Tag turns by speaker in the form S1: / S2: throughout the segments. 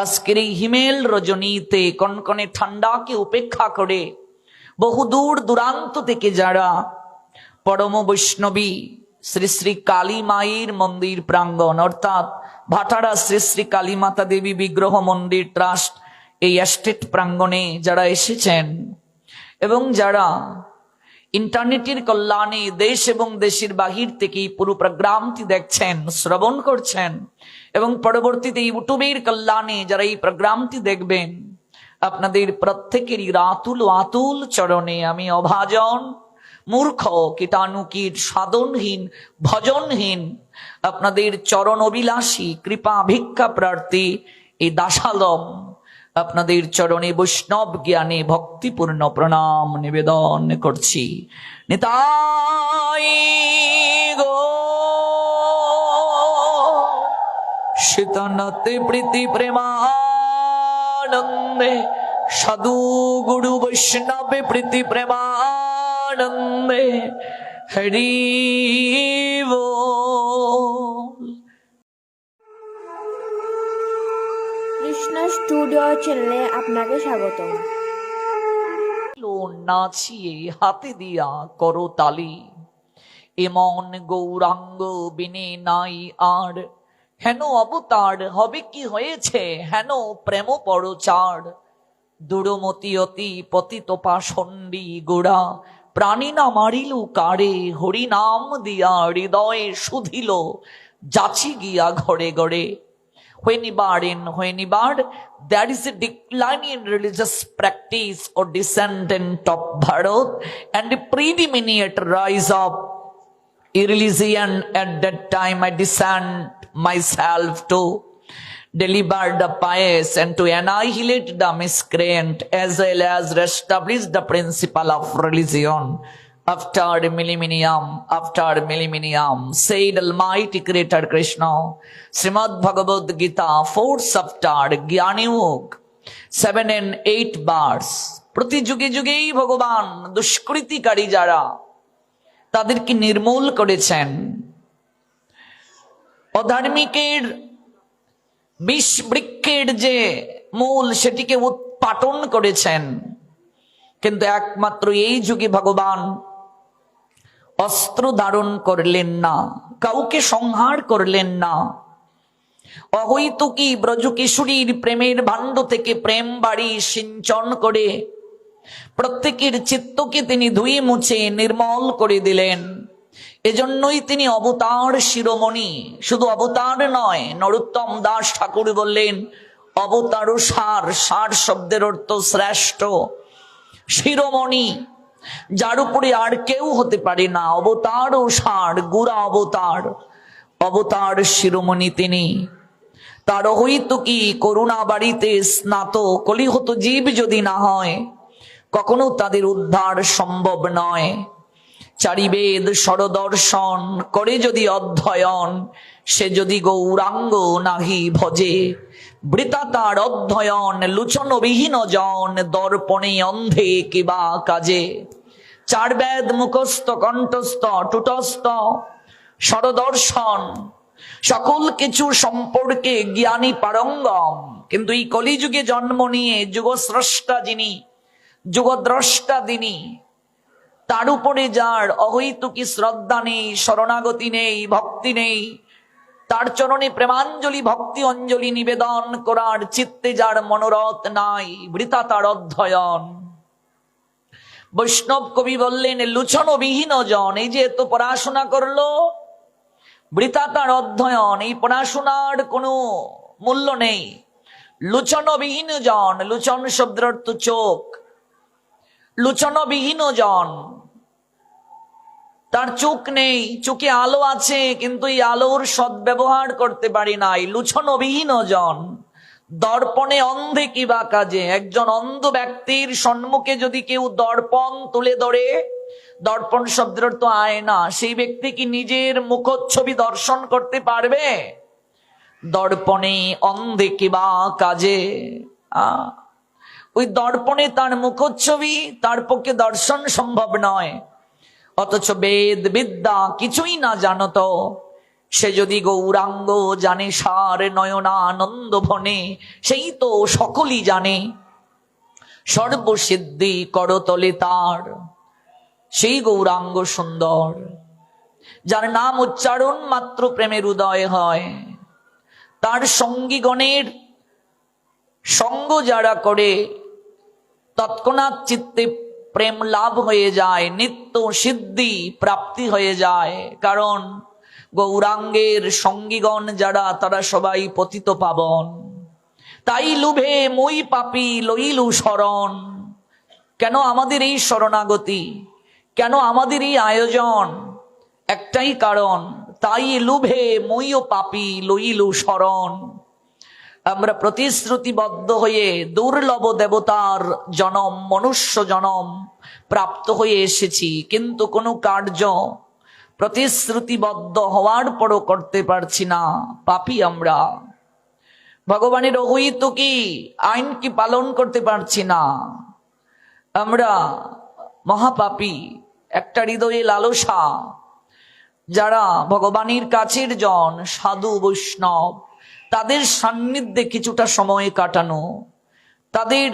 S1: আজকের এই হিমেল রজনীতে কনকনে ঠান্ডাকে উপেক্ষা করে বহু দূর দূরান্ত থেকে যারা পরম বৈষ্ণবী শ্রী শ্রী কালী মায়ের মন্দির প্রাঙ্গণ অর্থাৎ ভাটারা শ্রী শ্রী কালী মাতা দেবী বিগ্রহ মন্দির ট্রাস্ট এই এস্টেট প্রাঙ্গণে যারা এসেছেন এবং যারা ইন্টারনেটের কল্যাণে দেশ এবং দেশের বাহির থেকে পুরো প্রোগ্রামটি দেখছেন, শ্রবণ করছেন এবং পরবর্তীতে ইউটিউবের কল্যাণে যারা এই প্রোগ্রামটি দেখবেন, আপনাদের প্রত্যেকেরই আতুল আতুল চরণে আমি অভাজন মূর্খ কীটাণুকীট সাধনহীন ভজনহীন আপনাদের চরণ অভিলাষী কৃপা ভিক্ষা প্রার্থী এই দাসালম আপনাদের চরণে বৈষ্ণব জ্ঞানে ভক্তিপূর্ণ প্রণাম নিবেদন করছি। নিতাই গো শীতনতে প্রীতি প্রেমানন্দে সাধু গুরু বৈষ্ণবে প্রীতি প্রেমানন্দে হরি বল।
S2: কৃষ্ণ স্টুডিও চ্যানেলে আপনাকে স্বাগত।
S1: নাচিয়ে হাতে দিয়া করো তালি, এমন গৌরাঙ্গ বিনে নাই আর, হেন অবতার হবে কি হয়েছে, হেন প্রেম পরচার। দুরমতি অতি পতিত পাষণ্ডী গোড়া, প্রাণী না মারিল কারে, হরি নাম দিয়া হৃদয়ে শুধিল, যাচি গিয়া ঘরে ঘরে। Whenever there is a decline in religious practice or descendant of Bharat and a predominant rise of irreligion, at that time I descend myself to deliver the pious and to annihilate the miscreant as well as establish the principle of religion. After millennium, said Almighty Creator Krishna, Srimad Bhagavad Gita, 4th chapter, Gyani Yog, 7 and 8 verse. প্রতি যুগে যুগেই ভগবান দুষ্কৃতিকারী যারা তাদেরকে নির্মূল করেছেন, অধার্মিকের বিষ বৃক্ষের যে মূল সেটিকে উৎপাটন করেছেন, কিন্তু একমাত্র এই যুগে ভগবান অস্ত্র ধারণ করলেন না, কাউকে সংহার করলেন না। অহৈতুকী ব্রজকিশোরীর প্রেমের ভাণ্ড থেকে প্রেম বাড়ি সিঞ্চন করে প্রত্যেকের চিত্তকে তিনি ধুয়ে মুছে নির্মল করে দিলেন। এজন্যই তিনি অবতার শিরোমণি। শুধু অবতার নয়, নরোত্তম দাস ঠাকুর বললেন অবতার সার, সার শব্দের অর্থ শ্রেষ্ঠ, শিরোমণি, যার উপরে আর কেউ হতে পারে না। অবতার ও সার, গুড়া অবতার, অবতার শিরোমণি তিনি। তার অহৈতুকী করুণা বাড়িতে স্নাত কলিহত জীব যদি না হয়, কখনো তাদের উদ্ধার সম্ভব নয়। চারিবেদ সরদর্শন করে যদি অধ্যয়ন, সে যদি গৌরাঙ্গ নাহি ভজে, বৃতা তার অধ্যয়ন লুচন বিহীন জন, দর্পণে অন্ধে কিবা কাজে। চার বেদ মুখস্থ কণ্ঠস্থ টুটস্থ সরদর্শন, সকল কিছু সম্পর্কে জ্ঞানী পারঙ্গম, কিন্তু এই কলিযুগে জন্ম নিয়ে যুগস্রষ্টা যিনি, যুগদ্রষ্টা যিনি, তার উপরে যার অহৈতুকী শ্রদ্ধা নেই, শরণাগতি নেই, ভক্তি নেই, তার চরণে প্রেমাঞ্জলি ভক্তি অঞ্জলি নিবেদন করার চিত্তে যার মনোরথ নাই, বৃথা তার অধ্যয়ন। বৈষ্ণব কবি বললেন লুচন বিহীন জন, এই যে এত পড়াশোনা করলো, বৃথা তার অধ্যয়ন, এই পড়াশোনার কোনো মূল্য নেই। লুচন বিহীন জন, লুচন শব্দের অর্থ চোখ, লুচন বিহীন জন, তার চোখ নেই, চোখে আলো আছে কিন্তু এই আলোর সদ্ব্যবহার করতে পারি নাই। লুছন বিহীন জন, দর্পণে অন্ধে কিবা কাজে। একজন অন্ধ ব্যক্তির সম্মুখে যদি কেউ দর্পণ তুলে ধরে, দর্পণ শব্দের অর্থ আয়না, সেই ব্যক্তি কি নিজের মুখচ্ছবি দর্শন করতে পারবে? দর্পণে অন্ধে কিবা কাজে, ওই দর্পণে তার মুখচ্ছবি, তার পক্ষে দর্শন সম্ভব নয়। অথচ বেদ বিদ্যা কিছুই না জানত, সে যদি গৌরাঙ্গ জানে সার নয়নানন্দ ভনে, সেই তো সকলই জানে সর্বসিদ্ধি করতলে তার। সেই গৌরাঙ্গ সুন্দর, যার নাম উচ্চারণ মাত্র প্রেমের উদয় হয়। তার সঙ্গীগণের সঙ্গ যারা করে তৎক্ষণাৎ চিত্তে প্রেম লাভ হয়ে যায়, নিত্য সিদ্ধি প্রাপ্তি হয়ে যায়। কারণ গৌরাঙ্গের সঙ্গীগণ যারা, তারা সবাই পতিত পাবন। তাই লুভে মই পাপী লইলু শরণ। কেন আমাদের এই শরণাগতি, কেন আমাদের এই আয়োজন? একটাই কারণ, তাই লুভে মইও পাপী লইলু শরণ। আমরা প্রতিশ্রুতিবদ্ধ হয়ে দুর্লভ দেবতার জনম, মনুষ্য জনম প্রাপ্ত হয়ে এসেছি, কিন্তু কোনো কার্য প্রতিশ্রুতিবদ্ধ হওয়ার পরও করতে পারছি না, পাপী আমরা। ভগবানের অহিত কি আইন কি পালন করতে পারছি না, আমরা মহাপাপী। একটা হৃদয়ে লালসা, যারা ভগবানের কাছের জন, সাধু বৈষ্ণব, তাদের সান্নিধ্যে কিছুটা সময় কাটানো, তাদের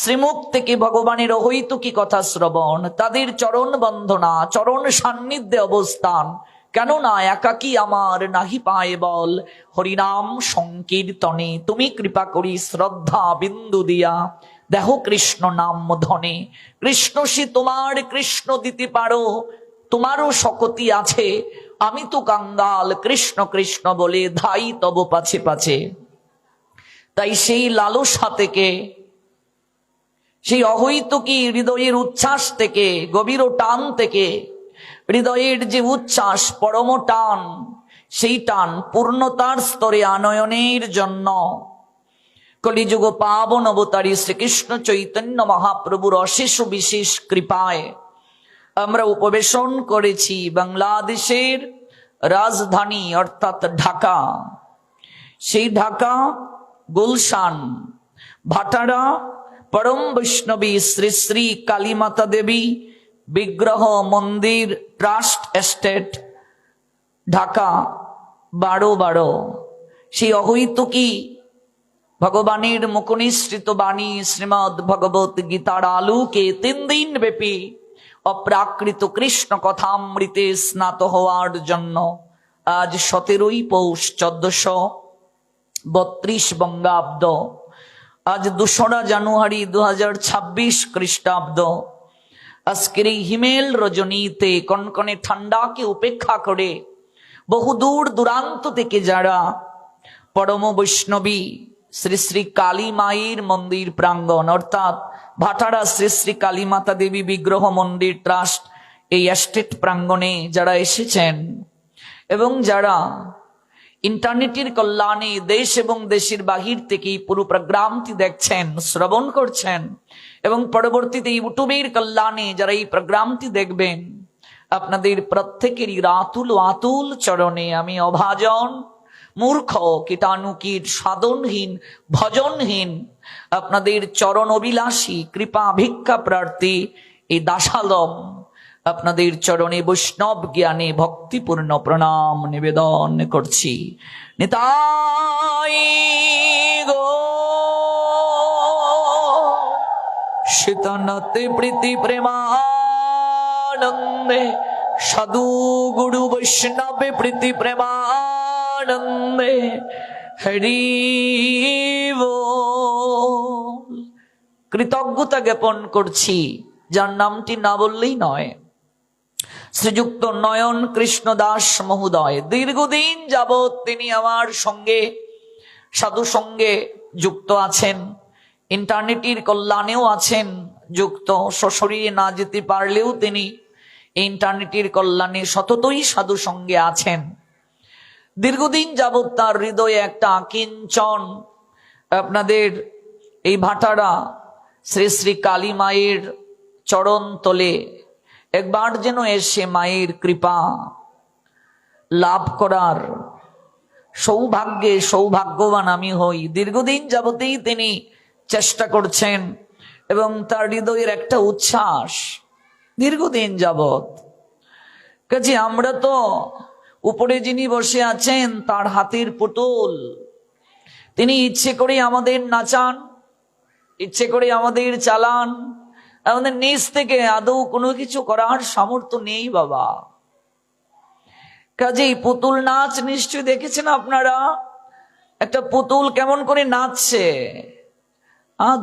S1: শ্রীমুখ থেকে ভগবানের অহৈতুকী কথা শ্রবণ, তাদের চরণ বন্দনা, চরণ সান্নিধ্যে অবস্থান। কেননা একাকী আমার নাহি পায় বল, হরিনাম সংকীর্তনে তুমি কৃপা করি শ্রদ্ধা বিন্দু দিয়া দেহ কৃষ্ণ নাম ধনে। কৃষ্ণ সে তোমার, কৃষ্ণ দিতে পারো, তোমারও শকতি আছে, আমি তো কাঙ্গাল, কৃষ্ণ কৃষ্ণ বলে ধাই তব পাছে পাছে। তাই সেই লালসা থেকে, সেই অহৈতুকী হৃদয়ের উচ্ছ্বাস থেকে, গভীর টান থেকে, হৃদয়ের যে উচ্ছ্বাস, পরম টান, সেই টান পূর্ণতার স্তরে আনয়নের জন্য কলিযুগ পাবন অবতারী শ্রীকৃষ্ণ চৈতন্য মহাপ্রভুর অশেষ বিশেষ কৃপায় আমরা উপবেশন করেছি বাংলাদেশের রাজধানী অর্থাৎ ঢাকা। সেই ঢাকা গুলশান ভাটারা পরম বৈষ্ণবী শ্রী শ্রী কালীমাতা দেবী বিগ্রহ মন্দির ট্রাস্ট এস্টেট, ঢাকা 12/12। সেই অহৈতুকী ভগবানের মুখনিসৃত বাণী শ্রীমদ ভগবত গীতার আলোকে 3 দিন ব্যাপী অপ্রাকৃত কৃষ্ণ কথামৃতে স্নাত হওয়ার জন্য আজ 17ই পৌষ 1432 বঙ্গাব্দ, আজ 2রা জানুয়ারি 2026 খ্রিস্টাব্দ। আজকের এই হিমেল রজনীতে কনকনে ঠান্ডাকে উপেক্ষা করে বহু দূর দূরান্ত থেকে যারা পরম বৈষ্ণবী শ্রী শ্রী কালী মায়ের মন্দির প্রাঙ্গণ অর্থাৎ ভাটারা শ্রী শ্রী কালী মাতা দেবী বিগ্রহ মন্দির ট্রাস্ট, এই এস্টেট প্রাঙ্গণে যারা এসেছেন এবং যারা ইন্টারনেটের কল্যাণে দেশ এবং দেশের বাহির থেকে এই পুরো প্রোগ্রামটি দেখছেন, শ্রবণ করছেন এবং পরবর্তীতে ইউটিউবের কল্যাণে যারা এই প্রোগ্রামটি দেখবেন, আপনাদের প্রত্যেকেরই আতুল আতুল চরণে আমি অভাজন মূর্খ কীটাণুকীট সাধনহীন ভজনহীন আপনাদের চরণ অভিলাষী কৃপা ভিক্ষা প্রার্থী এই দাসালম আপনাদের চরণে বৈষ্ণব জ্ঞানে ভক্তিপূর্ণ প্রণাম নিবেদন করছি। নিতাই গো শীতনতে প্রীতি প্রেমানন্দে, সাধু গুরু বৈষ্ণবে প্রীতি প্রেমানন্দে, হরি বল। কৃতজ্ঞতা জ্ঞাপন করছি, যার নামটি না বললেই নয়, শ্রীযুক্ত নয়ন কৃষ্ণ দাস মহোদয়। দীর্ঘদিন যাবৎ তিনি আমার সঙ্গে সাধু সঙ্গে যুক্ত আছেন, ইন্টারনেটের কল্যাণেও আছেন যুক্ত। সশরীরে না যেতে পারলেও তিনি ইন্টারনেটের কল্যাণে সততই সাধু সঙ্গে আছেন। দীর্ঘদিন যাবৎ তার হৃদয়ে একটা আকিঞ্চন আপনাদের এই ভাটারা শ্রী শ্রী কালী মায়ের চরণ তলে একবার যেন এসে মায়ের কৃপা লাভ করার সৌভাগ্যবান আমি হই। দীর্ঘদিন যাবতেই তিনি চেষ্টা করছেন এবং তার হৃদয়ের একটা উচ্ছ্বাস দীর্ঘদিন যাবৎ। কাজে আমরা তো উপরে যিনি বসে আছেন তার হাতের পুতুল, তিনি ইচ্ছে করে আমাদের নাচান, ইচ্ছে করে আমাদের চালান। আমাদের নিজ থেকে আদৌ কোনো কিছু করার সামর্থ্য নেই বাবা। কাজেই পুতুল নাচ নিশ্চয়ই দেখেছেন আপনারা, একটা পুতুল কেমন করে নাচছে,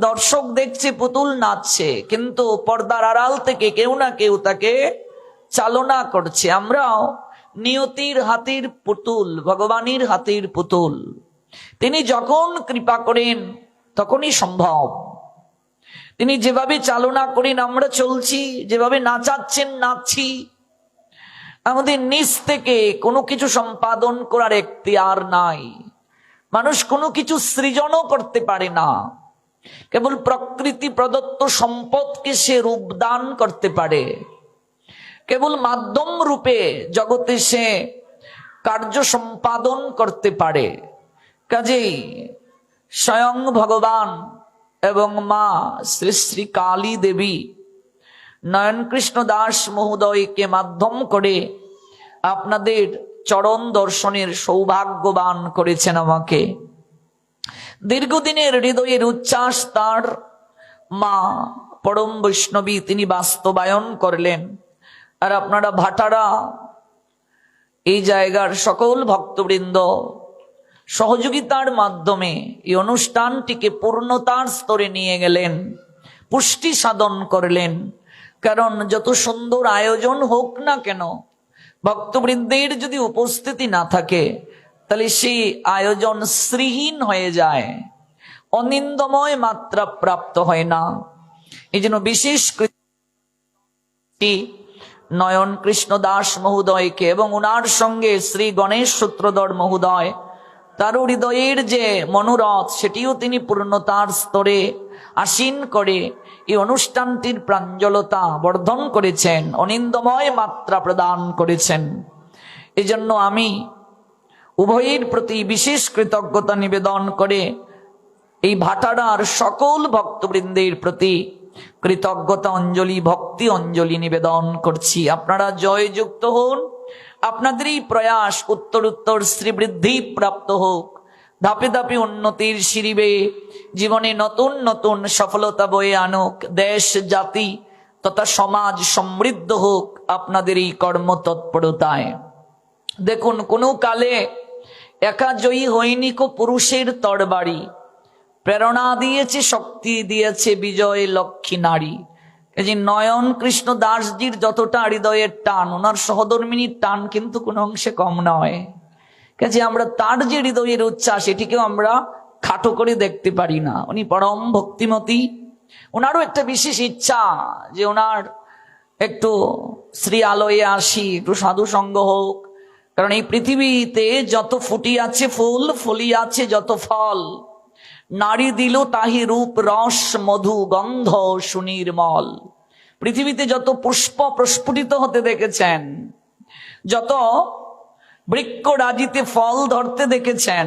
S1: দর্শক দেখছে পুতুল নাচছে, কিন্তু পর্দার আড়াল থেকে কেউ না কেউ তাকে চালনা করছে। আমরাও নিয়তির হাতের পুতুল, ভগবানের হাতের পুতুল। তিনি যখন কৃপা করেন তখনই সম্ভব। তিনি যেভাবে চালনা করেন আমরা চলছি, যেভাবে নাচাচ্ছেন নাচছি। আমাদের নিজ থেকে কোনো কিছু সম্পাদন করার এখতিয়ার নাই। মানুষ কোনো কিছু সৃজনও করতে পারে না, কেবল প্রকৃতি প্রদত্ত সম্পদকে সে রূপদান করতে পারে, কেবল মাধ্যম রূপে জগতে সে কার্য সম্পাদন করতে পারে। কাজেই স্বয়ং ভগবান এবং মা শ্রী শ্রী কালী দেবী নয়ন কৃষ্ণ দাস মহোদয়কে মাধ্যম করে আপনাদের চরণ দর্শনের সৌভাগ্যবান করেছেন আমাকে। দীর্ঘদিনের হৃদয়ের উচ্ছ্বাস তার মা পরম বৈষ্ণবী তিনি বাস্তবায়ন করলেন। আর আপনারা ভাটারা এই জায়গার সকল ভক্তবৃন্দ সহযোগিতার মাধ্যমে এই অনুষ্ঠানটিকে পূর্ণতার স্তরে নিয়ে গেলেন, পুষ্টি সাধন করলেন। কারণ যত সুন্দর আয়োজন হোক না কেন, ভক্তবৃন্দের যদি উপস্থিতি না থাকে তাহলে সেই আয়োজন শ্রীহীন হয়ে যায়, অনিন্দময় মাত্রা প্রাপ্ত হয় না। এই জন্য বিশেষ নয়ন কৃষ্ণ দাস মহোদয়কে এবং উনার সঙ্গে শ্রী গণেশ সূত্রধর মহোদয়, তার হৃদয়ের যে মনোরথ সেটিও তিনি পূর্ণতার স্তরে আসীন করে এই অনুষ্ঠানটির প্রাঞ্জলতা বর্ধন করেছেন, অনিন্দময় মাত্রা প্রদান করেছেন। এই জন্য আমি উভয়ের প্রতি বিশেষ কৃতজ্ঞতা নিবেদন করে এই ভাটারার সকল ভক্তবৃন্দের প্রতি কৃতজ্ঞতা অঞ্জলি, ভক্তি অঞ্জলি নিবেদন করছি। আপনারা জয়যুক্ত হন, আপনাদের এই প্রয়াস উত্তরোত্তর শ্রীবৃদ্ধি প্রাপ্ত হোক, ধাপে ধাপে উন্নতির সিঁড়ি জীবনে নতুন নতুন সফলতা বয়ে আনুক, দেশ জাতি তথা সমাজ সমৃদ্ধ হোক আপনাদের এই কর্মতৎপরতায়। দেখুন, কোনো কালে একা জয়ী হয়নি কো পুরুষের তরবারি, প্রেরণা দিয়েছে, শক্তি দিয়েছে বিজয় লক্ষ্মী নারী। এই যে নয়ন কৃষ্ণ দাসজির যতটা হৃদয়ের টান, ওনার সহধর্মিনীর টান কিন্তু কোনো অংশে কম নয়। কাজে আমরা তার যে হৃদয়ের উচ্ছ্বাস এটিকেও আমরা খাটো করে দেখতে পারি না। উনি পরম ভক্তিমতী, ওনারও একটা বিশেষ ইচ্ছা যে ওনার একটু শ্রী আলয়ে আসি, একটু সাধু সঙ্গ হোক। কারণ এই পৃথিবীতে যত ফুটি আছে ফুল, ফলি আছে যত ফল, নারী দিল তাহি রূপ রস মধু গন্ধ সুনির্মল। পৃথিবীতে যত পুষ্প প্রস্ফুটিত হতে দেখেছেন, যত বৃক্ষ রাজিতে ফল ধরতে দেখেছেন,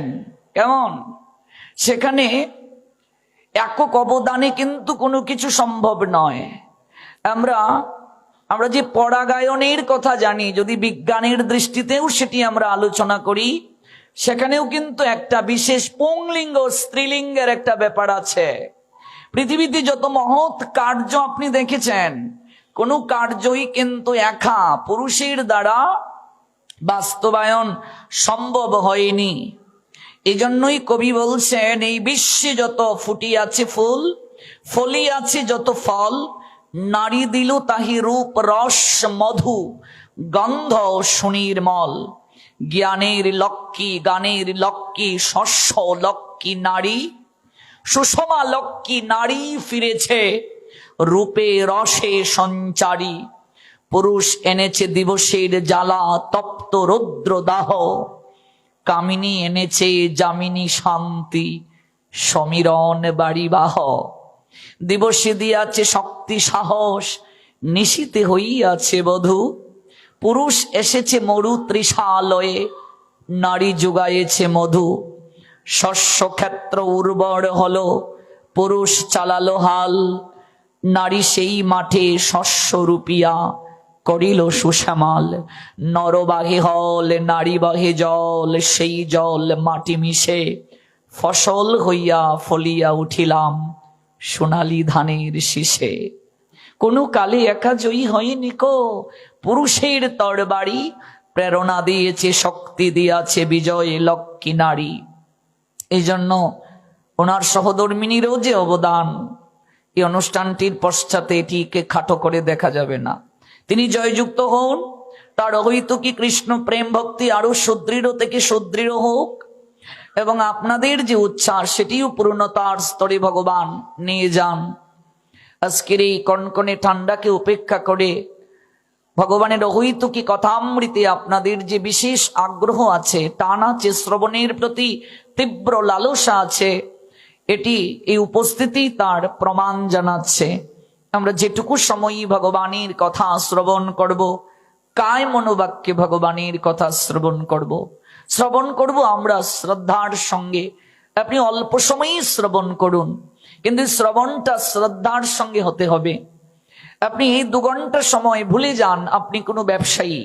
S1: কেমন সেখানে একক অবদানে কিন্তু কোনো কিছু সম্ভব নয়। আমরা যে পরাগায়নের কথা জানি, যদি বিজ্ঞানের দৃষ্টিতেও সেটি আমরা আলোচনা করি, সেখানেও কিন্তু একটা বিশেষ পুংলিঙ্গ স্ত্রীলিঙ্গের একটা ব্যাপার আছে। পৃথিবীতে যত মহৎ কার্য আপনি দেখেছেন, কোনো কার্যই কিন্তু একা পুরুষের দ্বারা বাস্তবায়ন সম্ভব হয়নি। এই জন্যই কবি বলছেন, এই বিশ্বে যত ফুটি আছে ফুল, ফলি আছে যত ফল, নারী দিল তাহি রূপ রস মধু গন্ধ সুনির্মল। জ্ঞানের লক্ষ্মী, গানের লক্ষ্মী, শস্য লক্ষ্মী নারী, সুষমা লক্ষ্মী নারী ফিরেছে রূপে রসে সঞ্চারী। পুরুষ এনেছে দিবসের জ্বালা তপ্ত রৌদ্র দাহ, কামিনী এনেছে যামিনী শান্তি সমীরণ বাড়িবাহ। দিবসে দিয়াছে শক্তি সাহস, নিশীতে হইয়াছে বধূ। পুরুষ এসেছে মরু তৃষালয়ে, নারী যোগায়েছে মধু। শস্য ক্ষেত্র উর্বর হলো, পুরুষ চালালো হাল, নারী সেই মাঠে শস্য রূপিয়া করিল সুশ্যামল। নরবাহে হল নারী বাহে জল, সেই জল মাটি মিশে ফসল হইয়া ফলিয়া উঠিলাম সোনালি ধানের শীষে। কোনো কালে একা জয়ী হয়নি কো, পুরুষের তরবারি প্রেরণা দিয়েছে, শক্তি দিয়াছে বিজয় লক্ষ্মী নারী। এই জন্য ওনার সহধর্মিনীরও যে অবদান, এই অনুষ্ঠানটির পশ্চাতে এটিকে খাটো করে দেখা যাবে না। তিনি জয়যুক্ত হন, তার অহৈতুকী কৃষ্ণ প্রেম ভক্তি আরো সুদৃঢ় থেকে সুদৃঢ় হোক, এবং আপনাদের যে উচ্ছ্বাস সেটিও পূর্ণতার স্তরে ভগবান নিয়ে যান। আজকের এই কনকনে ঠান্ডাকে উপেক্ষা করে ভগবানের অহৈতুকী কথামৃতে আপনাদের যে বিশেষ আগ্রহ আছে, টান আছে, শ্রবণের প্রতি তীব্র লালসা আছে, এটি এই উপস্থিতি তার প্রমাণ জানাচ্ছে। আমরা যেটুকু সময়ই ভগবানের কথা শ্রবণ করব, কায় মনোবাক্যে ভগবানের কথা শ্রবণ করব আমরা শ্রদ্ধার সঙ্গে। আপনি অল্প সময়ই শ্রবণ করুন, কিন্তু শ্রবণটা শ্রদ্ধার সঙ্গে হতে হবে। আপনি এই 2 ঘন্টা সময় ভুলে যান আপনি কোনো ব্যবসায়ী,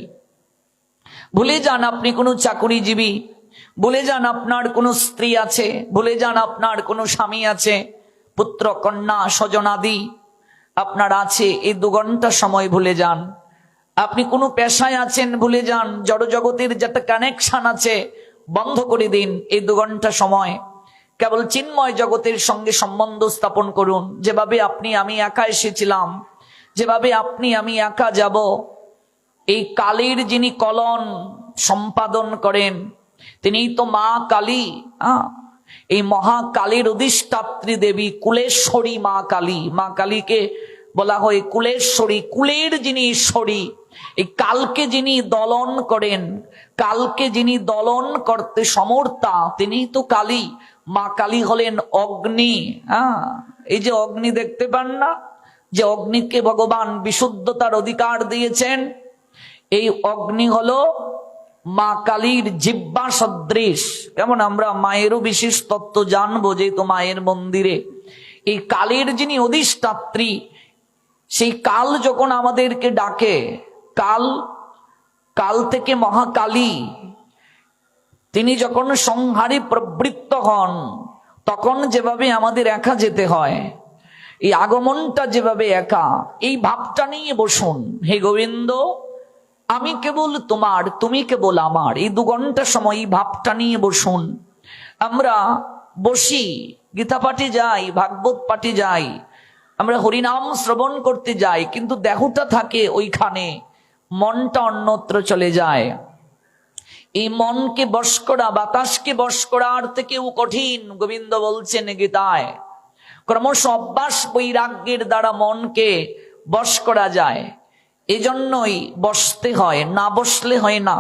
S1: ভুলে যান আপনি কোনো চাকুরিজীবী, ভুলে যান আপনার কোনো স্ত্রী আছে, ভুলে যান আপনার কোনো স্বামী আছে, পুত্র কন্যা স্বজনাদি আপনার আছে। এই 2 ঘন্টা সময় ভুলে যান। আপনি কোনো পেশায় আছেন, ভুলে যান। জড়জগতের যেটা কানেকশন আছে বন্ধ করে দিন। এই 2 ঘন্টা সময় কেবল চিন্ময় জগতের সঙ্গে সম্বন্ধ স্থাপন করুন। যেভাবে আপনি আমি একা এসেছিলাম, যেভাবে আপনি আমি একা যাব, এই কালীর যিনি কলন সম্পাদন করেন তিনিই তো মা কালী। এই মহাকালীর অধিষ্ঠাত্রী দেবী কুলেশ্বরী মা কালী। মা কালীকে বলা হয় কুলেশ্বরী, কুলের যিনি ঈশ্বরী। এই কালকে যিনি দলন করেন, কালকে যিনি দলন করতে সমর্থা, তিনি তো কালী। মা কালী হলেন অগ্নি। এই যে অগ্নি দেখতে পান না, যে অগ্নিকে ভগবান বিশুদ্ধতার অধিকার দিয়েছেন, এই অগ্নি হলো মা কালীর জিহ্বা সদৃশ। যেমন আমরা মায়েরও বিশেষ তত্ত্ব জানবো, যেহেতু মায়ের মন্দিরে এই কালীর যিনি অধিষ্ঠাত্রী, সেই কাল যখন আমাদেরকে ডাকে, কাল থেকে মহাকালী তিনি যখন সংহারে প্রবৃত্ত হন, তখন যেভাবে আমাদের একা যেতে হয়, এই আগমনটা যেভাবে একা, এই ভাবটা নিয়ে বসুন। হে গোবিন্দ, আমি কেবল তোমার, তুমি কেবল আমার। এই 2 ঘন্টা সময় এই ভাবটা নিয়ে বসুন। আমরা বসি, গীতা পাঠে যাই, ভাগবত পাঠে যাই, আমরা হরিনাম শ্রবণ করতে যাই, কিন্তু দেহটা থাকে ওইখানে, মনটা অন্যত্র চলে যায়। এই মনকে বশ করা, বাতাসকে বশ করার থেকেও কঠিন। গোবিন্দ বলছেন গীতায়, ক্রমশ অভ্যাস বৈরাগ্যের দ্বারা মনকে বশ করা যায়। এজন্যই বসতে হয়, না বসলে হয় না।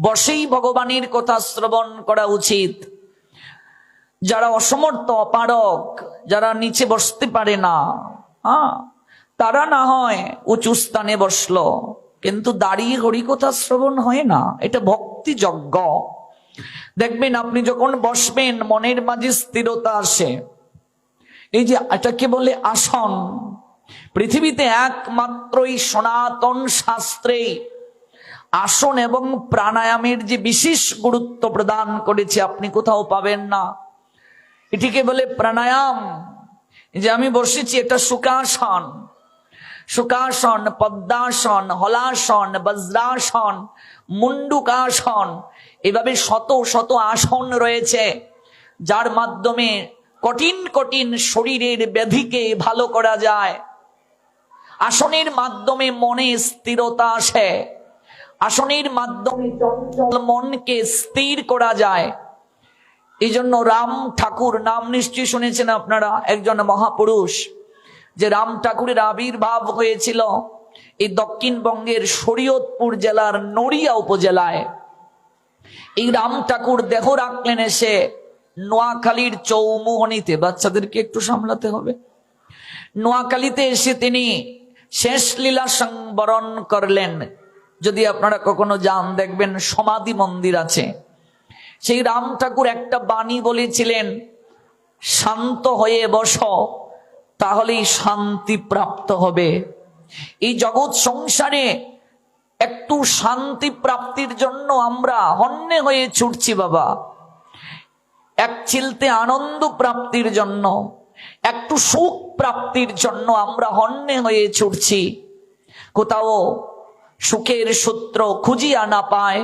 S1: বসেই ভগবানের কথা শ্রবণ করা উচিত। যারা অসমর্থ, অপারক, যারা নিচে বসতে পারে না, তারা না হয় উঁচু স্থানে বসলো, কিন্তু দাঁড়িয়ে হরিকথা শ্রবণ হয় না। এটা ভক্তি যজ্ঞ। দেখবেন আপনি যখন বসবেন মনের মাঝে স্থিরতা আসে। এই যে এটাকে বলে আসন। পৃথিবীতে একমাত্রই সনাতন শাস্ত্রে আসন এবং প্রাণায়ামের যে বিশেষ গুরুত্ব প্রদান করেছে আপনি কোথাও পাবেন না। এটিকে বলে প্রাণায়াম। যে আমি বসেছি, এটা সুখাসন, সুখাসন, পদ্মাসন, হলাসন, বজ্রাসন, মুন্ডুকাসন, এভাবে শত শত আসন রয়েছে, যার মাধ্যমে কঠিন কঠিন শরীরের ব্যাধিকে ভালো করা যায়। আসনের মাধ্যমে মনে স্থিরতা আসে, আসনের মাধ্যমে চঞ্চল মনকে স্থির করা যায়। এই জন্য রাম ঠাকুর, নাম নিশ্চয়ই শুনেছেন আপনারা, একজন মহাপুরুষ, যে রাম ঠাকুরের আবির্ভাব হয়েছিল এই দক্ষিণবঙ্গের শরীয়তপুর জেলার নড়িয়া উপজেলায়। এই রাম ঠাকুর দেহ রাখলেন এসে নোয়াখালীর চৌমুহনীতে। বাচ্চাদেরকে একটু সামলাতে হবে। নোয়াখালীতে এসে তিনি শেষ লীলা সংবরণ করলেন। যদি আপনারা কখনো যান, দেখবেন সমাধি মন্দির আছে। সেই রাম ঠাকুর একটা বাণী বলেছিলেন, শান্ত হয়ে বসো, তাহলেই শান্তি প্রাপ্ত হবে। এই জগৎ সংসারে একটু শান্তি প্রাপ্তির জন্য আমরা হন্যে হয়ে ছুটছি বাবা, এক চিলতে আনন্দ প্রাপ্তির জন্য, একটু সুখ প্রাপ্তির জন্য আমরা হন্যে হয়ে ছুটছি। কোথাও সুখের সূত্র খুঁজিয়া না পায়,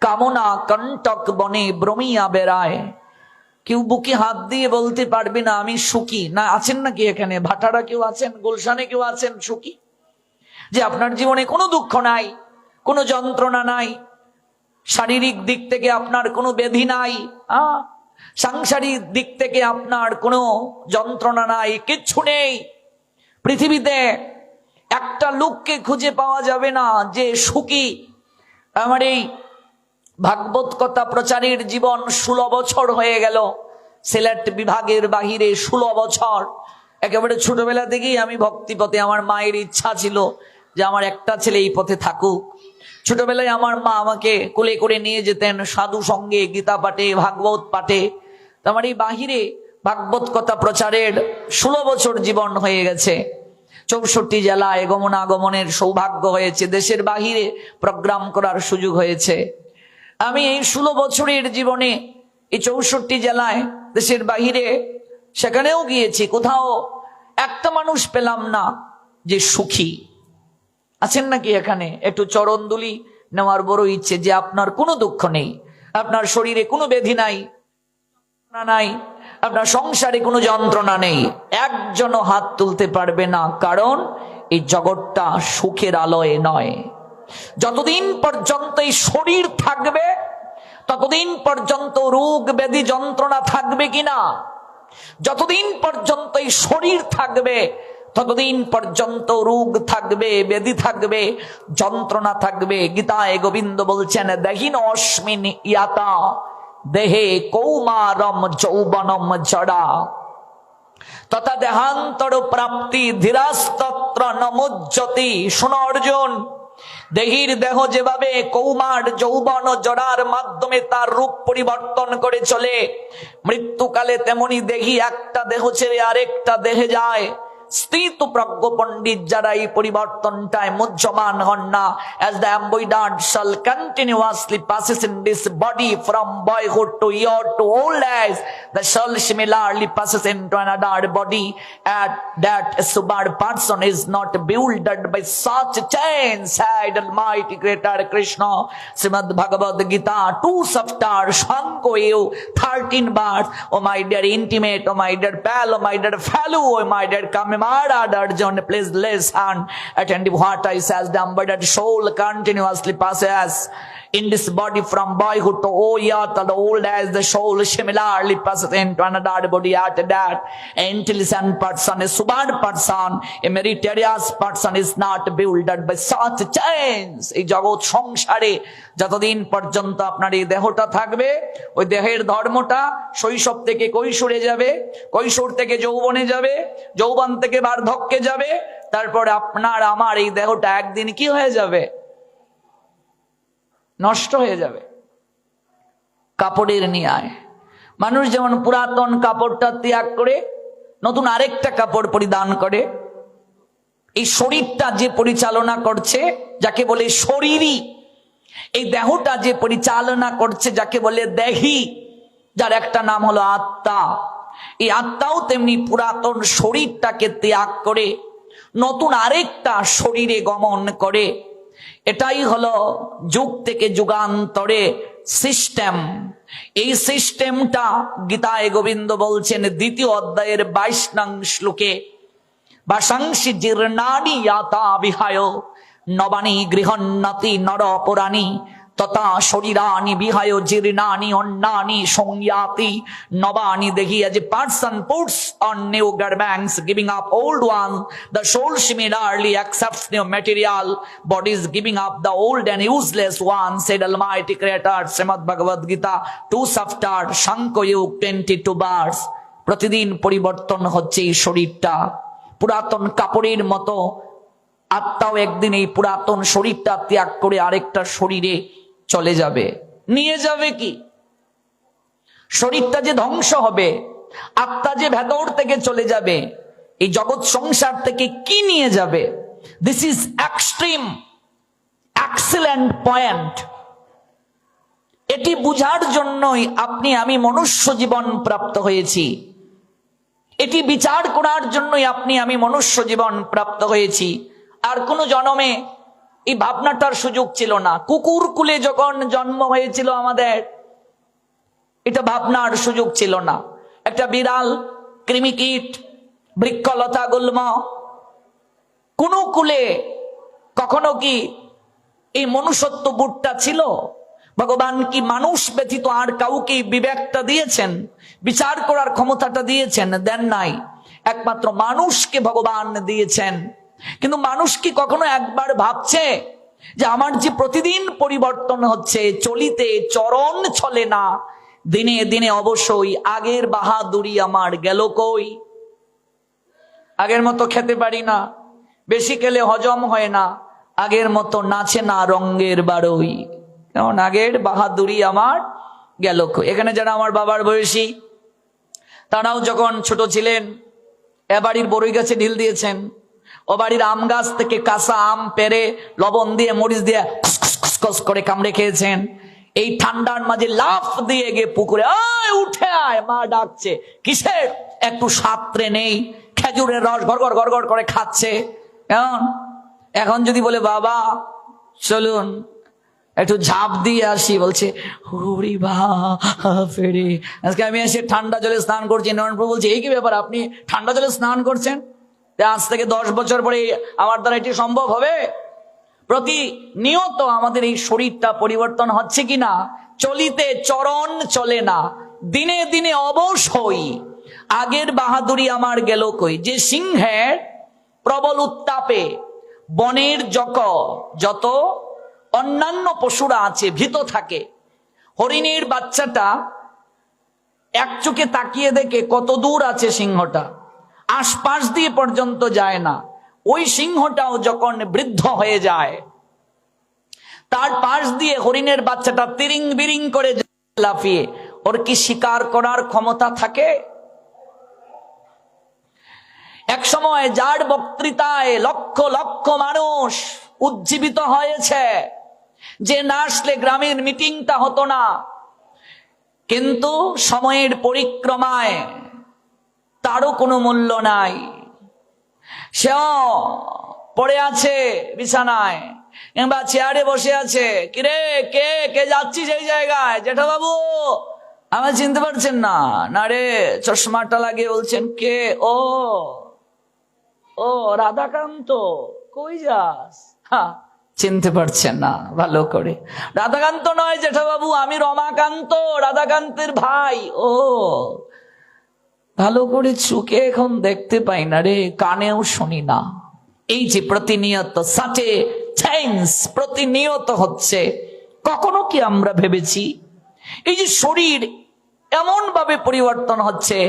S1: কামনা কণ্টক বনে ভ্রমিয়া বেড়ায়। কেউ বুকে হাত দিয়ে বলতে পারবে না আমি সুখী? না, আছেন নাকি এখানে? ভাটারা কেউ আছেন? গুলশানে কেউ আছেন সুখী? যে আপনার জীবনে কোনো দুঃখ নাই, কোনো যন্ত্রণা নাই, শারীরিক দিক থেকে আপনার কোনো ব্যাধি নাই, সাংসারিক দিক থেকে আপনার কোনো যন্ত্রণা নাই, কিচ্ছু নেই। পৃথিবীতে একটা লোককে খুঁজে পাওয়া যাবে না যে সুখী। আমার এই ভাগবত কথা প্রচারের জীবন 16 বছর হয়ে গেল, সিলেট বিভাগের বাহিরে 16 বছর। একেবারে ছোটবেলা থেকেই আমি ভক্তি পথে, আমার মায়ের ইচ্ছা ছিল যে আমার একটা ছেলে এই পথে থাকুক। ছোটবেলায় আমার মা আমাকে কোলে করে নিয়ে যেতেন সাধু সঙ্গে, গীতা পাঠে, ভাগবত পাঠে। আমার এই বাহিরে ভাগবত কথা প্রচারের 16 বছর জীবন হয়ে গেছে। 64 জেলায় গমনাগমনের সৌভাগ্য হয়েছে, দেশের বাহিরে প্রোগ্রাম করার সুযোগ হয়েছে। আমি এই 16 বছরের জীবনে এই 64 জেলায়, দেশের বাহিরে, সেখানেও গিয়েছি, কোথাও একটা মানুষ পেলাম না যে সুখী। আছেন নাকি এখানে? একটু চরণদুলি নেওয়ার বড় ইচ্ছে যে আপনার কোনো দুঃখ নেই, আপনার শরীরে কোনো ব্যাধি নাই, নাই, আপনার সংসারে কোনো যন্ত্রণা নেই। একজনও হাত তুলতে পারবে না, কারণ এই জগৎটা সুখের আলোয় নয়। যতদিন পর্যন্ত এই শরীর থাকবে ততদিন পর্যন্ত রোগ ব্যাধি যন্ত্রণা থাকবে কিনা? যতদিন পর্যন্ত এই শরীর থাকবে ততদিন পর্যন্ত রোগ থাকবে, ব্যাধি থাকবে, যন্ত্রণা থাকবে। গীতায় গোবিন্দ বলছেন, দেহিন অস্মিন ইয়াতা দেহে কৌমারম যৌবনম জড়া তথা দেহান্তর প্রাপ্তি ধীরাস্তত্র নমুজ্জতি। শোনো অর্জুন, দেহির দেহ যেভাবে কৌমার যৌবন জড়ার মাধ্যমে তার রূপ পরিবর্তন করে চলে, মৃত্যুকালে তেমনি দেহি একটা দেহ ছেড়ে আরেকটা দেহে যায়। স্থিত প্রজ্ঞ পণ্ডিত যারা এই পরিবর্তনটায় মুহ্যমান হন না, as the embodied shall continuously passes in this body from boyhood to year to old age, the soul similarly passes into another body, and that super person is not bewildered by such chains, said Almighty Creator Krishna. Srimad Bhagavad Gita 2 chapter Shankoyu 13 verse. Oh my dear intimate, oh my dear pal, oh my dear fellow, oh my dear comrade Arjun, please listen attentive what I says. The embodied soul continuously passes in this body from boyhood to old year to the old age. The soul similarly passes into another body. At that, an intelligent person, a super person, a meritorious person is not bewildered by such chains. এই জগৎ সংসারে যতদিন পর্যন্ত আপনার এই দেহটা থাকবে, ওই দেহের ধর্মটা শৈশব থেকে কৈশোরে যাবে, কৈশোর থেকে যৌবনে যাবে, যৌবন থেকে বার্ধক্যে যাবে, তারপরে আপনার আমার এই দেহটা একদিন কি হয়ে যাবে? নষ্ট হয়ে যাবে। কাপড়ের ন্যায় মানুষ যেমন পুরাতন কাপড়টা ত্যাগ করে নতুন আরেকটা কাপড় পরিধান করে, এই শরীরটা যে পরিচালনা করছে যাকে বলে শরীরী, এই দেহটা যে পরিচালনা করছে যাকে বলে দেহি, যার একটা নাম হলো আত্মা, এই আত্মাও তেমনি পুরাতন শরীরটাকে ত্যাগ করে নতুন আরেকটা শরীরে গমন করে। এটাই হলো যুগ থেকে যুগান্তরে সিস্টেম। এই সিস্টেমটা গীতায় গোবিন্দ বলছেন 2য় অধ্যায়ের 22 নং শ্লোকে, বাসাংসি জীর্ণানি ইয়াতা বিহায় নবানি গৃহন্নতি নর পুরাণী তথা শরীরানি বিহায় জীর্ণানি অন্নানি সংয়াতি নবানি দেহি। As a person puts on new garments, giving up old one, the soul similarly accepts new material bodies, giving up the old and useless one, said Almighty Creator. Srimad Bhagavad Gita 2 chapter Shankayuk 22 verse. প্রতিদিন পরিবর্তন হচ্ছে এই শরীরটা, পুরাতন কাপড়ের মতো আত্মাও একদিন এই পুরাতন শরীরটা ত্যাগ করে আরেকটা শরীরে চলে যাবে। নিয়ে যাবে কি? শরীরটা যে ধ্বংস হবে, আত্মা যে ভেতর থেকে চলে যাবে, এই জগৎ সংসার থেকে কি নিয়ে যাবে? This is extreme. Excellent point. এটি বুঝার জন্যই আপনি আমি মনুষ্য জীবন প্রাপ্ত হয়েছি। এটি বিচার করার জন্যই আপনি আমি মনুষ্য জীবন প্রাপ্ত হয়েছি। আর কোন জন্মে এই ভাবনাটার সুযোগ ছিল না। কুকুর কুলে যখন জন্ম হয়েছিল আমাদের, এটা ভাবনার সুযোগ ছিল না। একটা বিড়াল, কৃমিকীট, বৃক্ষলতা গুল্ম, কোন কুলে কখনো কি এই মনুষ্যত্ব বোধটা ছিল? ভগবান কি মানুষ ব্যতীত আর কাউকে বিবেকটা দিয়েছেন, বিচার করার ক্ষমতাটা দিয়েছেন? দেন নাই। একমাত্র মানুষকে ভগবান দিয়েছেন। কিন্তু মানুষ কি কখনো একবার ভাবছে যে আমার যে প্রতিদিন পরিবর্তন হচ্ছে, চলিতে চরণ চলে না, দিনে দিনে অবশ্যই আগের বাহাদুরি আমার গেল কই? আগের মতো খেতে পারি না, বেশি খেলে হজম হয় না, আগের মতো নাচে না রঙ্গের বারোই, কারণ আগের বাহাদুরি আমার গেল কই? এখানে যারা আমার বাবার বয়সী, তারাও যখন ছোট ছিলেন এ বাড়ির বড়ই গাছে ঢিল দিয়েছেন, ও বাড়ির আম গাছ থেকে কাঁচা আম পেরে লবণ দিয়ে মরিচ দিয়ে খুস করে কামড়ে খেয়েছেন। এই ঠান্ডার মাঝে লাফ দিয়ে গিয়ে পুকুরে উঠে আয়, মা ডাকছে, কিসের একটু সাঁতরে নেই, খেজুরের রস গড়গড় গড়গড় করে খাচ্ছে। এখন যদি বলে বাবা চলুন একটু ঝাঁপ দিয়ে আসি, বলছে হরি বাপরে, আজকে আমি এসে ঠান্ডা জলে স্নান করছি। নয়নপ্রভু বলছে এই কি ব্যাপার, আপনি ঠান্ডা জলে স্নান করছেন? আজ থেকে 10 বছর পরে আমার দ্বারা এটি সম্ভব হবে? প্রতিনিয়ত আমাদের এই শরীরটা পরিবর্তন হচ্ছে কিনা? চলিতে চরণ চলে না, দিনে দিনে অবশ্যই আগের বাহাদুরি আমার গেল কই? যে সিংহের প্রবল উত্তাপে বনের যত অন্যান্য পশুরা আছে ভীত থাকে, হরিণের বাচ্চাটা এক চোখে তাকিয়ে দেখে কত দূর আছে সিংহটা, আশপাশ দিয়ে পর্যন্ত যায় না। ওই সিংহটাও যখন বৃদ্ধ হয়ে যায়, তার পাশ দিয়ে হরিণের বাচ্চাটা তিরিং বিরিং করে লাফিয়ে, ওর কি শিকার করার ক্ষমতা থাকে? এক সময় যার বক্তৃতায় লক্ষ লক্ষ মানুষ উজ্জীবিত হয়েছে, যে না আসলে গ্রামের মিটিংটা হতো না, কিন্তু সময়ের পরিক্রমায় তারও কোনো মূল্য নাই। সেও পড়ে আছে বিছানায় কিংবা চেয়ারে বসে আছে। কিরে কে কে যাচ্ছিস এই জায়গায়? জেঠা বাবু, আমায় চিনতে পারছেন না? না রে, চশমাটা লাগিয়ে বলছেন কে? ও ও রাধাকান্ত, কই যাস? চিনতে পারছেন না ভালো করে। রাধাকান্ত নয় জেঠা বাবু, আমি রমাকান্ত, রাধাকান্তের ভাই। ও ভালো করে চোখে এখন দেখতে পাই না রে, কানেও শুনি না। এই যে প্রতিনিয়ত সাটে চেঞ্জ প্রতিনিয়ত হচ্ছে, কখনো কি আমরা ভেবেছি এই যে শরীর এমন ভাবে পরিবর্তন হচ্ছে?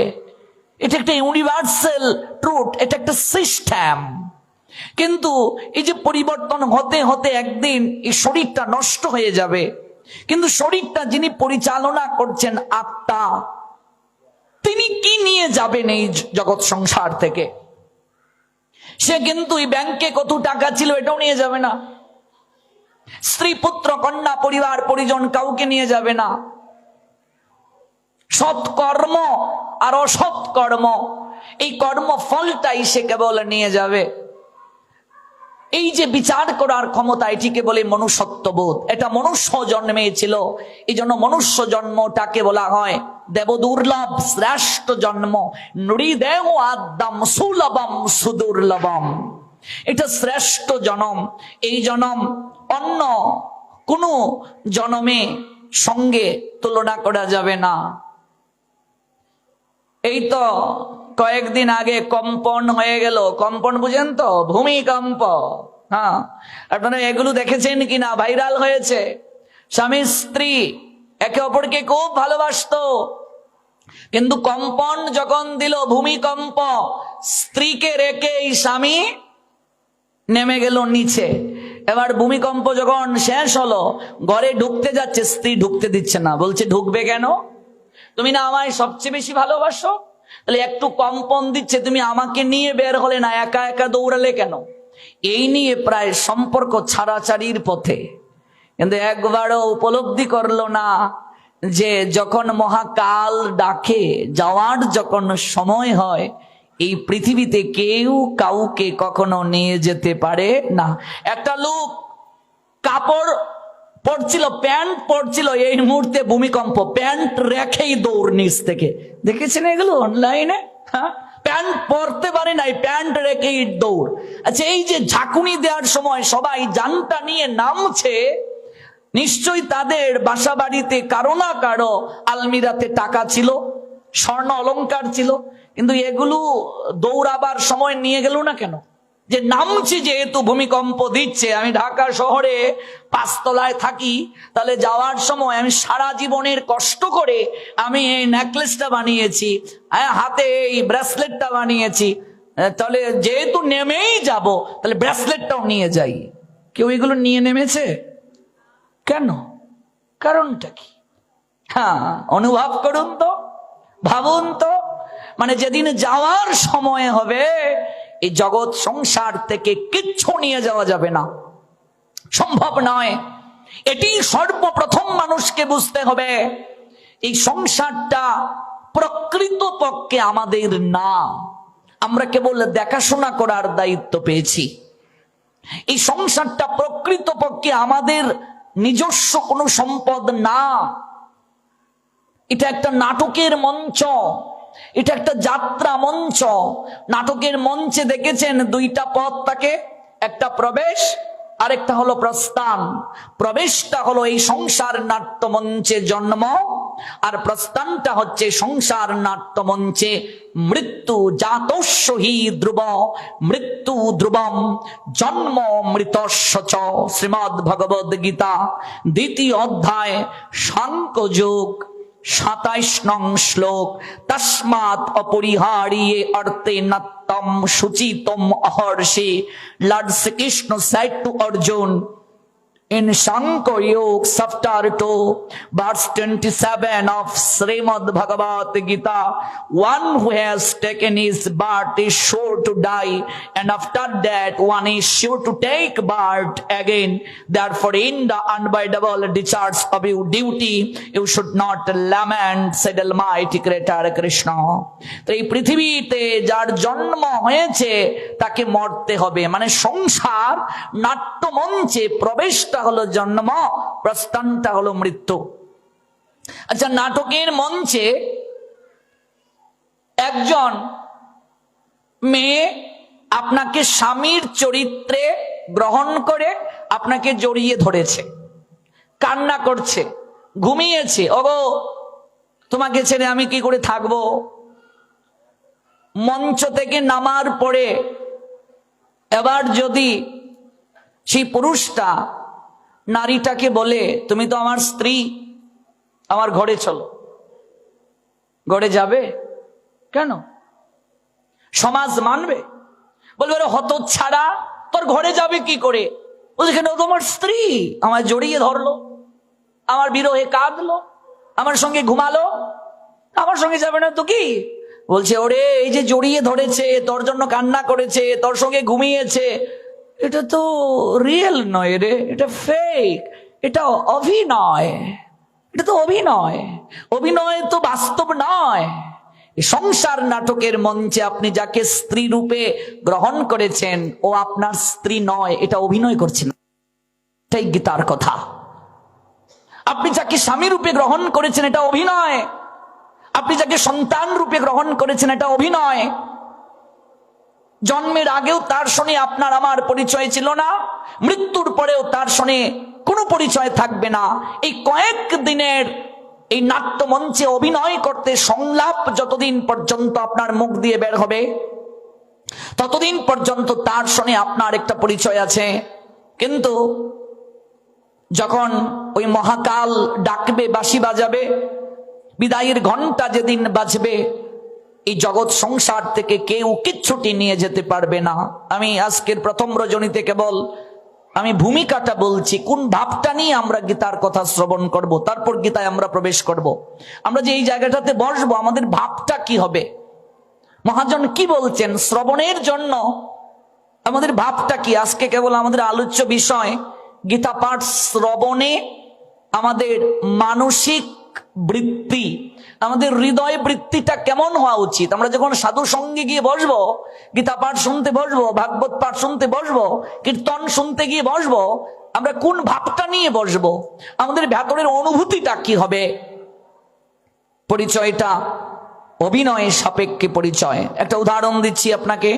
S1: এটা একটা ইউনিভার্সাল ট্রুথ, এটা একটা সিস্টেম। কিন্তু এই যে পরিবর্তন হতে হতে একদিন এই শরীরটা নষ্ট হয়ে যাবে, কিন্তু শরীরটা যিনি পরিচালনা করছেন আত্মা, তিনি কি নিয়ে যাবেন এই জগৎ সংসার থেকে? সে কিন্তু এই ব্যাংকে কত টাকা ছিল এটাও নিয়ে যাবে না, স্ত্রী পুত্র কন্যা পরিবার পরিজন কাউকে নিয়ে যাবে না। সৎকর্ম আর অসৎ কর্ম, এই কর্ম ফলটাই সে কেবল নিয়ে যাবে। এই যে বিচার করার ক্ষমতা, এটিকে বলে মনুষ্যত্ববোধ। এটা মনুষ্য জন্মে ছিল, এই জন্য মনুষ্য জন্মটাকে বলা হয় দেব দুর্লভ শ্রেষ্ঠ জন্ম। নৃদেহ আদ্যম সুলভম সুদুর্লভম, এটা শ্রেষ্ঠ জনম। এই জনম অন্য কোনো জনমে সঙ্গে তুলনা করা যাবে না। এই তো কয়েকদিন আগে কম্পন হয়ে গেল, কম্পন বুঝেন তো, ভূমিকম্প। হ্যাঁ, আপনারা এগুলো দেখেছেন কিনা? ভাইরাল হয়েছে। স্বামী স্ত্রী একে অপরকে খুব ভালোবাসতো, কিন্তু কম্পন যখন দিল, ভূমিকম্প, স্ত্রীকে রেখে এই স্বামী নেমে গেল নিচে। এবার ভূমিকম্প যখন শেষ হলো, ঘরে ঢুকতে যাচ্ছে, স্ত্রী ঢুকতে দিচ্ছে না, বলছে ঢুকবে কেন? তুমি না আমায় সবচেয়ে বেশি ভালোবাসো, তাহলে একটু কম্পন দিচ্ছে, তুমি আমাকে নিয়ে বের হলে না, একা একা দৌড়ালে কেন? এই নিয়ে প্রায় সম্পর্ক ছাড়াছাড়ির পথে। কিন্তু একবারও উপলব্ধি করলো না যে যখন মহাকাল ডাকে, যাওয়ার যখন সময় হয়, এই পৃথিবীতে কেউ কাউকে কখনো নিয়ে যেতে পারে না। একটা লোক কাপড় পরছিল, প্যান্ট পরছিল, এই মুহূর্তে ভূমিকম্প, প্যান্ট রেখেই দৌড় নিচ থেকে। দেখেছেন এগুলো অনলাইনে? হ্যাঁ, প্যান্ট পরতে পারে নাই, প্যান্ট রেখেই দৌড়। আচ্ছা, এই যে ঝাঁকুনি দেওয়ার সময় সবাই জানটা নিয়ে নামছে, নিশ্চয়ই তাদের বাসা বাড়িতে কারো না কারো আলমিরাতে টাকা ছিল, স্বর্ণ অলংকার ছিল, কিন্তু এগুলো দৌড়াবার সময় নিয়ে গেল না কেন? যে নামছি, যেহেতু ভূমিকম্প দিচ্ছে, আমি ঢাকা শহরে 5 তলায় থাকি, তাহলে যাওয়ার সময় আমি সারা জীবনের কষ্ট করে আমি এই নেকলেসটা বানিয়েছি, হাতে এই ব্রেসলেটটা বানিয়েছি, তাহলে যেহেতু নেমেই যাব, তাহলে ব্রেসলেটটাও নিয়ে যাই। কেউ এগুলো নিয়ে নেমেছে কেন? কারণটা কি? হ্যাঁ, অনুভব করুন তো, ভাবুন তো। মানে যেদিন যাওয়ার সময় হবে, এই জগৎ সংসার থেকে কিচ্ছু নিয়ে যাওয়া যাবে না, সম্ভব নয়। এটি সর্বপ্রথম মানুষকে বুঝতে হবে। এই সংসারটা প্রকৃত পক্ষে আমাদের না, আমরা কেবল দেখাশোনা করার দায়িত্ব পেয়েছি। এই সংসারটা প্রকৃত পক্ষে আমাদের নিজস্ব কোনো সম্পদ না। এটা একটা নাটকের মঞ্চ, এটা একটা যাত্রা মঞ্চ। নাটকের মঞ্চে দেখেছেন 2টা পথ থাকে, একটা প্রবেশ আর একটা হলো প্রস্থান। প্রবেশটা হলো এই সংসার নাট্য মঞ্চে জন্ম, আর প্রস্থানটা হচ্ছে সংসার নাট্য মঞ্চে মৃত্যু। জাতস্য হি ধ্রুব মৃত্যু ধ্রুবম জন্ম মৃতস্য চ। শ্রীমদ্ ভগবদ গীতা 2য় অধ্যায় সাংখ্যযোগ 27 নং শ্লোক। তস্মাৎ অপরিহার্যে অর্থে নত্যম শুচিতম অহর্ষে। Lord Sri Krishna said to Arjun in Shankar Yoga chapter 2 verse 27 of Srimad Bhagavad Gita, one who has taken his birth is sure to die, and after that one is sure to take birth again. Therefore in the unavoidable discharge of your duty you should not lament, said Almighty Creator Krishna. তো এই পৃথিবীতে যার জন্ম হয়েছে তাকে মরতে হবে। মানে সংসার নাট্য মঞ্চে প্রবেশটা হলো জন্ম, প্রস্থানটা হলো মৃত্যু। আচ্ছা, নাটকের মঞ্চে একজন মেয়ে আপনাকে স্বামীর চরিত্রে গ্রহণ করে আপনাকে জড়িয়ে ধরেছে, কান্না করছে, ঘুমিয়েছে, ওগো তোমাকে ছেড়ে আমি কি করে থাকবো। মঞ্চ থেকে নামার পরে এবার যদি সেই পুরুষটা নারীটাকে বলে, তুমি তো আমার স্ত্রী, আমার ঘরে চলো, ঘরে যাবে কেন? সমাজ মানবে? বলবে হতচ্ছাড়া, তোর ঘরে যাবে কি করে? বলছে কেন, তোমার স্ত্রী, আমায় জড়িয়ে ধরলো, আমার বিরহে কাঁদলো, আমার সঙ্গে ঘুমালো, আমার সঙ্গে যাবে না তো কি? বলছে ওরে, এই যে জড়িয়ে ধরেছে, তোর জন্য কান্না করেছে, তোর সঙ্গে ঘুমিয়েছে, এটা তো রিয়েল নয় রে, এটা ফেক, এটা অভিনয়, এটা তো অভিনয়, অভিনয় তো বাস্তব নয়। সংসার নাটকের মঞ্চে আপনি যাকে স্ত্রী রূপে গ্রহণ করেছেন ও আপনার স্ত্রী নয়, এটা অভিনয় করছেন, এটাই গীতার কথা। আপনি যাকে স্বামী রূপে গ্রহণ করেছেন এটা অভিনয়, আপনি যাকে সন্তান রূপে গ্রহণ করেছেন এটা অভিনয়। জন্মের আগেও তার সঙ্গে আপনার আমার পরিচয় ছিল না, মৃত্যুর পরেও তার সঙ্গে কোনো পরিচয় থাকবে না। এই কয়েক দিনের এই নাট্য মঞ্চে অভিনয় করতে সংলাপ যতদিন পর্যন্ত আপনার মুখ দিয়ে বের হবে ততদিন পর্যন্ত তার সঙ্গে আপনার একটা পরিচয় আছে। কিন্তু যখন ওই মহাকাল ডাকবে, বাঁশি বাজাবে, বিদায়ের ঘন্টা যেদিন বাজবে, এই জগৎ সংসার থেকে কেউ কিচ্ছুটি নিয়ে যেতে পারবে না। আমি আজকের প্রথম রজনীতে কেবল আমি ভূমিকাটা বলছি, কোন ভাবটা নিয়ে আমরা গীতার কথা শ্রবণ করব, তারপর গীতায় আমরা প্রবেশ করব। আমরা যে এই জায়গাটাতে বসবো, আমাদের ভাবটা কি হবে? মহাজন কি বলছেন? শ্রবণের জন্য আমাদের ভাবটা কি? আজকে কেবল আমাদের আলোচ্য বিষয় গীতা পাঠ শ্রবণে আমাদের মানসিক বৃত্তি, আমাদের হৃদয় বৃত্তিটা কেমন হওয়া উচিত। আমরা যখন সাধু সঙ্গে গিয়ে বসবো, গীতা পাঠ শুনতে বসবো, ভাগবত পাঠ শুনতে বসবো, কীর্তন শুনতে গিয়ে বসবো, আমরা কোন ভাবটা নিয়ে বসবো? আমাদের ভেতরের অনুভূতিটা কি হবে? পরিচয়টা অভিনয় সাপেক্ষে পরিচয়। একটা উদাহরণ দিচ্ছি আপনাকে।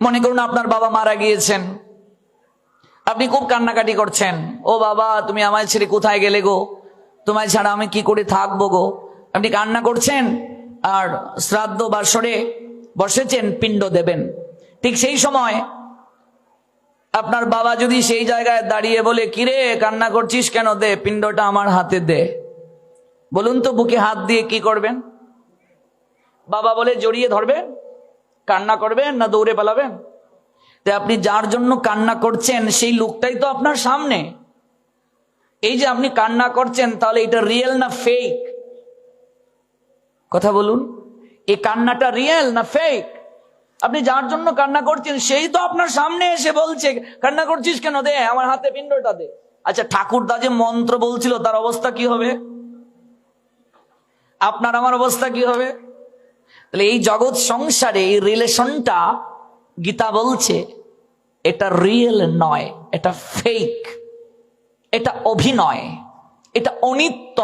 S1: মনে করুন আপনার বাবা মারা গিয়েছেন, আপনি খুব কান্নাকাটি করছেন, ও বাবা তুমি আমায় ছেড়ে কোথায় গেলে গো, তোমায় ছাড়া আমি কি করে থাকবো গো। আপনি কান্না করছেন আর শ্রাদ্ধ বাসরে বসেছেন, পিণ্ড দেবেন। ঠিক সেই সময় আপনার বাবা যদি সেই জায়গায় দাঁড়িয়ে বলে, কিরে কান্না করছিস কেন, দে পিণ্ডটা আমার হাতে দে, বলুন তো বুকে হাত দিয়ে কি করবেন? বাবা বলে জড়িয়ে ধরবেন, কান্না করবেন, না দৌড়ে পালাবেন? তো আপনি যার জন্য কান্না করছেন সেই লোকটাই তো আপনার সামনে। এই যে আপনি কান্না করছেন, তাহলে এটা রিয়েল না ফেক? কথা বলুন, এই কান্নাটা রিয়েল না ফেক? আপনি যার জন্য কান্না করছেন সেই তো আপনার সামনে এসে বলছে, কান্না করছিস কেন, দে আমার হাতে পিণ্ডটা দে। আচ্ছা, ঠাকুরদা যে মন্ত্র বলছিল তার অবস্থা কি হবে? আপনার আমার অবস্থা কি হবে? তাহলে এই জগৎ সংসারে এই রিলেশনটা গীতা বলছে এটা রিয়েল নয়, এটা ফেক, এটা অভিনয়, এটা অনিত্য।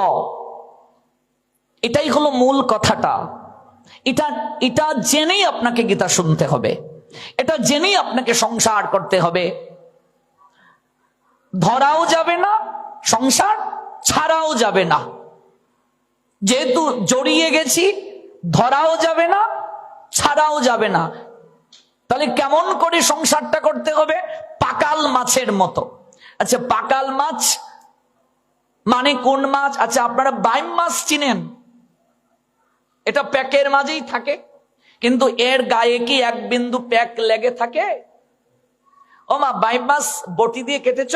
S1: এটাই হলো মূল কথাটা। এটা জেনেই আপনাকে গীতা শুনতে হবে, এটা জেনেই আপনাকে সংসার করতে হবে। ধরাও যাবে না, সংসার ছাড়াও যাবে না। যেহেতু জড়িয়ে গেছি, ধরাও যাবে না, ছাড়াও যাবে না। তাহলে কেমন করে সংসারটা করতে হবে? পাকাল মাছের মতো। আচ্ছা, পাকাল মাছ মানে কোন মাছ? আচ্ছা, আপনারা বাইম মাছ চিনেন? এটা প্যাকের মাঝেই থাকে, কিন্তু এর গায়ে কি এক বিন্দু প্যাক লেগে থাকে? ও মা, বাইম মাছ বটি দিয়ে কেটেছ,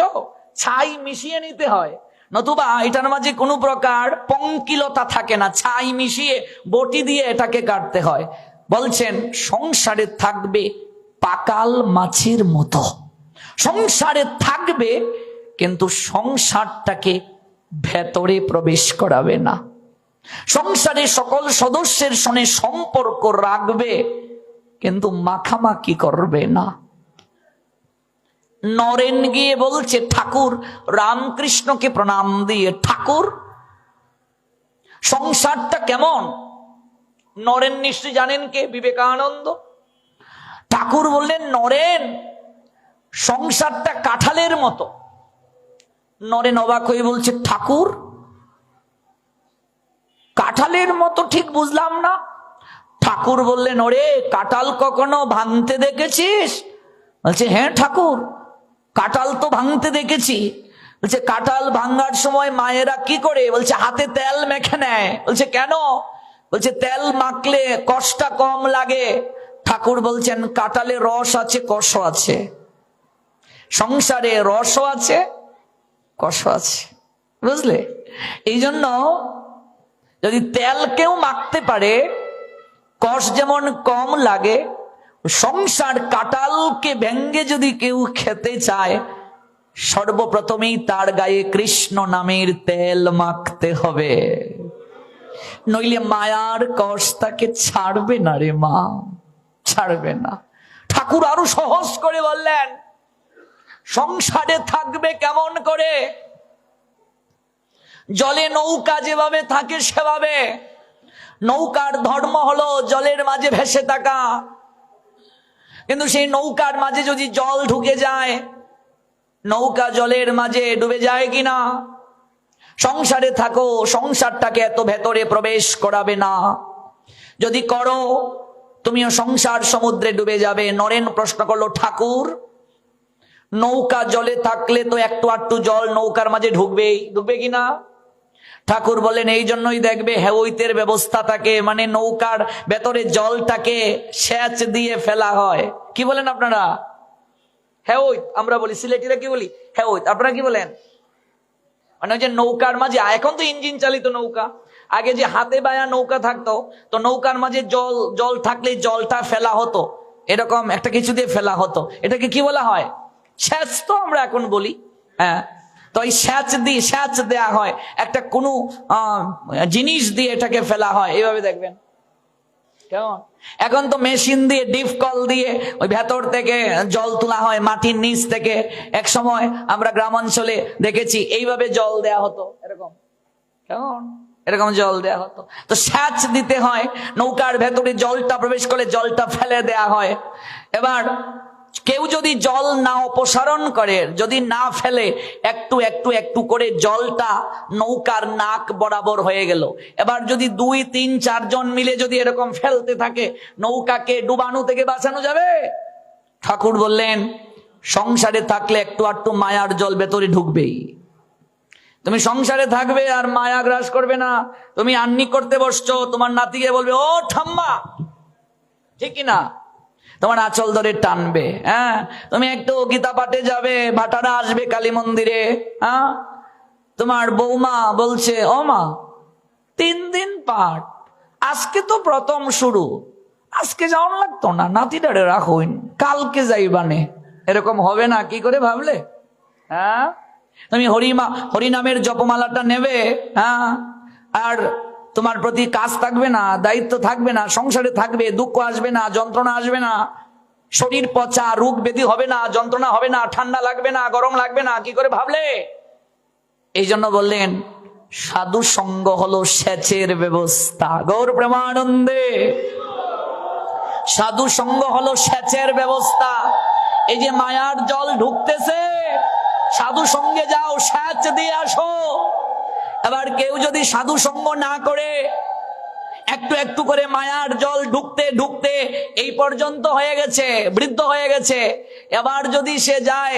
S1: ছাই মিশিয়ে নিতে হয়, নতুবা এটার মাঝে কোনো প্রকার পঙ্কিলতা থাকে না, ছাই মিশিয়ে বটি দিয়ে এটাকে কাটতে হয়। বলছেন সংসারে থাকবে পাকাল মাছের মতো। সংসারে থাকবে, কিন্তু সংসারটাকে ভেতরে প্রবেশ করাবে না। সংসারে সকল সদস্যের সঙ্গে সম্পর্ক রাখবে, কিন্তু মাখামাখি করবে না। নরেন গিয়ে বলছে ঠাকুর রামকৃষ্ণকে প্রণাম দিয়ে, ঠাকুর সংসারটা কেমন? নরেন নিশ্চয় জানেন কে? বিবেকানন্দ। ঠাকুর বললেন, নরেন সংসারটা কাঁঠালের মতো। নরেন অবাক হয়ে বলছে, ঠাকুর কাঁঠালের মতো ঠিক বুঝলাম না। ঠাকুর বললেন, ওরে কাঁঠাল কখনো ভাঙতে দেখেছিস? বলছে, হ্যাঁ ঠাকুর, কাঁঠাল তো ভাঙতে দেখেছি। বলছে, কাঁঠাল ভাঙার সময় মায়েরা কি করে? বলছে, হাতে তেল মেখে নেয়। বলছে, কেন? বলছে, তেল মাখলে কষ্টটা কম লাগে। ঠাকুর বলছেন, কাঁঠালে রস আছে, কষ আছে। সংসারে রসও আছে, কষ আছে, বুঝলে? এই জন্য যদি তেল কেউ মাখতে পারে, কষ যেমন কম লাগে, সংসার কাঁঠালকে ভেঙ্গে যদি কেউ খেতে চায়, সর্বপ্রথমেই তার গায়ে কৃষ্ণ নামের তেল মাখতে হবে, নইলে মায়ার কষ তাকে ছাড়বে না রে মা, ছাড়বে না। ঠাকুর আরো সহজ করে বললেন, সংসারে থাকবে কেমন করে? জলে নৌকা যেভাবে থাকে সেভাবে। নৌকার ধর্ম হলো জলের মাঝে ভেসে থাকা, কিন্তু সেই নৌকার মাঝে যদি জল ঢুকে যায়, নৌকা জলের মাঝে ডুবে যায় কিনা? সংসারে থাকো, সংসারটাকে এত ভেতরে প্রবেশ করাবে না। যদি করো, তুমিও সংসার সমুদ্রে ডুবে যাবে। নরেন প্রশ্ন করলো, ঠাকুর নৌকা জলে থাকলে তো একটু আটটু জল নৌকার মাঝে ঢুকবেই, ঢুকবে কিনা? ঠাকুর বলেন, এই জন্যই দেখবে হেওইতের ব্যবস্থা থাকে, মানে নৌকার ভেতরে জলটাকে সেচ দিয়ে ফেলা হয়। কি বলেন আপনারা? হেওইত আমরা বলি, সিলেটিরা কি বলি? হেওইত। আপনারা কি বলেন? মানে ওই যে নৌকার মাঝে, এখন তো ইঞ্জিন চালিত নৌকা, আগে যে হাতে বায়া নৌকা থাকতো, তো নৌকার মাঝে জল থাকলে জলটা ফেলা হতো, এরকম একটা কিছু দিয়ে ফেলা হতো, এটাকে কি বলা হয়? সেচ তো আমরা এখন বলি। হ্যাঁ, তো এই সেচ দেয়া হয়, একটা কোনো জিনিস দিয়ে এটাকে ফেলা হয়, এইভাবে দেখবেন কেমন। এখন তো মেশিন দিয়ে, ডিপ কল দিয়ে ওই ভেতর থেকে জল তোলা হয়, মাটির নিচ থেকে। এক সময় আমরা গ্রাম অঞ্চলে দেখেছি এইভাবে জল দেয়া হতো, এরকম কেমন, এরকম জল দেয়া হতো। তো সেচ দিতে হয়, নৌকার ভেতরে জলটা প্রবেশ করে জলটা ফেলে দেয়া হয়। এবার কেউ যদি জল না অপসারণ করে, যদি না ফেলে, একটু একটু একটু করে জলটা নৌকার নাক বরাবর হয়ে গেল। এবার যদি 2, 3, 4 জন মিলে যদি এরকম ফেলতে থাকে, নৌকাকে ডুবানো থেকে বাঁচানো যাবে? ঠাকুর বললেন, সংসারে থাকলে একটু আধটু মায়ার জল ভেতরে ঢুকবেই। তুমি সংসারে থাকবে আর মায়া গ্রাস করবে না। তুমি আন্নি করতে বসছো, তোমার নাতিকে বলবে ও ঠাম্মা, ঠিক না? তোমার আঁচল ধরে টানবে। হ্যাঁ, তুমি একটু গীতা পাঠে যাবে, ভাটারা আসবে কালী মন্দিরে। হ্যাঁ, তোমার বৌমা বলছে ও মা 3 দিন পাঠ, আজকে তো প্রথম শুরু, আজকে যাওয়ান লাগতো না, নাতিটারে রাখুন, কালকে যাইবানে। এরকম হবে না? কি করে ভাবলে? হ্যাঁ, তুমি হরিনামের জপমালাটা নেবে, হ্যাঁ, আর তোমার প্রতি কাজ থাকবে না, দায়িত্ব থাকবে না, সংসারে থাকবে, দুঃখ আসবে না, যন্ত্রণা আসবে না, শরীর পচা রোগ ব্যাধি হবে না, যন্ত্রণা হবে না, ঠান্ডা লাগবে না, গরম লাগবে না। কি করে ভাবলে? এই জন্য বললেন সাধু সঙ্গ হলো সেচের ব্যবস্থা। গৌর প্রেমানন্দে। সাধু সঙ্গ হলো সেচের ব্যবস্থা। এই যে মায়ার জল ঢুকতেছে, সাধু সঙ্গে যাও, সেচ দিয়ে আসো। এবার কেউ যদি সাধু সঙ্গ না করে, একটু একটু করে মায়ার জল ঢুকতে ঢুকতে এই পর্যন্ত হয়ে গেছে, বৃদ্ধ হয়ে গেছে, এবার যদি সে যায়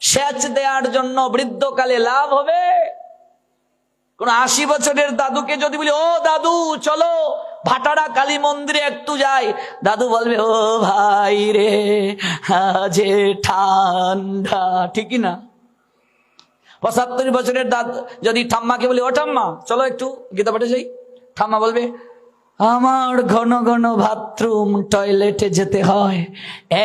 S1: সেচ দেওয়ার জন্য, বৃদ্ধকালে লাভ হবে? কোন 80 বছরের দাদুকে যদি বলি ও দাদু চলো ভাটারা কালী মন্দিরে একটু যাই, দাদু বলবে ও ভাই রে আজে ঠান্ডা, ঠিকই না? 75 বছরের দাদু যদি ঠাম্মাকে বলি ও ঠাম্মা চলো একটু গীতা পাঠে যাই, ঠাম্মা বলবে আমার ঘন ঘন বাথরুম টয়লেটে যেতে হয়,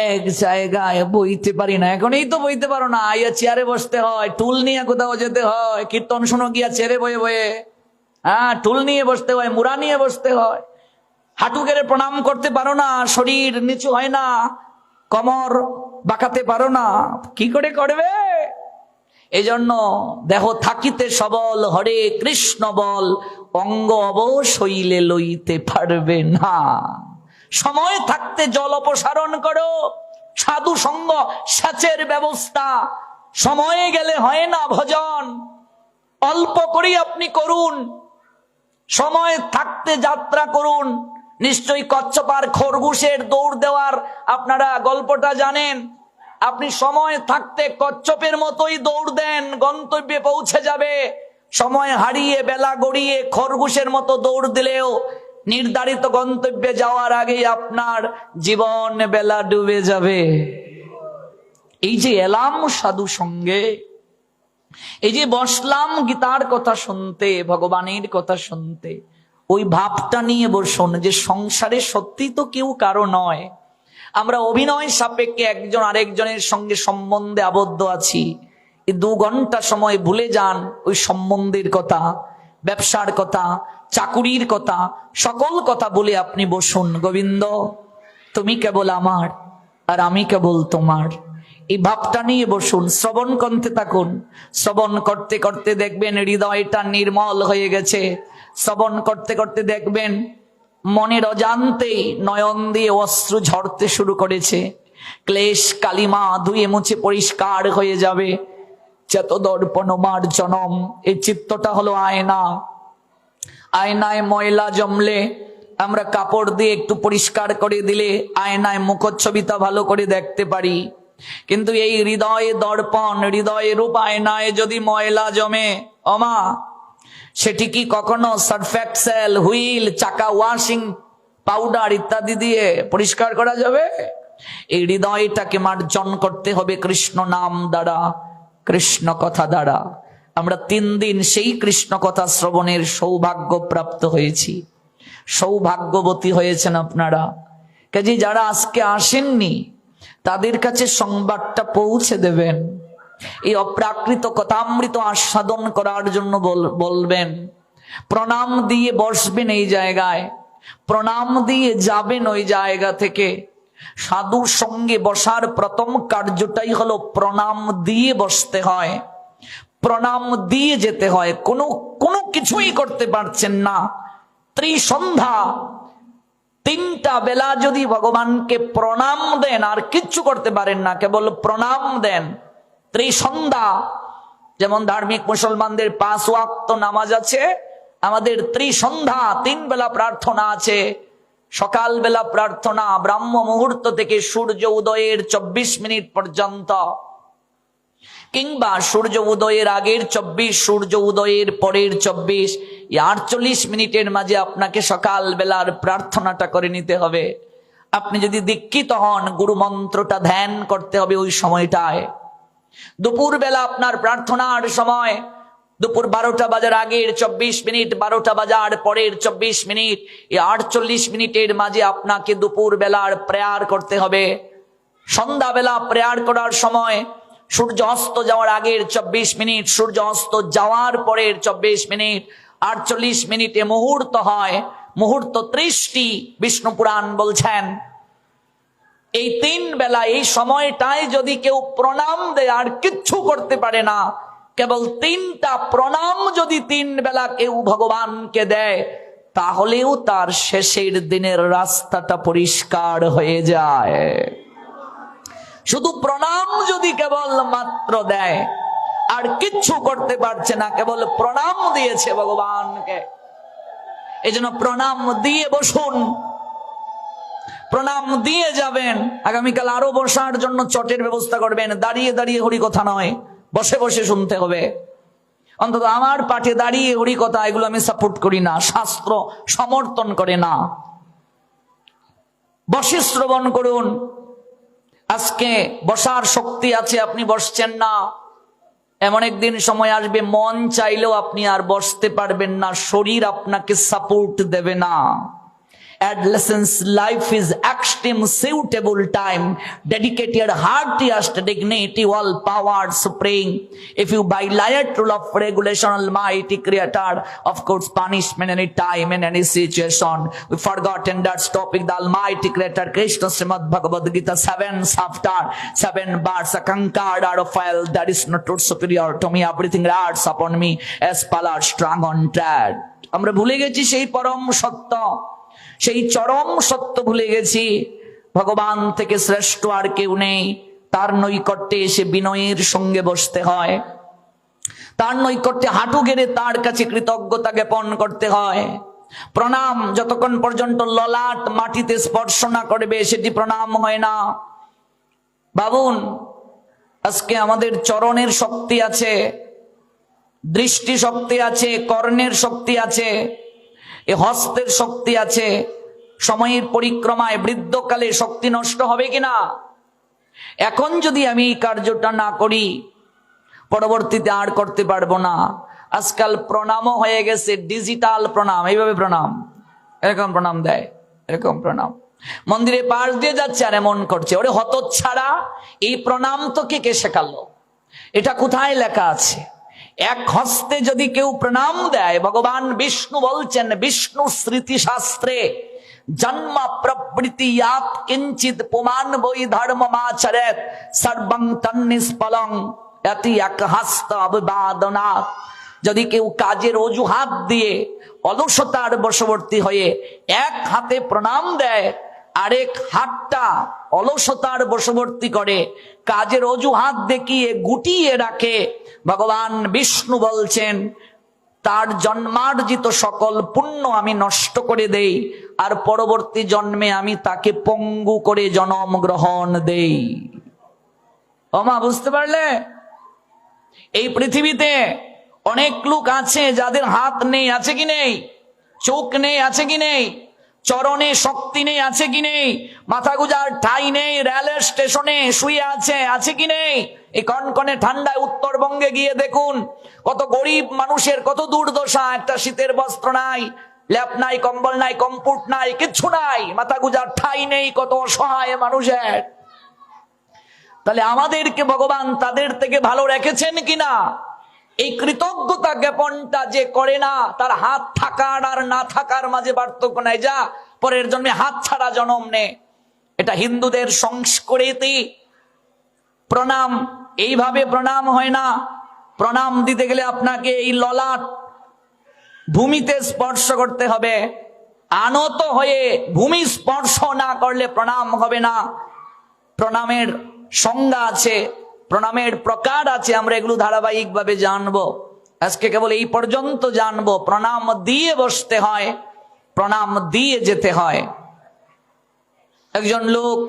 S1: এক জায়গায় বইতে পারি না। এখনই তো বইতে পারো না, আইয়া চেয়ারে বসতে হয়, টুল নিয়ে কোথাও যেতে হয়, কীর্তন শোনো গিয়া চেয়ারে বয়ে বয়ে, হ্যাঁ, টুল নিয়ে বসতে হয়, মুড়া নিয়ে বসতে হয়, হাঁটু গেড়ে প্রণাম করতে পারো না, শরীর নিচু হয় না, কোমর বাঁকাতে পারো না, কি করে করবে? এই জন্য দেহ থাকিতে সবল হরে কৃষ্ণ বল, অঙ্গ অবশৈলে লইতে পারবে না। সময় থাকতে জল অপসারণ করো, সাধু সঙ্গ সেচের ব্যবস্থা। সময়ে গেলে হয় না ভজন, অল্প করেই আপনি করুন, সময় থাকতে যাত্রা করুন। নিশ্চয়ই কচ্ছপার খরগোশের দৌড় দেওয়ার আপনারা গল্পটা জানেন। আপনি সময় থাকতে কচ্ছপের মতোই দৌড় দেন, গন্তব্যে পৌঁছে যাবে। সময় হারিয়ে বেলা গড়িয়ে খরগোশের মতো দৌড় দিলেও নির্ধারিত গন্তব্যে যাওয়ার আগেই আপনার জীবন বেলা ডুবে যাবে। এই যে এলাম সাধু সঙ্গে, এই যে বসলাম গীতার কথা শুনতে, ভগবানের কথা শুনতে, ওই ভাবটা নিয়ে বসুন যে সংসারে সত্যি তো কেউ কারো নয়, আমরা অভিনয় সাপেক্ষে একজন আরেকজনের সঙ্গে সম্বন্ধে আবদ্ধ আছি। এই 2 ঘন্টা সময় ভুলে যান ওই সম্বন্ধের কথা, ব্যবসার কথা, চাকুরির কথা, সকল কথা বলে আপনি বসুন, গোবিন্দ তুমি কেবল আমার আর আমি কেবল তোমার। এই ভাবটা নিয়ে বসুন, শ্রবণ করতে থাকুন। শ্রবণ করতে করতে দেখবেন হৃদয়টা নির্মল হয়ে গেছে। শ্রবণ করতে করতে দেখবেন মনের অজান্তেই নয়ন দিয়ে অশ্রু ঝরতে শুরু করেছে। ক্লেশ কালিমা ধুয়ে মুছে পরিষ্কার হয়ে যাবে। চেত দর্পণ মার্জনম, এই চিত্তটা হলো আয়না। আয়নায় ময়লা জমলে আমরা কাপড় দিয়ে একটু পরিষ্কার করে দিলে আয়নায় মুখচ্ছবিটা ভালো করে দেখতে পারি। কিন্তু এই হৃদয়ে দর্পণ, হৃদয়ে রূপ আয়নায় যদি ময়লা জমে, ওমা সেটি কি কখনো সার্ফ এক্সেল, হুইল, চাকা ওয়াশিং পাউডার ইত্যাদি দিয়ে পরিষ্কার করা যাবে? এই হৃদয়টাকে মার্জন করতে হবে কৃষ্ণ নাম দ্বারা, কৃষ্ণ কথা দ্বারা। আমরা 3 দিন সেই কৃষ্ণ কথা শ্রবণের সৌভাগ্য প্রাপ্ত হয়েছি, সৌভাগ্যবতী হয়েছেন আপনারা। কাজে যারা আজকে আসেননি তাদের কাছে সংবাদটা পৌঁছে দেবেন, এই অপ্রাকৃত কথামৃত আস্বাদন করার জন্য বলবেন। প্রণাম দিয়ে বসবেন এই জায়গায়, প্রণাম দিয়ে যাবেন ওই জায়গা থেকে। সাধুর সঙ্গে বসার প্রথম কার্যটাই হলো প্রণাম দিয়ে বসতে হয়, প্রণাম দিয়ে যেতে হয়। কোনো কিছুই করতে পারছেন না, ত্রিসন্ধ্যা 3টা বেলা যদি ভগবানকে প্রণাম দেন আর কিচ্ছু করতে পারেন না, কেবল প্রণাম দেন। ত্রিসন্ধ্যা যেমন ধার্মিক মুসলমানদের 5 ওয়াক্ত নামাজ আছে, আমাদের ত্রিসন্ধ্যা 3 বেলা প্রার্থনা আছে। সকালবেলা প্রার্থনা ব্রাহ্ম মুহূর্ত থেকে সূর্য উদয়ের 24 মিনিট পর্যন্ত, কিংবা সূর্য উদয়ের আগের 24, সূর্য উদয়ের পরের 24, 48 মিনিটের মাঝে আপনাকে সকাল বেলার প্রার্থনাটা করে নিতে হবে। আপনি যদি দীক্ষিত হন, গুরু মন্ত্রটা ধ্যান করতে হবে ওই সময়টায়। দুপুর বেলা আপনার প্রার্থনার সময়, দুপুর 12টা বাজার আগের 24 মিনিট, 12টা বাজার পরের 24 মিনিট, 48 মিনিটের মাঝে আপনাকে দুপুর বেলার প্রেয়ার করতে হবে। সন্ধ্যাবেলা প্রেয়ার করার সময় সূর্য অস্ত যাওয়ার আগের 24 মিনিট, সূর্য অস্ত যাওয়ার পরের 24 মিনিট, 48 মিনিটে মুহূর্ত হয়। মুহূর্ত 30টি বিষ্ণু পুরাণ বলছেন। এই 3 বেলা, এই সময়টায় যদি কেউ প্রণাম দেয় আর কিচ্ছু করতে পারে না, কেবল 3টা প্রণাম যদি 3 বেলা কেউ ভগবানকে দেয়, তাহলেও তার শেষের দিনের রাস্তাটা পরিষ্কার হয়ে যায়। শুধু প্রণাম যদি কেবল মাত্র দেয় আর কিচ্ছু করতে পারছে না, কেবল প্রণাম দিয়েছে ভগবানকে, এজন্য প্রণাম দিয়ে বসুন, প্রণাম দিয়ে যাবেন। আগামীকাল আরো বসার জন্য চটের ব্যবস্থা করবেন। দাঁড়িয়ে দাঁড়িয়ে হরি কথা নয়, বসে বসে শুনতে হবে। অন্তত আমার পাঠে দাঁড়িয়ে হরি কথা এগুলো আমি সাপোর্ট করি না, শাস্ত্র সমর্থন করে না। বসে শ্রবণ করুন। আজকে বসার শক্তি আছে, আপনি বসছেন না, এমন একদিন সময় আসবে মন চাইলেও আপনি আর বসতে পারবেন না, শরীর আপনাকে সাপোর্ট দেবে না। Adolescence life is extreme suitable time. Dedicate your heartiest dignity, all power supreme. If you violate rule of regulation, Almighty Creator, of course, punishment any time in any situation. We forgotten that topic. The Almighty Creator, Krishna, Srimad Bhagavad Gita, 7 chapter, 7 verse. A conquered out of file that is not too superior to me. Everything rides upon me as pallor strong on tread. আমরা ভুলে গেছি সেই পরম সত্য, সেই চরম সত্য ভুলে গেছি। ভগবান থেকে শ্রেষ্ঠ আর কেউ নেই। তার নৈকট্যে এসে বিনয়ের সঙ্গে বসতে হয়, তার নৈকট্যে হাঁটু গেড়ে তার কাছে কৃতজ্ঞতা জ্ঞাপন করতে হয়। প্রণাম যতক্ষণ পর্যন্ত ললাট মাটিতে স্পর্শ না করবে সেটি প্রণাম হয় না। ভাবুন, আজকে আমাদের চরণের শক্তি আছে, দৃষ্টি শক্তি আছে, কর্ণের শক্তি আছে, এ হস্তের শক্তি আছে। সময়ের পরিক্রমায় বৃদ্ধকালে শক্তি নষ্ট হবে কিনা? এখন যদি আমি এই কার্যটা না করি, পরবর্তীতে আর করতে পারবো না। আজকাল প্রণামও হয়ে গেছে ডিজিটাল প্রণাম, এইভাবে প্রণাম, এরকম প্রণাম দেয়, এরকম প্রণাম। মন্দিরে পাশ দিয়ে যাচ্ছে আর এমন করছে। ওরে হতচ্ছাড়া, এই প্রণাম তো কে শেখালো? এটা কোথায় লেখা আছে? এক হস্তে যদি কেউ প্রণাম দেয়, ভগবান বিষ্ণু বলছেন বিষ্ণু স্মৃতি শাস্ত্রে, জন্ম প্রবৃতি ইয়াত কিঞ্চিত পুমান বৈ ধর্মমাচরেত সর্বং তন্নিষ্ফলং এতি এক হস্ত অবিবাদনাৎ। যদি কেউ কাজের অজুহাত দিয়ে অলসতার বশবর্তী হয়ে এক হাতে প্রণাম দেয়, আরেক হাতটা অলসতার বশবর্তী করে কাজের অজুহাত দেখিয়ে গুটিয়ে রাখে, ভগবান বিষ্ণু বলছেন তার জন্মার্জিত সকল পুণ্য আমি নষ্ট করে দেই, আর পরবর্তী জন্মে আমি তাকে পঙ্গু করে জন্ম গ্রহণ দেই। ওমা, বুঝতে পারলে? এই পৃথিবীতে অনেক লোক আছে যাদের হাত নেই, আছে কি নেই? চোখ নেই, আছে কি নেই? চরণে শক্তি নেই, আছে কি নেই? মাথা গুজার ঠাই নেই, রেল স্টেশনে শুয়ে আছে, আছে কি নেই? এই কনকনে ঠান্ডায় উত্তরবঙ্গে গিয়ে দেখুন কত গরিব মানুষের কত দুর্দশা, একটা শীতের বস্ত্র নাই, ল্যাপ নাই, কম্বল নাই, কম্পুট নাই, কিচ্ছু নাই, মাথা গুজার ঠাই নেই, কত অসহায় মানুষের। তাহলে আমাদেরকে ভগবান তাদের থেকে ভালো রেখেছেন কিনা, এই কৃতজ্ঞতা জ্ঞাপনটা যে করে না, তার হাত থাকার আর না থাকার মাঝে পার্থক্য নাই। যা পরের জন্মে হাত ছাড়া জন্ম নে। এটা হিন্দুদের সংস্কৃতি। প্রণাম এইভাবে প্রণাম হয় না। প্রণাম দিতে গেলে আপনাকে এই ললাট ভূমিতে স্পর্শ করতে হবে। আনত হয়ে ভূমি স্পর্শ না করলে প্রণাম হবে না। প্রণামের সংজ্ঞা আছে, প্রণামের প্রকার আছে, আমরা এগুলো ধারাবাহিকভাবে জানবো। আজকে কেবল এই পর্যন্ত জানবো। প্রণাম দিয়ে বসতে হয়, প্রণাম দিয়ে যেতে হয়। একজন লোক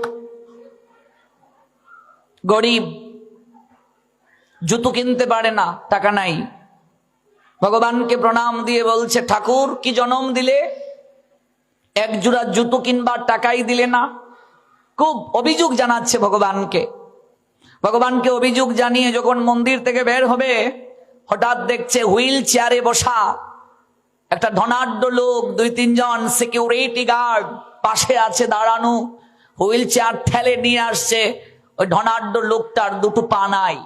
S1: গরিব, জুতো কিনতে পারে না, টাকা নাই। ভগবানকে প্রণাম দিয়ে বলছে, ঠাকুর কি জন্ম দিলে, এক জোড়া জুতো কিনবার টাকাই দিলে না। খুব অভিযোগ জানাচ্ছে ভগবানকে। ভগবানকে অভিযোগ জানিয়ে যখন মন্দির থেকে বের হবে, হঠাৎ দেখছে হুইল চেয়ারে বসা একটা ধনাঢ্য লোক, 2-3 জন সিকিউরিটি গার্ড পাশে আছে দাঁড়ানো, হুইল চেয়ার ঠেলে নিয়ে আসছে। ওই ধনাঢ্য লোকটার দুটো পা নাই।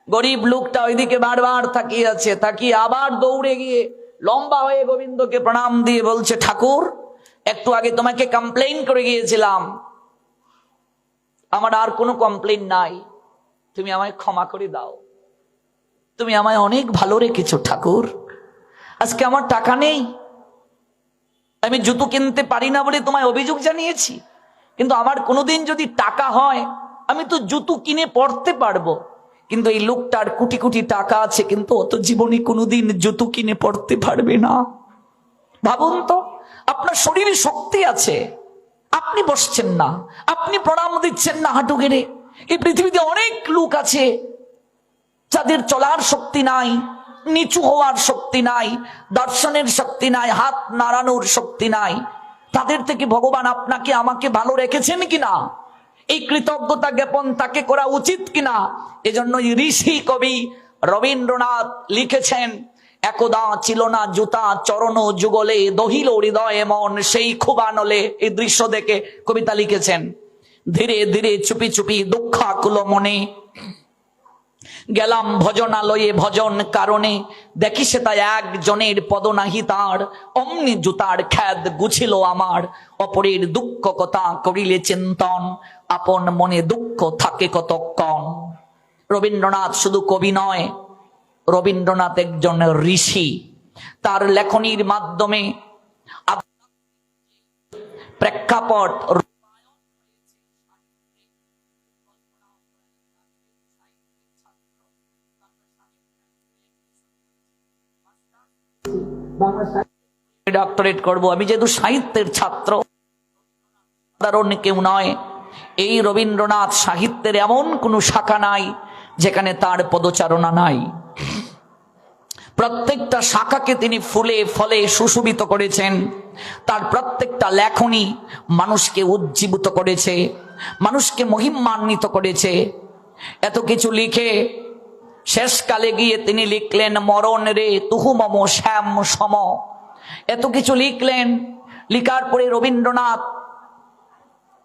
S1: গরিব লোকটা ওইদিকে বারবার তাকিয়ে আছে, তাকিয়ে আবার দৌড়ে গিয়ে লম্বা হয়ে গোবিন্দকে প্রণাম দিয়ে বলছে, ঠাকুর একটু আগে তোমাকে কমপ্লেইন করে গিয়েছিলাম, আমার আর কোনো কমপ্লেইন নাই, তুমি আমায় ক্ষমা করে দাও। তুমি আমায় অনেক ভালো রেখেছো ঠাকুর। আজকে আমার টাকা নেই, আমি জুতো কিনতে পারি না বলে তোমায় অভিযোগ জানিয়েছি, কিন্তু আমার কোনোদিন যদি টাকা হয় আমি তো জুতো কিনে পড়তে পারবো। কিন্তু এই লোকটার কোটি কোটি টাকা আছে, কিন্তু অত জীবনে কোনোদিন জুতো কিনে পড়তে পারবে না। ভাবুন তো, আপনার শরীরে শক্তি আছে, আপনি বসছেন না, আপনি প্রণাম দিচ্ছেন না হাঁটু গেড়ে। এই পৃথিবীতে অনেক লোক আছে যাদের চলার শক্তি নাই, নিচু হওয়ার শক্তি নাই, দর্শনের শক্তি নাই, হাত নাড়ানোর শক্তি নাই। তাদের থেকে ভগবান আপনাকে আমাকে ভালো রেখেছেন কিনা, এই কৃতজ্ঞতা জ্ঞাপন তাকে করা উচিত কিনা। এজন্য ঋষি কবি রবীন্দ্রনাথ লিখেছেন, একদা ছিল না জুতা চরণ যুগলে, দহিল হৃদয়ে মন সেই ক্ষুবানলে। এই দৃশ্য দেখে কবিতা লিখেছেন, ধীরে ধীরে চুপি চুপি দুঃখাকুল মনে গেলাম ভজনালয়ে ভজন কারণে, দেখি সে তাই একজনের পদ নাহি তার, অমনি জুতার খ্যাদ গুছিল আমার, অপরের দুঃখ কথা করিলে চিন্তন, আপন মনে দুঃখ থাকে কতক্ষণ। রবীন্দ্রনাথ শুধু কবি নয়, রবীন্দ্রনাথ একজন ঋষি। তার লেখনীর মাধ্যমে প্রেক্ষাপট ডক্টরেট করব, আমি যেহেতু সাহিত্যের ছাত্র, সাধারণ কেউ নয়। এই রবীন্দ্রনাথ সাহিত্যের এমন কোন শাখা নাই যেখানে তার পদচারণা নাই। প্রত্যেকটা শাখাকে তিনি ফুলে ফলে সুশোভিত করেছেন। তার প্রত্যেকটা লেখনী মানুষকে উজ্জীবিত করেছে, মানুষকে মহিমান্বিত করেছে। এত কিছু লিখে শেষকালে গিয়ে তিনি লিখলেন, মরণ রে তুহু মম শ্যাম সম। এত কিছু লিখলেন, লিখার পরে রবীন্দ্রনাথ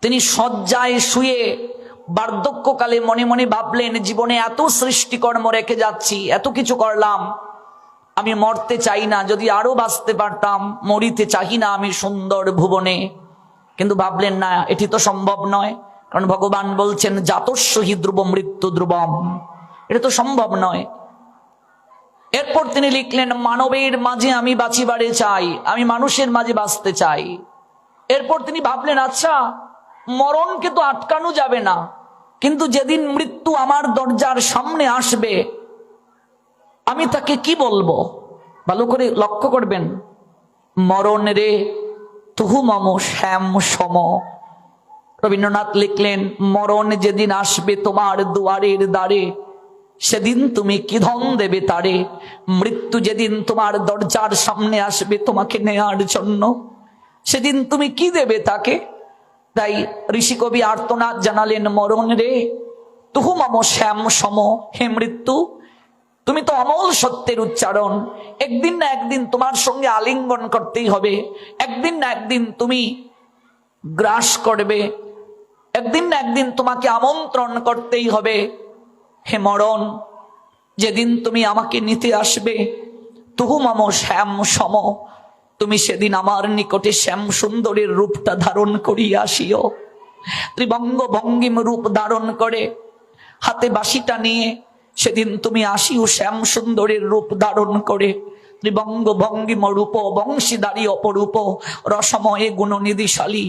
S1: তিনি শয্যায় শুয়ে বার্ধক্যকালে মনে মনে ভাবলেন, জীবনে এত সৃষ্টিকর্ম রেখে যাচ্ছি, এত কিছু করলাম, আমি মরতে চাই না, যদি আরো বাঁচতে পারতাম, মরিতে চাই না আমি সুন্দর ভুবনে। কিন্তু ভাবলেন না, এটি তো সম্ভব নয়, কারণ ভগবান বলছেন জাতস্য হি ধ্রুব মৃত্যু ধ্রুবম, এটা তো সম্ভব নয়। এরপর তিনি লিখলেন, মানবের মাঝে আমি বাঁচিবারে চাই, আমি মানুষের মাঝে বাঁচতে চাই। এরপর তিনি ভাবলেন, আচ্ছা মরণকে তো আটকানো যাবে না, কিন্তু যেদিন মৃত্যু আমার দরজার সামনে আসবে আমি তাকে কি বলবো? ভালো করে লক্ষ্য করবেন, মরণ রে তুহু মম শ্যাম সম। রবীন্দ্রনাথ লিখলেন, মরণ যেদিন আসবে তোমার দুয়ারের দ্বারে, সেদিন তুমি কি ধন দেবে তারে? মৃত্যু যেদিন তোমার দরজার সামনে আসবে তোমাকে নেয়ার জন্য, সেদিন তুমি কি দেবে তাকে? তাই ঋষি কবি আর্তনাদ জানালেন, মরণ রে তুহু মম শ্যাম সম, হে মৃত্যু তুমি তো অমল সত্যের উচ্চারণ। একদিন না একদিন তোমার সঙ্গে আলিঙ্গন করতেই হবে, একদিন না একদিন তুমি গ্রাস করবে, একদিন না একদিন তোমাকে আমন্ত্রণ করতেই হবে। হে মরণ, যেদিন তুমি আমাকে নিতে আসবে, তুহু মম শ্যাম সম, তুমি সেদিন আমার নিকটে শ্যাম সুন্দরের রূপটা ধারণ করিয়া আসিও। ত্রিভঙ্গ ভঙ্গিম রূপ ধারণ করে হাতে বাঁশিটা নিয়ে সেদিন তুমি আসিও শ্যাম সুন্দরের রূপ ধারণ করে। ত্রিভঙ্গ ভঙ্গিম রূপ বংশীদারী অপরূপ, রসময়ে গুণনিধিশালী,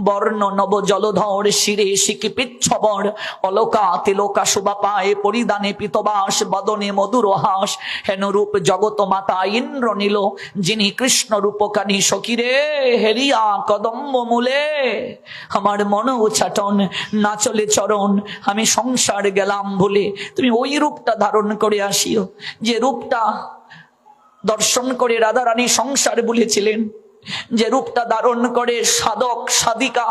S1: বর্ণ নব জলধর, শিরে শিকি পিচ্ছবর, অলকা তিলকা শোভা পায়, পরিধানে পিতবাস, বদনে মধুর হাস, হেন রূপ জগত মাতা ইন্দ্র নীল, যিনি কৃষ্ণ রূপকানি সখিরে হেরিয়া কদম্ব মূলে। আমার মন উচ্চাটন না চলে চরণ, আমি সংসার গেলাম ভুলে। তুমি ওই রূপটা ধারণ করে আসিও, যে রূপটা দর্শন করে রাধারানী সংসার বলেছিলেন, যে রূপটা ধারণ করে সাধক সাধিকা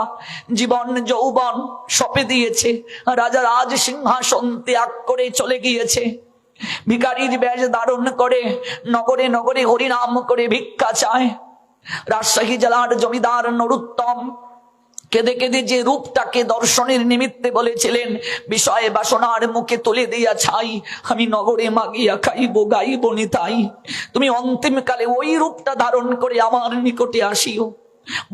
S1: জীবন যৌবন সপে দিয়েছে। রাজা রাজ সিংহাসন ত্যাগ করে চলে গিয়েছে, ভিখারির বেশ ধারণ করে নগরে নগরে হরিনাম করে ভিক্ষা চায়। রাজশাহী জেলার জমিদার নরোত্তম কেঁদে কেঁদে যে রূপটাকে দর্শনের নিমিত্তে বলেছিলেন, বিষয় বাসনার মুখে তুলে দিয়া ছাই, আমি নগরে মাগিয়া খাইব গাইব নিতাই। তুমি অন্তিমকালে ওই রূপটা ধারণ করে আমার নিকটে আসিও।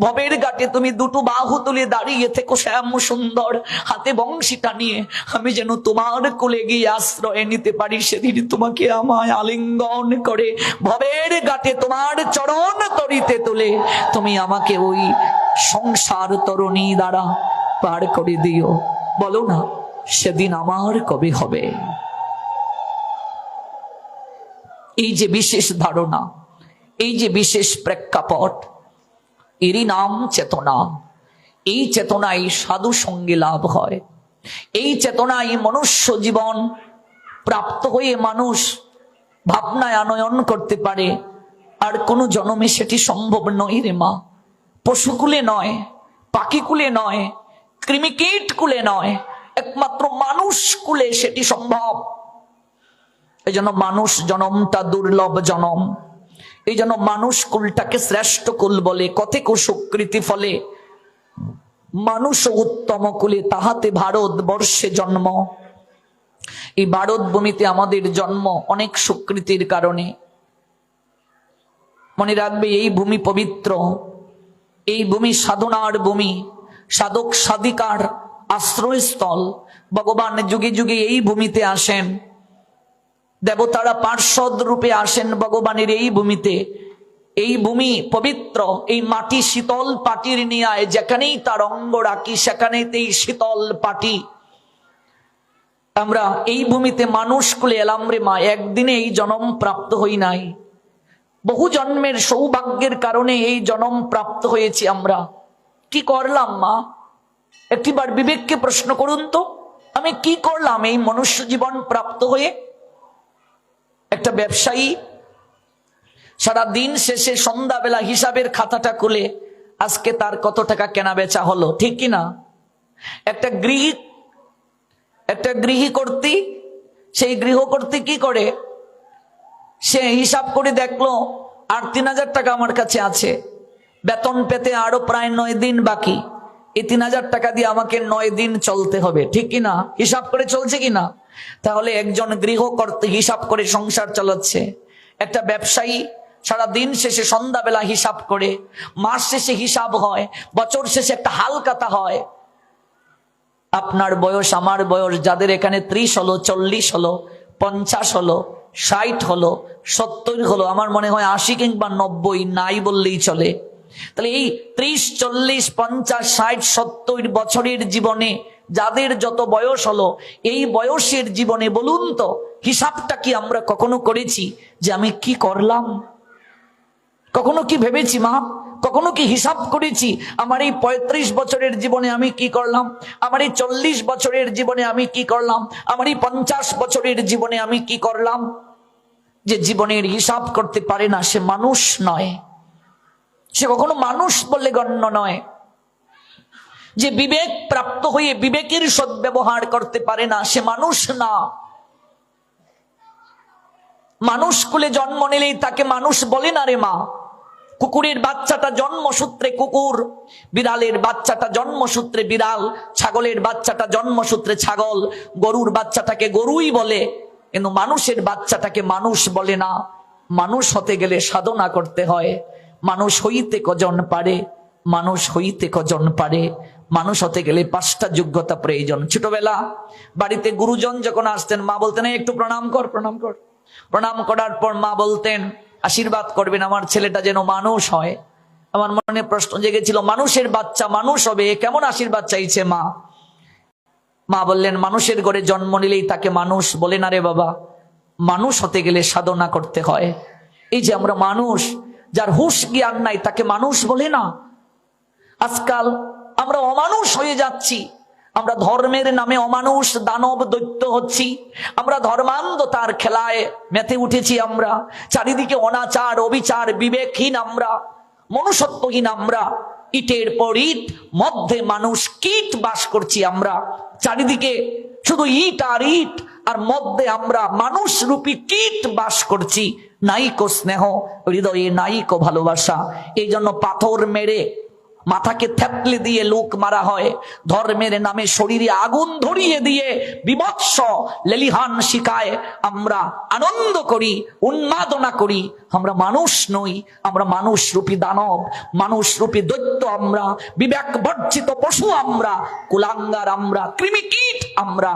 S1: ভবের ঘাটে তুমি দুটো বাহু তুলে দাঁড়িয়ে থেকো শ্যাম সুন্দর, হাতে বংশীটা নিয়ে আমি যেন তোমার কোলে গিয়ে আশ্রয় নিতে পারি। সেদিন তোমাকে আমায় আলিঙ্গন করে ভবের ঘাটে তোমার চরণ তরিতে তুলে তুমি আমাকে ওই সংসার তরণী দ্বারা পার করে দিও। বলো না, সেদিন আমার কবে হবে? এই যে বিশেষ ধারণা, এই যে বিশেষ প্রেক্ষাপট, এরই নাম চেতনা। এই চেতনাই সাধু সঙ্গে লাভ হয়, এই চেতনাই মনুষ্য জীবন প্রাপ্ত হয়ে মানুষ ভাবনায় আনয়ন করতে পারে। আর কোনো জন্মে সেটি সম্ভব নয় রে মা। পশুকুলে নয়, পাখিকুলে নয়, কৃমিকীট কুলে নয়, একমাত্র মানুষ কুলে সেটি সম্ভব। এই জন্য মানুষ জনমটা দুর্লভ জনম, এই জন্য মানুষ কুলটাকে শ্রেষ্ঠ কুল বলে। কথে কুসুকৃতি ফলে মানুষ উত্তম কুলে, তাহাতে ভারতবর্ষে জন্ম। এই ভারত ভূমিতে আমাদের জন্ম অনেক সুকৃতির কারণে। মনে রাখবে, এই ভূমি পবিত্র, এই ভূমি সাধনার ভূমি, সাধক সাধিকার আশ্রয়স্থল। ভগবান যুগে যুগে এই ভূমিতে আসেন, দেবতারা পার্ষদ রূপে আসেন ভগবানের এই ভূমিতে। এই ভূমি পবিত্র, এই মাটি শীতল পাটির নিয়ায়, যেখানেই তার অঙ্গ রাখি সেখানেতেই শীতল পাটি। আমরা এই ভূমিতে মানুষ কুলে এলাম রে মা, একদিনে এই জন্ম প্রাপ্ত হই নাই, বহু জন্মের সৌভাগ্যের কারণে এই জন্ম প্রাপ্ত হয়েছি আমরা। কি করলাম মা? একটিবার বিবেককে প্রশ্ন করুন তো, আমি কি করলাম এই মনুষ্য জীবন প্রাপ্ত হয়ে? একটা ব্যবসায়ী সারা দিন শেষে সন্ধ্যাবেলা হিসাবের খাতাটা খুলে আজকে তার কত টাকা কেনা বেচা হলো, ঠিক কিনা? একটা গৃহকর্ত্রী, সেই গৃহকর্ত্রী কি করে? সে হিসাব করে দেখলো আর ৩,০০০ টাকা আমার কাছে আছে, বেতন পেতে আরো প্রায় ৯ দিন বাকি, এই ৩,০০০ টাকা দিয়ে আমাকে ৯ দিন চলতে হবে, ঠিক কিনা? হিসাব করে চলছে কিনা? তাহলে একজন গৃহকর্ত্রী হিসাব করে সংসার চালাচ্ছে। একটা ব্যবসায়ী সারা দিন শেষে সন্ধ্যাবেলা হিসাব করে, মাস শেষে হিসাব হয়, বছর শেষে একটা হালখাতা হয়। আপনার বয়স আমার বয়স, যাদের এখানে ৩০ হলো, ৪০ হলো, ৫০ হলো, ৬০ হলো, ৭০ হলো, আমার মনে হয় ৮০ কিংবা ৯০ নাই বললেই চলে। তাহলে এই ৩০, ৪০, ৫০, ৬০, ৭০ বছরের জীবনে যাদের যত বয়স হলো, এই বয়সের জীবনে বলুন তো হিসাবটা কি আমরা কখনো করেছি যে আমি কি করলাম? কখনো কি ভেবেছি মা? কখনো কি হিসাব করেছি আমার এই ৩৫ বছরের জীবনে আমি কি করলাম, আমার এই ৪০ বছরের জীবনে আমি কি করলাম, আমার এই ৫০ বছরের জীবনে আমি কি করলাম? যে জীবনের হিসাব করতে পারে না সে মানুষ নয়, সে কখনো মানুষ বলে গণ্য নয়। যে বিবেক প্রাপ্ত হয়ে বিবেকের সদ্ব্যবহার করতে পারে না সে মানুষ না। মানুষ কুলে জন্ম নিলেই তাকে মানুষ বলে না রে মা। কুকুরের বাচ্চাটা জন্মসূত্রে কুকুর, বিড়ালের বাচ্চাটা জন্মসূত্রে বিড়াল, ছাগলের বাচ্চাটা জন্মসূত্রে ছাগল, গরুর বাচ্চাটাকে গরুই বলে, কিন্তু মানুষের বাচ্চাটাকে মানুষ বলে না। মানুষ হতে গেলে সাধনা করতে হয়। মানুষ হইতে কজন পারে, মানুষ হইতে কজন পারে। মানুষ হতে গেলে 5টা যোগ্যতা প্রয়োজন। ছোটবেলা বাড়িতে গুরুজন যখন আসতেন, মা বলতেন একটু প্রণাম কর, প্রণাম কর। প্রণাম করার পর মা বলতেন আশীর্বাদ করবেন আমার ছেলেটা যেন মানুষ হয়। আমার মনে প্রশ্ন জেগেছিল, মানুষের বাচ্চা মানুষ হবে, কেমন আশীর্বাদ চাইছে মা? মা বললেন মানুষের ঘরে জন্ম নিলেই তাকে মানুষ বলে না রে বাবা, মানুষ হতে গেলে সাধনা করতে হয়। এই যে আমরা মানুষ, যার হুঁশ জ্ঞান নাই তাকে মানুষ বলে না। আজকাল আমরা অমানুষ হয়ে যাচ্ছি। আমরা ধর্মের নামে অমানুষ, দানব, দৈত্য হচ্ছি। আমরা ধর্মান্ধতার খেলায় মেতে উঠেছি। আমরা চারিদিকে অনাচার, অবিচার, বিবেকহীন, আমরা মনুষ্যত্বহীন। আমরা ইটের পর ইট, মধ্যে মানুষ কীট বাস করছি। আমরা চারিদিকে শুধু ইট আর ইট, আর মধ্যে আমরা মানুষ রূপী কীট বাস করছি। নাইকো স্নেহ, হৃদয়ে নাইকো ভালোবাসা। এই জন্য পাথর মেরে মাথাকে থেতলে দিয়ে লোক মারা হয়, ধর্মের নামে শরীরে আগুন ধরিয়ে দিয়ে বিভৎস লেলিহান শিখায়। আমরা আনন্দ করি, উন্মাদনা করি। আমরা মানুষ নই, আমরা মানুষ রূপী দানব, মানুষ রূপী দৈত্য। আমরা বিবেক বর্জিত পশু, আমরা কুলাঙ্গার, আমরা কৃমিকীট। আমরা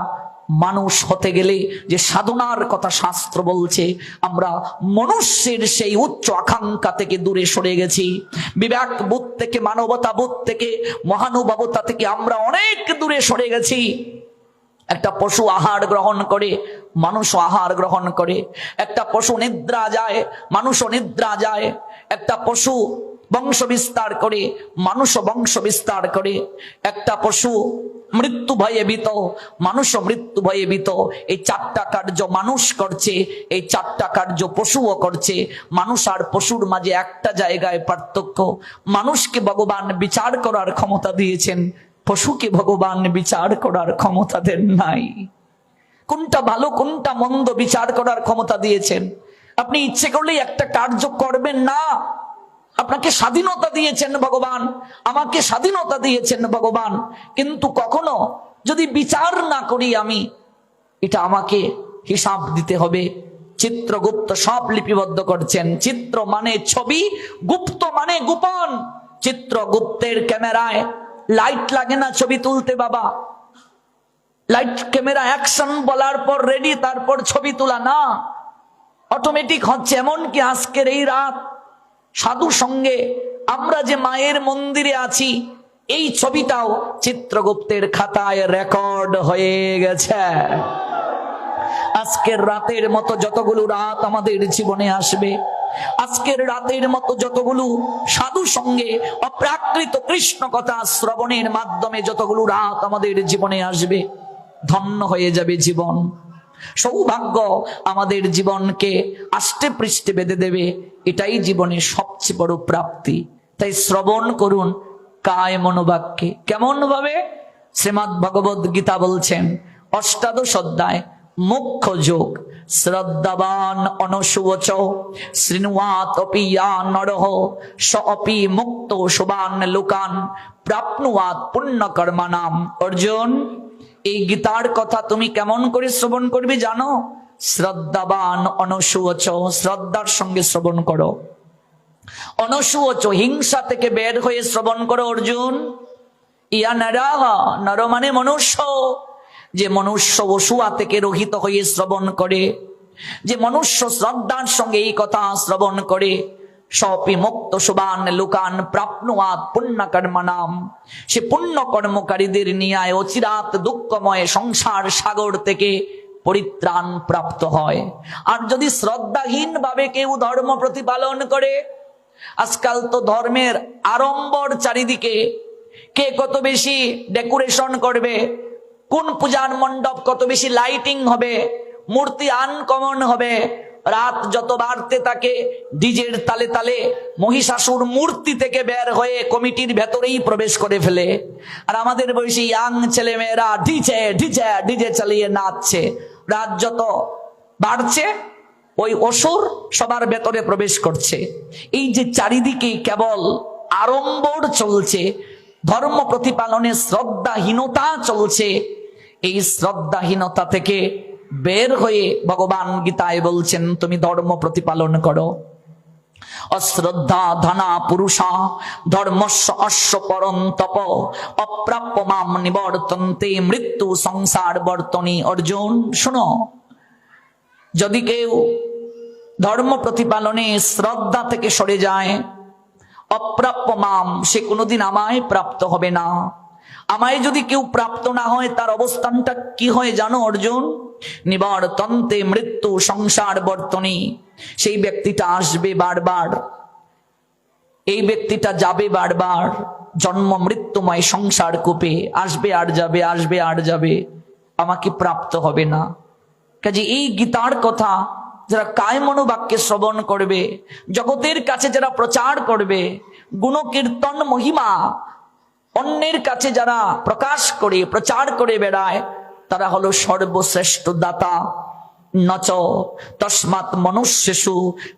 S1: মানুষ হতে গেলে যে সাধনার কথা শাস্ত্র বলছে, আমরা মনুষ্যের সেই উচ্চ আকাঙ্ক্ষা থেকে দূরে সরে গেছি। বিবেক বোধ থেকে, মানবতা বোধ থেকে, মহানুভবতা থেকে আমরা অনেক দূরে সরে গেছি। একটা পশু আহার গ্রহণ করে, মানুষও আহার গ্রহণ করে। একটা পশু নিদ্রা যায়, মানুষও নিদ্রা যায়। একটা পশু বংশ বিস্তার করে, মানুষও বংশ বিস্তার করে। একটা পশু মৃত্যু ভয়ে ভীত, মানুষও মৃত্যু ভয়ে ভীত। এই 4টা কার্য মানুষ করছে, এই 4টা কার্য পশুও করছে। মানুষ আর পশুর মাঝে একটা জায়গায় পার্থক্য, মানুষকে ভগবান বিচার করার ক্ষমতা দিয়েছেন, পশুকে ভগবান বিচার করার ক্ষমতা দেন নাই। কোনটা ভালো কোনটা মন্দ বিচার করার ক্ষমতা দিয়েছেন। আপনি ইচ্ছে করলেই একটা কার্য করবেন না। আপনাকে স্বাধীনতা দিয়েছেন ভগবান, আমাকে স্বাধীনতা দিয়েছেন ভগবান, কিন্তু কখনো যদি বিচার না করি আমি, এটা আমাকে হিসাব দিতে হবে। চিত্রগুপ্ত সব লিপিবদ্ধ করছেন। চিত্র মানে ছবি, গুপ্ত মানে গোপন। চিত্রগুপ্তের ক্যামেরায় লাইট লাগে না ছবি তুলতে বাবা। লাইট, ক্যামেরা, অ্যাকশন বলার পর রেডি, তারপর ছবি তোলা না, অটোমেটিক হচ্ছে। এমনকি আজকের এই রাত সাধু সঙ্গে আমরা যে মায়ের মন্দিরে আছি, এই ছবিটাও চিত্রগুপ্তের খাতায় রেকর্ড হয়ে গেছে। আজকের রাতের মতো যতগুলো রাত আমাদের জীবনে আসবে, আজকের রাতের মতো যতগুলো সাধু সঙ্গে অপ্রাকৃত কৃষ্ণ কথা শ্রবণের মাধ্যমে যতগুলো রাত আমাদের জীবনে আসবে, ধন্য হয়ে যাবে জীবন। সৌভাগ্য আমাদের জীবনকে আষ্টে পৃষ্ঠে বেঁধে দেবে। এটাই জীবনের সবচেয়ে বড় প্রাপ্তি। তাই শ্রবণ করুন কায় মনোবাক্যে। কেমন ভাবে? শ্রীমদ্ ভগবদ গীতা বলছেন 8শ অধ্যায়, মুখ্য যোগ। শ্রদ্ধাবান অনশুবচ শৃণুয়াত অপি ইয়া নরহ স অপি মুক্ত শুভান লোকান প্রাপ্নুয়াত পুণ্য কর্মানাম। অর্জুন, এই গীতার কথা তুমি কেমন করে শ্রবণ করবে জানো? শ্রদ্ধাবান অনশুবচ, শ্রদ্ধার সঙ্গে শ্রবণ করো। অনশুবচ, হিংসা থেকে বের হয়ে শ্রবণ করো অর্জুন। ইয়া নরাহ, নর মানে মনুষ্য। যে মনুষ্য অসুয়া থেকে রহিত হয়ে শ্রবণ করে, যে মনুষ্য শ্রদ্ধার সঙ্গে এই কথা শ্রবণ করে, সপি মুক্ত শুভান লোকান প্রাপ্নুয়াত পুণ্য কর্মনাম, সে পুণ্য কর্মকারীদের নিয়ে অচিরাত দুঃখময় সংসার সাগর থেকে পরিত্রাণ প্রাপ্ত হয়। আর যদি শ্রদ্ধাহীন ভাবে কেউ ধর্ম প্রতিপালন করে, আজকাল তো ধর্মের আড়ম্বর চারিদিকে, কে কত বেশি ডেকোরেশন করবে, কোন পূজার মণ্ডপ কত বেশি লাইটিং হবে, মূর্তি আনকমন হবে। রাত যত বাড়তে থাকে, ডিজের তালে তালে মহিষাসুর মূর্তি থেকে বের হয়ে কমিটির ভেতরেই প্রবেশ করে ফেলে। আর আমাদের বয়সী ইয়াং ছেলে মেয়েরা ডিজে ডিজে ডিজে চালিয়ে নাচছে। রাত যত বাড়ছে, ওই অসুর সবার ভেতরে প্রবেশ করছে। এই যে চারিদিকে কেবল আড়ম্বর চলছে, ধর্ম প্রতিপালনে শ্রদ্ধাহীনতা চলছে, এই শ্রদ্ধাহীনতা থেকে বের হয়ে ভগবান গীতায় বলছেন তুমি ধর্ম প্রতিপালন করো। অশ্রদ্ধা ধনা পুরুষা ধর্মস্য অশ্ব পরন্তপ অপ্রাপ্য মাম নিবর্তন্তে মৃত্যু সংসার বর্তনী। অর্জুন শোনো, যদি কেউ ধর্ম প্রতিপালনে শ্রদ্ধা থেকে সরে যায়, অপ্রাপ্য মাম, সে কোনোদিন আমায় প্রাপ্ত হবে না। আমায় যদি কেউ প্রাপ্ত না হয় তার অবস্থানটা কি হয় জানো অর্জুন? নিবর্তন্তে মৃত্যু সংসার বর্তনী। সেই ব্যক্তিটা আসবে বারবার, এই ব্যক্তিটা যাবে বারবার জন্ম মৃত্যুময় সংসার কূপে, আসবে আর যাবে, আসবে আর যাবে, আমাকে প্রাপ্ত হবে না। কাজে এই গীতার কথা যারা কায়মনোবাক্যে শ্রবণ করবে, জগতের কাছে যারা প্রচার করবে, গুণকীর্তন মহিমা অন্যের কাছে যারা প্রকাশ করে প্রচার করে বেড়ায়, তারা হলো সর্বশ্রেষ্ঠ দাতা। নচ তস্মাৎ মনুষ্যেষু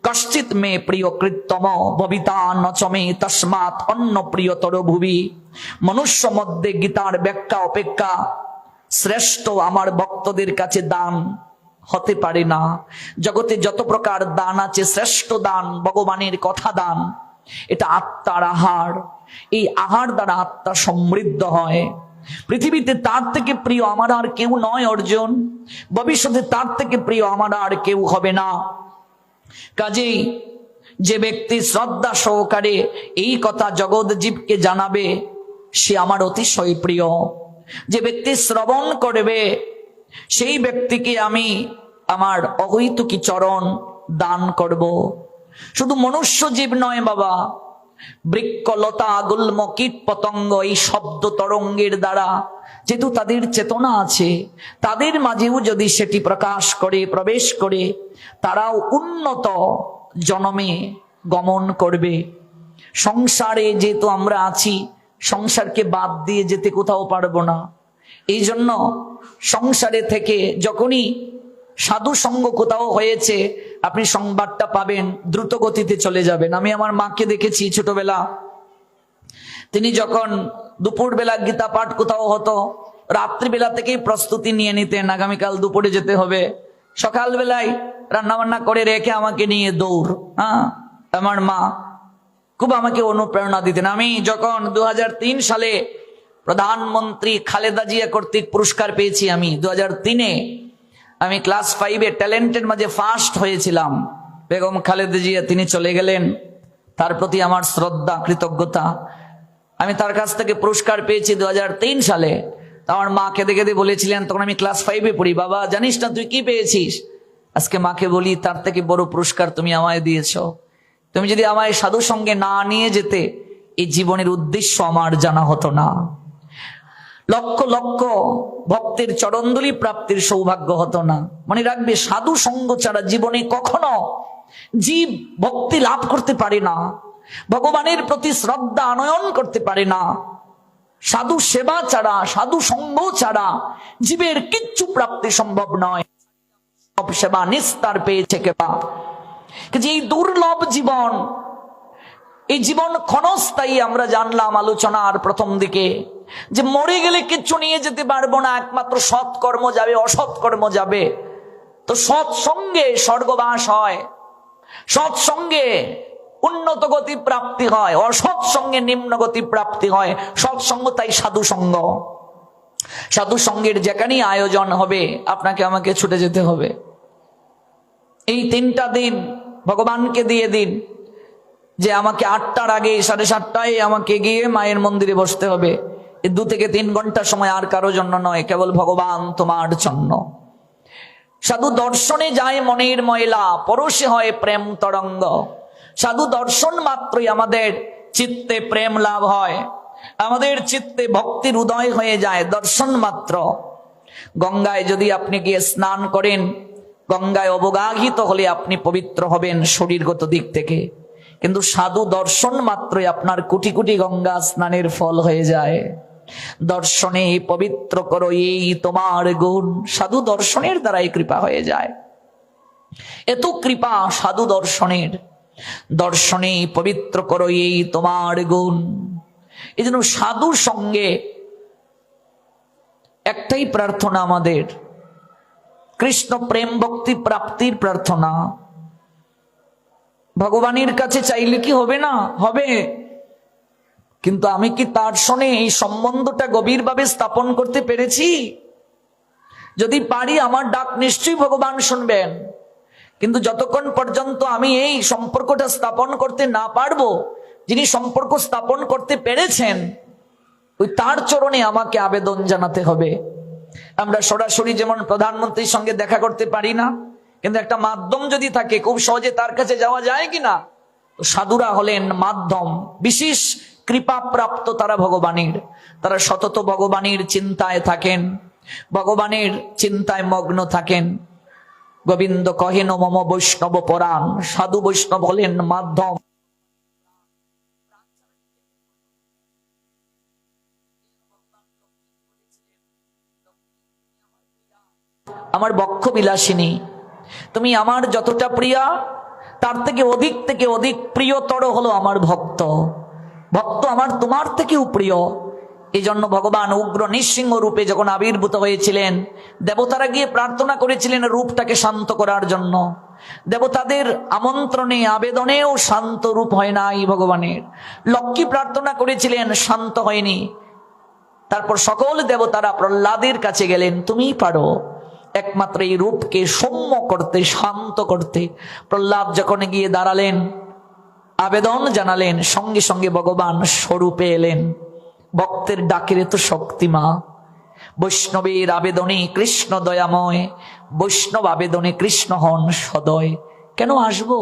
S1: কশ্চিৎ মে প্রিয় কৃত্তম ভবিতা নচ মে তস্মাৎ অন্য প্রিয়তর ভুবি। মনুষ্য মধ্যে গীতার ব্যাখ্যা অপেক্ষা শ্রেষ্ঠ আমার ভক্তদের কাছে দান হতে পারে না। জগতে যত প্রকার দান আছে, শ্রেষ্ঠ দান ভগবানের কথা দান। এটা আত্মার আহার, এই আহার দ্বারা আত্মা সমৃদ্ধ হয়। পৃথিবীতে তার থেকে প্রিয় আমার আর কেউ নয় অর্জুন, ভবিষ্যতে তার থেকে প্রিয় আমার আর কেউ হবে না। কাজেই যে ব্যক্তি শ্রদ্ধা সহকারে এই কথা জগৎ জীবকে জানাবে, সে আমার অতিশয় প্রিয়। যে ব্যক্তি শ্রবণ করবে, সেই ব্যক্তিকে আমি আমার অহৈতুকী চরণ দান করব। শুধু মনুষ্য জীব নয় বাবা, বৃক্ষ লতা গুল্ম কীট পতঙ্গ এই শব্দ তরঙ্গের দ্বারা যেহেতু তাদের চেতনা আছে, তাদের মাঝেও যদি সেটি প্রকাশ করে প্রবেশ করে, তারাও উন্নত জনমে গমন করবে। সংসারে যেহেতু আমরা আছি, সংসারকে বাদ দিয়ে যেতে কোথাও পারবো না। এই জন্য সংসারে থেকে যখনই সাধু সঙ্গ কোথাও হয়েছে, আপনি সংবাদটা পাবেন, দ্রুত গতিতে চলে যাবেন। আমি আমার মাকে দেখেছি ছোটবেলা, তিনি যখন দুপুরবেলা গীতা পাঠ কোথাও হতো, রাত্রিবেলা থেকেই প্রস্তুতি নিয়ে নিতেন, আগামীকাল দুপুরে যেতে হবে। সকালবেলায় রান্নাবান্না করে রেখে আমাকে নিয়ে দৌড়। আমার মা খুব আমাকে অনুপ্রেরণা দিতেন। আমি যখন 2003 সালে প্রধানমন্ত্রী খালেদা জিয়া কর্তৃক পুরস্কার পেয়েছি, আমি 2003-এ আমি ক্লাস 5-এ ট্যালেন্টের মাঝে ফার্স্ট হয়েছিলাম। বেগম খালেদা জিয়া তিনি চলে গেলেন, তার প্রতি আমার শ্রদ্ধা কৃতজ্ঞতা। আমি তার কাছ থেকে পুরস্কার পেয়েছি 2003 সালে। আমার মা কেঁদে কেঁদে বলেছিলেন, তখন আমি ক্লাস 5-এ পড়ি, বাবা জানিস না তুই কি পেয়েছিস? আজকে মাকে বলি, তার থেকে বড় পুরস্কার তুমি আমায় দিয়েছ। তুমি যদি আমায় সাধু সঙ্গে না নিয়ে যেতে, এই জীবনের উদ্দেশ্য আমার জানা হতো না। লক্ষ লক্ষ ভক্তের চরণধুলি প্রাপ্তির সৌভাগ্য হতো না। মনে রাখবে, সাধু সঙ্গ ছাড়া জীবনে কখনো জীব ভক্তি লাভ করতে পারে না, ভগবানের প্রতি শ্রদ্ধা আনয়ন করতে পারে না। সাধু সেবা ছাড়া, সাধু সঙ্গ ছাড়া জীবের কিচ্ছু প্রাপ্তি সম্ভব নয়। সব সেবা নিস্তার পেয়েছে কেবা। এই দুর্লভ জীবন, এই জীবন ক্ষণস্থায়ী। আমরা জানলাম আলোচনার প্রথম দিকে যে মরে গেলে কিচ্ছু নিয়ে যেতে পারবো না, একমাত্র সৎকর্ম যাবে, অসৎকর্ম যাবে। তো সৎসঙ্গে স্বর্গবাস হয়, সৎসঙ্গে উন্নত গতি প্রাপ্তি হয়, অসৎসঙ্গে নিম্ন গতি প্রাপ্তি হয়। সৎসঙ্গ তাই সাধু সঙ্গ। সাধু সঙ্গের যেখানেই আয়োজন হবে, আপনাকে আমাকে ছুটে যেতে হবে। এই 3টা দিন ভগবানকে দিয়ে দিন যে আমাকে 8টার আগে 7:30টায় আমাকে গিয়ে মায়ের মন্দিরে বসতে হবে। এই 2 থেকে 3 ঘন্টা সময় আর কারো জন্য নয়, কেবল ভগবান তোমার জন্য। সাধু দর্শনে যায় মনের ময়লা, পরশে হয় প্রেম তরঙ্গ। সাধু দর্শন মাত্রই আমাদের চিত্তে প্রেম লাভ হয়, আমাদের চিত্তে ভক্তির উদয় হয়ে যায় দর্শন মাত্র। গঙ্গায় যদি আপনি গিয়ে স্নান করেন, গঙ্গায় অবগাহিত হলে আপনি পবিত্র হবেন শরীরগত দিক থেকে, কিন্তু সাধু দর্শন মাত্রই আপনার কোটি কোটি গঙ্গা স্নানের ফল হয়ে যায়। দর্শনে পবিত্র করো এই তোমার গুণ, সাধু দর্শনের দ্বারাই কৃপা হয়ে যায়। এত কৃপা সাধু দর্শনের, দর্শনে পবিত্র করো এই তোমার গুণ। এই জন্য সাধুর সঙ্গে একটাই প্রার্থনা আমাদের, কৃষ্ণ প্রেম ভক্তি প্রাপ্তির প্রার্থনা। ভগবানের কাছে চাইলে কি হবে না? হবে। কিন্তু আমি কি তার সঙ্গে এই সম্বন্ধটা গভীরভাবে স্থাপন করতে পেরেছি? যদি পারি আমার ডাক নিশ্চয়ই ভগবান শুনবেন। কিন্তু যতক্ষণ পর্যন্ত আমি এই সম্পর্কটা স্থাপন করতে না পারবো, যিনি সম্পর্ক স্থাপন করতে পেরেছেন ওই তার চরণে আমাকে আবেদন জানাতে হবে। আমরা সরাসরি যেমন প্রধানমন্ত্রীর সঙ্গে দেখা করতে পারি না, কিন্তু একটা মাধ্যম যদি থাকে খুব সহজে তার কাছে যাওয়া যায় কিনা? সাধুরা হলেন মাধ্যম, বিশেষ কৃপা প্রাপ্ত তারা ভগবানের। তারা সতত ভগবানের চিন্তায় থাকেন, ভগবানের চিন্তায় মগ্ন থাকেন। গোবিন্দ কহেন মম বৈষ্ণব পরাণ, সাধু বৈষ্ণব হলেন মাধ্যম। আমার বক্ষ বিলাসিনী, তুমি আমার যতটা প্রিয়া তার থেকে অধিক প্রিয়তর হলো আমার ভক্ত। ভক্ত আমার তোমার থেকেও প্রিয়। এই জন্য ভগবান উগ্র নৃসিংহ রূপে যখন আবির্ভূত হয়েছিলেন, দেবতারা গিয়ে প্রার্থনা করেছিলেন রূপটাকে শান্ত করার জন্য। দেবতাদের আমন্ত্রণে আবেদনেও শান্ত রূপ হয় নাই ভগবানের। লক্ষ্মী প্রার্থনা করেছিলেন, শান্ত হয়নি। তারপর সকল দেবতারা প্রহ্লাদের কাছে গেলেন, তুমিই পারো একমাত্র এই রূপকে সৌম্য করতে, শান্ত করতে। প্রহ্লাদ যখন গিয়ে দাঁড়ালেন, আবেদন জানালেন, সঙ্গে সঙ্গে ভগবান স্বরূপে এলেন। ভক্তের ডাকের তো শক্তিমা। বৈষ্ণবের আবেদনে কৃষ্ণ দয়াময়, বৈষ্ণব আবেদনে কৃষ্ণ হন সদয়। কেন আসবো?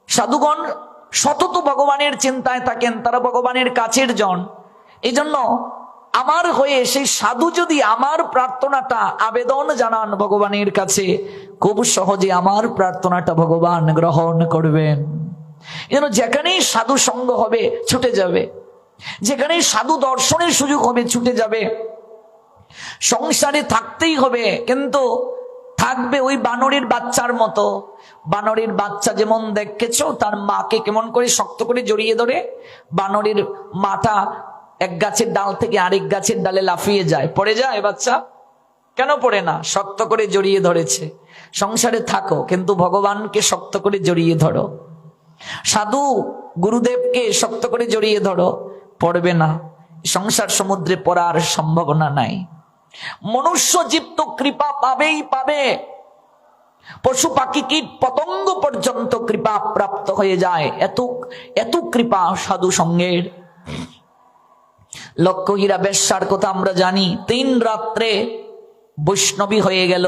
S1: সাধুগণ সতত ভগবানের চিন্তায় থাকেন, তারা ভগবানের কাছের জন। এই জন্য আমার হয়ে সেই সাধু যদি আমার প্রার্থনাটা আবেদন জানান ভগবানের কাছে, খুব সহজে আমার প্রার্থনাটা ভগবান গ্রহণ করবেন। যেন যেখানেই সাধু সঙ্গ হবে ছুটে যাবে, যেখানেই সাধু দর্শনের সুযোগ হবে ছুটে যাবে। সংসারে থাকতেই হবে, কিন্তু থাকবে ওই বানরের বাচ্চার মতো। বানরের বাচ্চা যেমন দেখেছ তার মাকে কেমন করে শক্ত করে জড়িয়ে ধরে, বানরের মাটা এক গাছের ডাল থেকে আরেক গাছের ডালে লাফিয়ে যায়, পড়ে যায় বাচ্চা? কেন পড়ে না? শক্ত করে জড়িয়ে ধরেছে। সংসারে থাকো কিন্তু ভগবানকে শক্ত করে জড়িয়ে ধরো। সাধু গুরুদেবকে শক্ত করে জড়িয়ে ধরো, পড়বে না। সংসার সমুদ্রে পড়ার সম্ভাবনা নাই। মনুষ্য জীব তো কৃপা পাবেই পাবে, পশু পাখি কীট পতঙ্গ পর্যন্ত কৃপা প্রাপ্ত হয়ে যায়। এত কৃপা সাধু সঙ্গের। লক্ষ্মীরা বেশ্যার কথা আমরা জানি, 3 রাত্রে বৈষ্ণবী হয়ে গেল।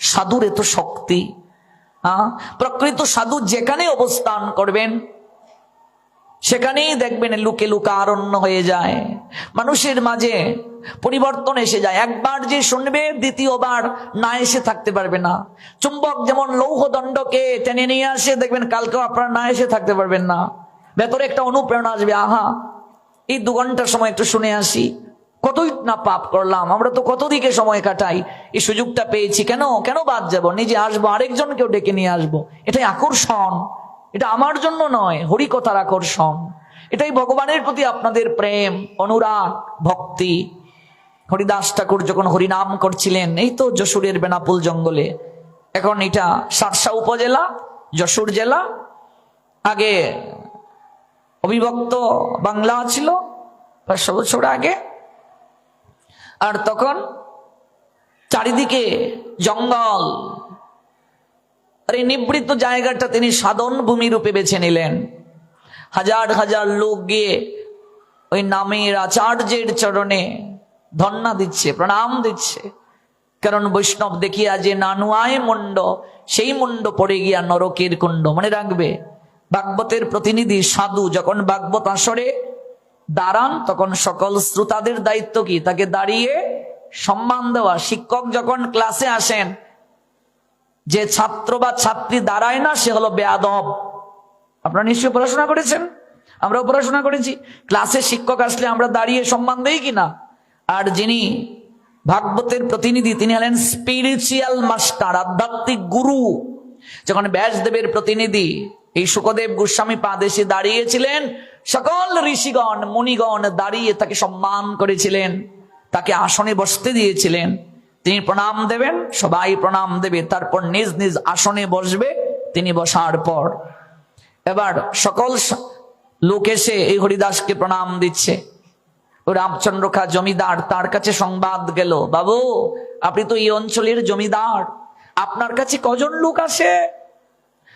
S1: সাধুর এত শক্তি। প্রকৃত সাধু যেখানে অবস্থান করবেন সেখানেই দেখবেন লুকে লুকা আরণ্য হয়ে যায়, মানুষের মাঝে পরিবর্তন এসে যায়। একবার যে শুনবে দ্বিতীয়বার না এসে থাকতে পারবে না। চুম্বক যেমন লৌহ দণ্ডকে টেনে নিয়ে আসে, দেখবেন কালকেও আপনারা না এসে থাকতে পারবেন না। ভেতরে একটা অনুপ্রেরণা আসবে, আহা এই 2 ঘন্টার সময় একটু শুনে আসি, কতই না পাপ করলাম, আমরা তো কত দিকে সময় কাটাই, এই সুযোগটা পেয়েছি, কেন বাদ যাব? নিজে আসবো, আরেকজনকেও ডেকে নিয়ে আসবো। এটাই আকর্ষণ, এটা আমার জন্য নয়, হরিকথার আকর্ষণ। এটাই ভগবানের প্রতি আপনাদের প্রেম, অনুরাগ, ভক্তি। হরিদাস ঠাকুর যখন হরিনাম করছিলেন এই তো যশোরের বেনাপুল জঙ্গলে, এখন এটা সারসা উপজেলা, যশোর জেলা, আগে অবিভক্ত বাংলা ছিল 500 বছর আগে। আর তখন চারিদিকে জঙ্গল, আর এই নিবৃত্ত জায়গাটা তিনি সাধন ভূমি রূপে বেছে নিলেন। হাজার হাজার লোক গিয়ে ওই নামের আচার্যের চরণে ধন্যা দিচ্ছে, প্রণাম দিচ্ছে। কারণ বৈষ্ণব দেখিয়া যে নানুয়ায় মুন্ড, সেই মুন্ড পড়ে গিয়া নরকের কুণ্ড। মনে রাখবে, ভাগবতের প্রতিনিধি সাধু যখন ভাগবত আসরে দাঁড়ান তখন সকল শ্রোতাদের দায়িত্ব কি? তাকে দাঁড়িয়ে সম্মান দেওয়া। শিক্ষক যখন ক্লাসে আসেন, যে ছাত্র বা ছাত্রী দাঁড়ায় না সে হলো বেয়াদব। আপনারা নিশ্চয়ই পড়াশোনা করেছেন, আমরাও পড়াশোনা করেছি। ক্লাসে শিক্ষক আসলে আমরা দাঁড়িয়ে সম্মান দেই কিনা? আর যিনি ভাগবতের প্রতিনিধি তিনি হলেন স্পিরিচুয়াল মাস্টার, আধ্যাত্মিক গুরু। যখন ব্যাসদেবের প্রতিনিধি এই শুকদেব গোস্বামী পাদ এসে দাঁড়িয়েছিলেন, সকল ঋষিগণ মুনিগণ দাঁড়িয়ে তাকে সম্মান করেছিলেন, তাকে আসনে বসতে দিয়েছিলেন। তিনি প্রণাম দেবেন, সবাই প্রণাম দেবে, তারপর নিজ নিজ আসনে বসবে। তিনি বসার পর এবার সকল লোক এসে এই হরিদাসকে প্রণাম দিচ্ছে। ও রামচন্দ্র খা জমিদার, তার কাছে সংবাদ গেল, বাবু আপনি তো এই অঞ্চলের জমিদার, আপনার কাছে কজন লোক আসে?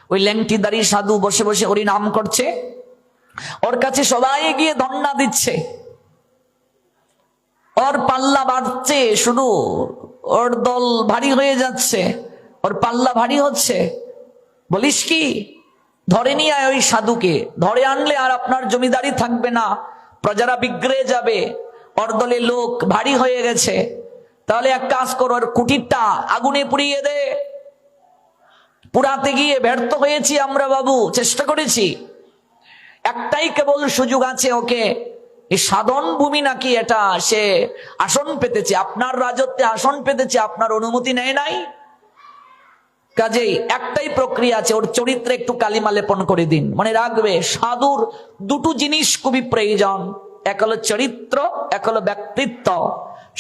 S1: ওই ল্যাংটিদারি সাধু বসে বসে হরি নাম করছে, ওর কাছে সবাই গিয়ে ধন্না দিচ্ছে, ওর পাল্লা বাড়ছে, শুধু ওর দল ভারী হয়ে যাচ্ছে, ওর পাল্লা ভারী হচ্ছে। বলিস কি? ধরে নিয়ে আয় ওই সাধুকে, ধরে আনলে আর আপনার জমিদারি থাকবে না, প্রজারা বিগড়ে যাবে, ওর দলে লোক ভারী হয়ে গেছে। তাহলে এক কাজ করো, ওর কুটিরটা আগুনে পুড়িয়ে দে। পুরাতে গিয়ে ব্যর্থ হয়েছি আমরা বাবু, চেষ্টা করেছি, একটাই কেবল সুযোগ আছে ওকে, এই সাধন ভূমি নাকি এটা, সে আসন পেতেছে, আপনার রাজত্বে আসন পেতেছে, আপনার অনুমতি নেয় নাই। কাজেই একটাই প্রক্রিয়া আছে, ওর চরিত্রে একটু কালিমা লেপন করে দিন। মনে রাখবে, সাধুর দুটো জিনিস খুবই প্রয়োজন, এক হলো চরিত্র, এক হলো ব্যক্তিত্ব।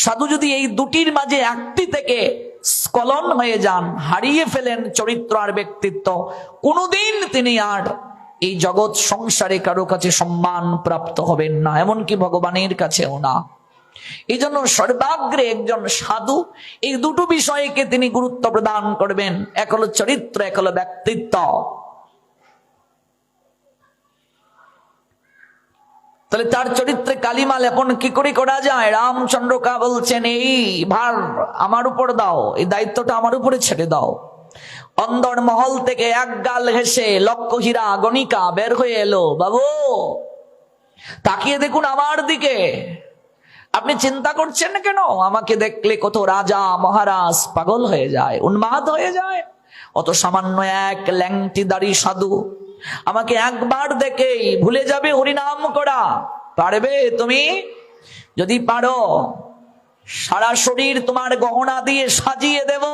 S1: সাধু যদি এই দুটির মাঝে একটি থেকে স্খলন হয়ে যান, হারিয়ে ফেলেন চরিত্র আর ব্যক্তিত্ব, কোনোদিন তিনি আর এই জগৎ সংসারে কারো কাছে সম্মান প্রাপ্ত হবেন না, এমনকি ভগবানের কাছেও না। এই জন্য সর্বাগ্রে একজন সাধু এই দুটো বিষয়কে তিনি গুরুত্ব প্রদান করবেন, এক হলো চরিত্র, এক হলো ব্যক্তিত্ব। তাহলে তার চরিত্রে কালিমা লেপন কি করে করা যায়? রামচন্দ্র কা বলছেন, এই ভার আমার উপর দাও, এই দায়িত্বটা আমার উপরে ছেড়ে দাও। অন্দর মহল থেকে এক গাল হেসে লক্ষ হীরা গণিকা বের হয়ে এলো। বাবু তাকিয়ে দেখুন আমার দিকে, আপনি চিন্তা করছেন কেন? আমাকে দেখলে কত রাজা মহারাজ পাগল হয়ে যায়, উন্মাদ হয়ে যায়। অত সামান্য এক ল্যাংটিদারি সাধু আমাকে একবার দেখেই ভুলে যাবে হরিনাম করা। পারবে তুমি? যদি পারো, সারা শরীর তোমার গহনা দিয়ে সাজিয়ে দেব,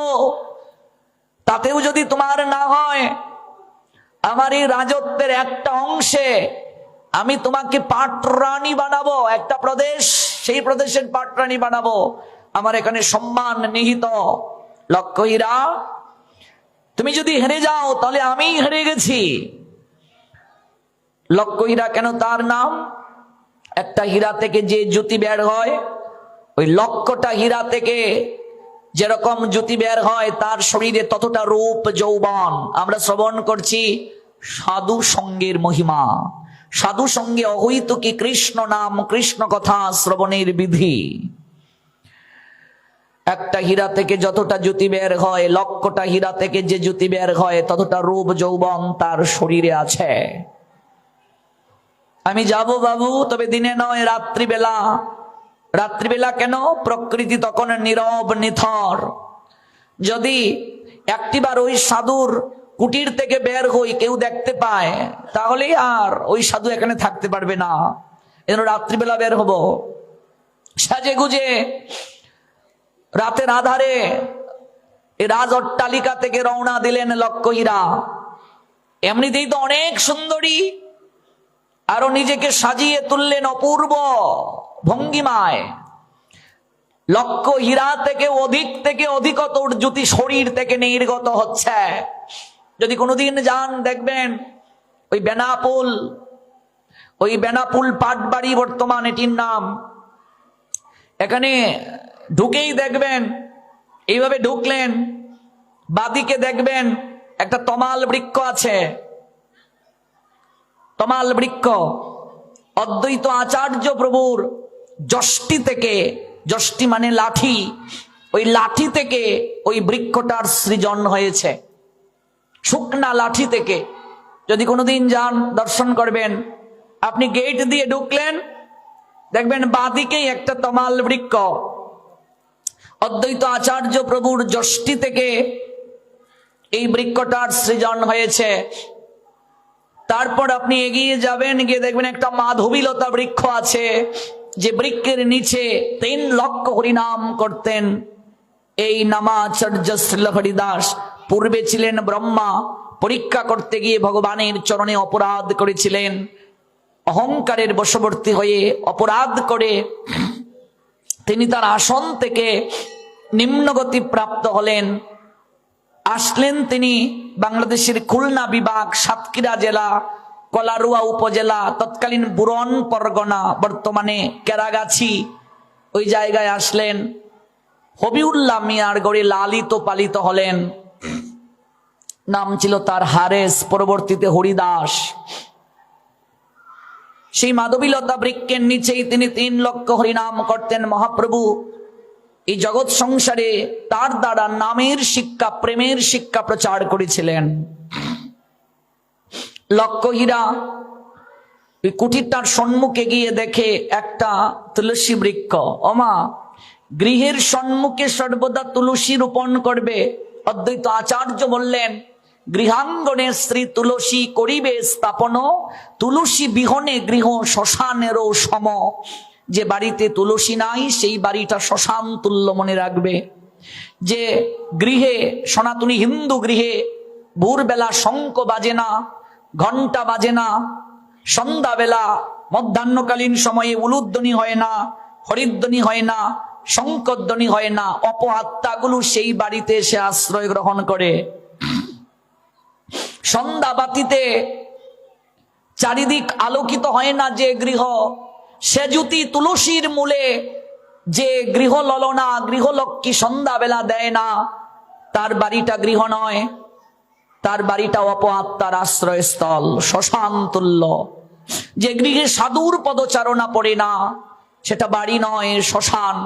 S1: তাতেও যদি তোমার না হয়, আমার এই রাজত্বের একটা অংশে আমি তোমাকে পাটরানী বানাবো, একটা প্রদেশ, সেই প্রদেশের পাটরানী বানাবো, আমার এখানে সম্মান নিহিত। লক্ষ হীরা, তুমি যদি হেরে যাও তাহলে আমি হেরে গেছি। লক্ষ হীরা কেন তার নাম? একটা হীরা থেকে যে জ্যোতি বের হয়, ওই লক্ষটা হীরা থেকে যেরকম জ্যোতি বের হয়, তার শরীরে ততটা রূপ যৌবন। আমরা শ্রবণ করছি সাধু সঙ্গের মহিমা, সাধু সঙ্গে অহৈতুকী কৃষ্ণ নাম, কৃষ্ণ কথা শ্রবণের বিধি। একটা হীরা থেকে যতটা জ্যোতি বের হয়, লক্ষটা হীরা থেকে যে জ্যোতি বের হয়, ততটা রূপ যৌবন তার শরীরে আছে। আমি যাব বাবু, তবে দিনে নয়, রাত্রিবেলা। রাত্রিবেলা কেন? প্রকৃতি তখন নীরব নিথর। যদি একটিবার ওই সাধুর কুটির থেকে বের হই, কেউ দেখতে পায়, তাহলে আর ওই সাধু এখানে থাকতে পারবে না। এজন্য রাত্রিবেলা বের হব, সাজে গুজে। রাতের আধারে এই রাজ অট্টালিকা থেকে রওনা দিলেন লক্ষ হীরা। এমনিতেই তো অনেক সুন্দরী, আরো নিজেকে সাজিয়ে তুললেন অপূর্ব ভঙ্গিমায়। লক্ষ হীরা থেকে অধিকতর জ্যোতি শরীর থেকে নির্গত হচ্ছে। যদি কোনোদিন যান, দেখবেন ওই বেনাপুল পাটবাড়ি বর্তমান এটির নাম, এখানে ঢুকেই দেখবেন, এইভাবে ঢুকলেন, বাদিকে দেখবেন একটা তমাল বৃক্ষ আছে। তমাল বৃক্ষ অদ্বৈত আচার্য প্রভুর যষ্টি থেকে, যষ্টি মানে লাঠি, ওই লাঠি থেকে ওই বৃক্ষটার সৃজন হয়েছে, শুকনা লাঠি থেকে। যদি কোনোদিন যান, দর্শন করবেন। আপনি গেট দিয়ে ঢুকলেন, দেখবেন বাঁদিকেই একটা তমাল বৃক্ষ, অদ্বৈত আচার্য প্রভুর যষ্টি থেকে এই বৃক্ষটার সৃজন হয়েছে। তারপর আপনি এগিয়ে যাবেন, গিয়ে দেখবেন একটা মাধবীলতা বৃক্ষ আছে, যে বৃক্ষের নিচে 3 লক্ষ হরিনাম করতেন এই নামাচার্য শ্রীল হরিদাস। পূর্বে ছিলেন ব্রহ্মা, পরীক্ষা করতে গিয়ে ভগবানের চরণে অপরাধ করেছিলেন, অহংকারের বশবর্তী হয়ে অপরাধ করে তিনি তার আসন থেকে নিম্নগতি প্রাপ্ত হলেন। আসলেন তিনি বাংলাদেশের খুলনা বিভাগ, সাতক্ষীরা জেলা, কলারুয়া উপজেলা, তৎকালীন বুরন পরগনা, বর্তমানে কেরাগাছি, ওই জায়গায় আসলেন। হবিউল্লাহ মিয়ার গড়ে লালিত পালিত হলেন। নাম ছিল তার হারেস, পরবর্তীতে হরিদাস। সেই মাধবীলতা বৃক্ষের নিচেই তিনি 3 লক্ষ হরিনাম করতেন মহাপ্রভু। এই জগৎ সংসারে তার দ্বারা নামের শিক্ষা, প্রেমের শিক্ষা প্রচার করেছিলেন। লক্ষ্য হীরা ওই কুঠিরটার সম্মুখে গিয়ে দেখে একটা তুলসী বৃক্ষ। ওমা, গৃহের সম্মুখে সর্বদা তুলসী রোপণ করবে। অদ্বৈত আচার্য বললেন, গৃহাঙ্গনে শ্রী তুলসী করিবে স্থাপন, তুলসী বিহনে গৃহ শ্মশানেরও সম। যে বাড়িতে তুলসী নাই সেই বাড়িটা শ্মশান তুল্য মনে রাখবে। যে গৃহে, সনাতনী হিন্দু গৃহে ভোরবেলা শঙ্খ বাজে না, ঘন্টা বাজে না, সন্ধ্যাবেলা মধ্যাহ্নকালীন সময়ে উলুধ্বনি হয় না, হরিধ্বনি হয় না, শঙ্করধ্বনি হয় না, অপআত্মাগুলো সেই বাড়িতে এসে আশ্রয় গ্রহণ করে। সন্ধ্যাবাতিতে চারিদিক আলোকিত হয় না যে গৃহ, সে যদি তুলসীর মূলে যে গৃহ ললনা, গৃহলক্ষ্মী সন্ধ্যাবেলা দেয় না, তার বাড়িটা গৃহ নয়, তার বাড়িটা অপআত্মার আশ্রয়স্থল, শ্মশান তুল্য। যে গৃহে সাধুর পদচারণা পড়ে না, সেটা বাড়ি নয়, শ্মশান।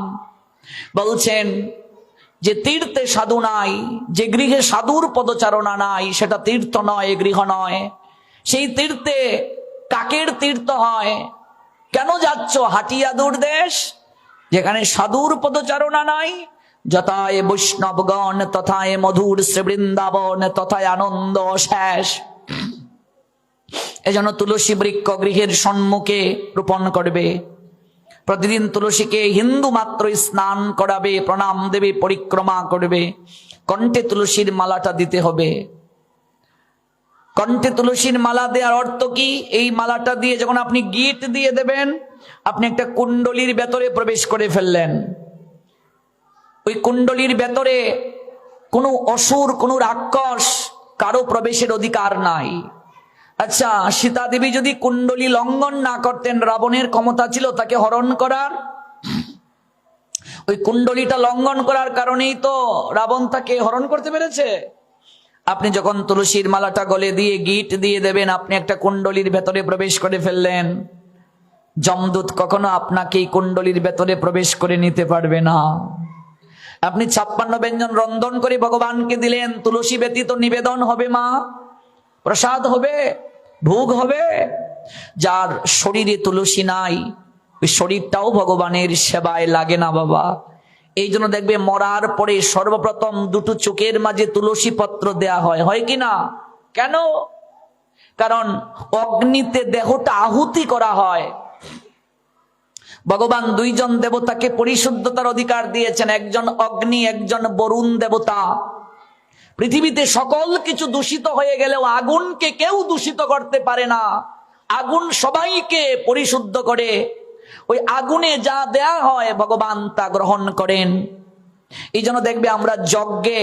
S1: বলছেন যে তীর্থে সাধু নাই, যে গৃহে সাধুর পদচারণা নাই, সেটা তীর্থ নয়, গৃহ নয়। সেই তীর্থে কাকের তীর্থ হয়। কেন যাচ্ছ? হাটিয়া দূর দেশ, যেখানে সাধুর পদচারণা নাই। যথায় বৈষ্ণবগণ তথায় মধুর শ্রী বৃন্দাবন, তথায় আনন্দ শেষ। এজন্য তুলসী বৃক্ষ গৃহের সম্মুখে রোপণ করবে। প্রতিদিন তুলসীকে হিন্দু মাত্র স্নান করাবে, প্রণাম দেবে, পরিক্রমা করবে। কণ্ঠে তুলসীর মালাটা দিতে হবে। কণ্ঠে তুলসীর মালা দেওয়ার অর্থ কি? এই মালাটা দিয়ে যখন আপনি গিট দিয়ে দেবেন, আপনি একটা কুণ্ডলীর ভেতরে প্রবেশ করে ফেললেন। ওই কুণ্ডলীর ভেতরে কোনো অসুর, কোনো রাক্ষস, কারো প্রবেশের অধিকার নাই। আচ্ছা, সীতা দেবী যদি কুণ্ডলী লঙ্ঘন না করতেন, রাবণের ক্ষমতা ছিল তাকে হরণ করার। ওই কুণ্ডলীটা লঙ্ঘন করার কারণেই তো রাবণ তাকে হরণ করতে পেরেছে। আপনি যখন তুলসীর মালাটা গলে দিয়ে গিট দিয়ে দেবেন, আপনি একটা কুণ্ডলীর ভেতরে প্রবেশ করে ফেললেন। যমদূত কখনো আপনাকে এই কুণ্ডলীর ভেতরে প্রবেশ করে নিতে পারবে না। আপনি 56 ব্যঞ্জন রন্ধন করে ভগবানকে দিলেন, তুলসী ব্যতীত নিবেদন হবে মা, প্রসাদ হবে, ভোগ হবে। যার শরীরে তুলসী নাই, ওই শরীরটাও ভগবানের সেবায় লাগে না বাবা। এই জন্য দেখবে মরার পরে সর্বপ্রথম 2টো চোখের মাঝে তুলসী পত্র দেয়া হয়, হয় কি না? কেন? কারণ অগ্নিতে দেহটা আহুতি করা হয়। ভগবান 2 জন দেবতাকে পরিশুদ্ধতার অধিকার দিয়েছেন, একজন অগ্নি, একজন বরুণ দেবতা। পৃথিবীতে সকল কিছু দূষিত হয়ে গেলেও আগুনকে কেউ দূষিত করতে পারে না। আগুন সবাইকে পরিশুদ্ধ করে। ওই আগুনে যা দেয়া হয় ভগবান তা গ্রহণ করেন। এই জন্য দেখবে আমরা যজ্ঞে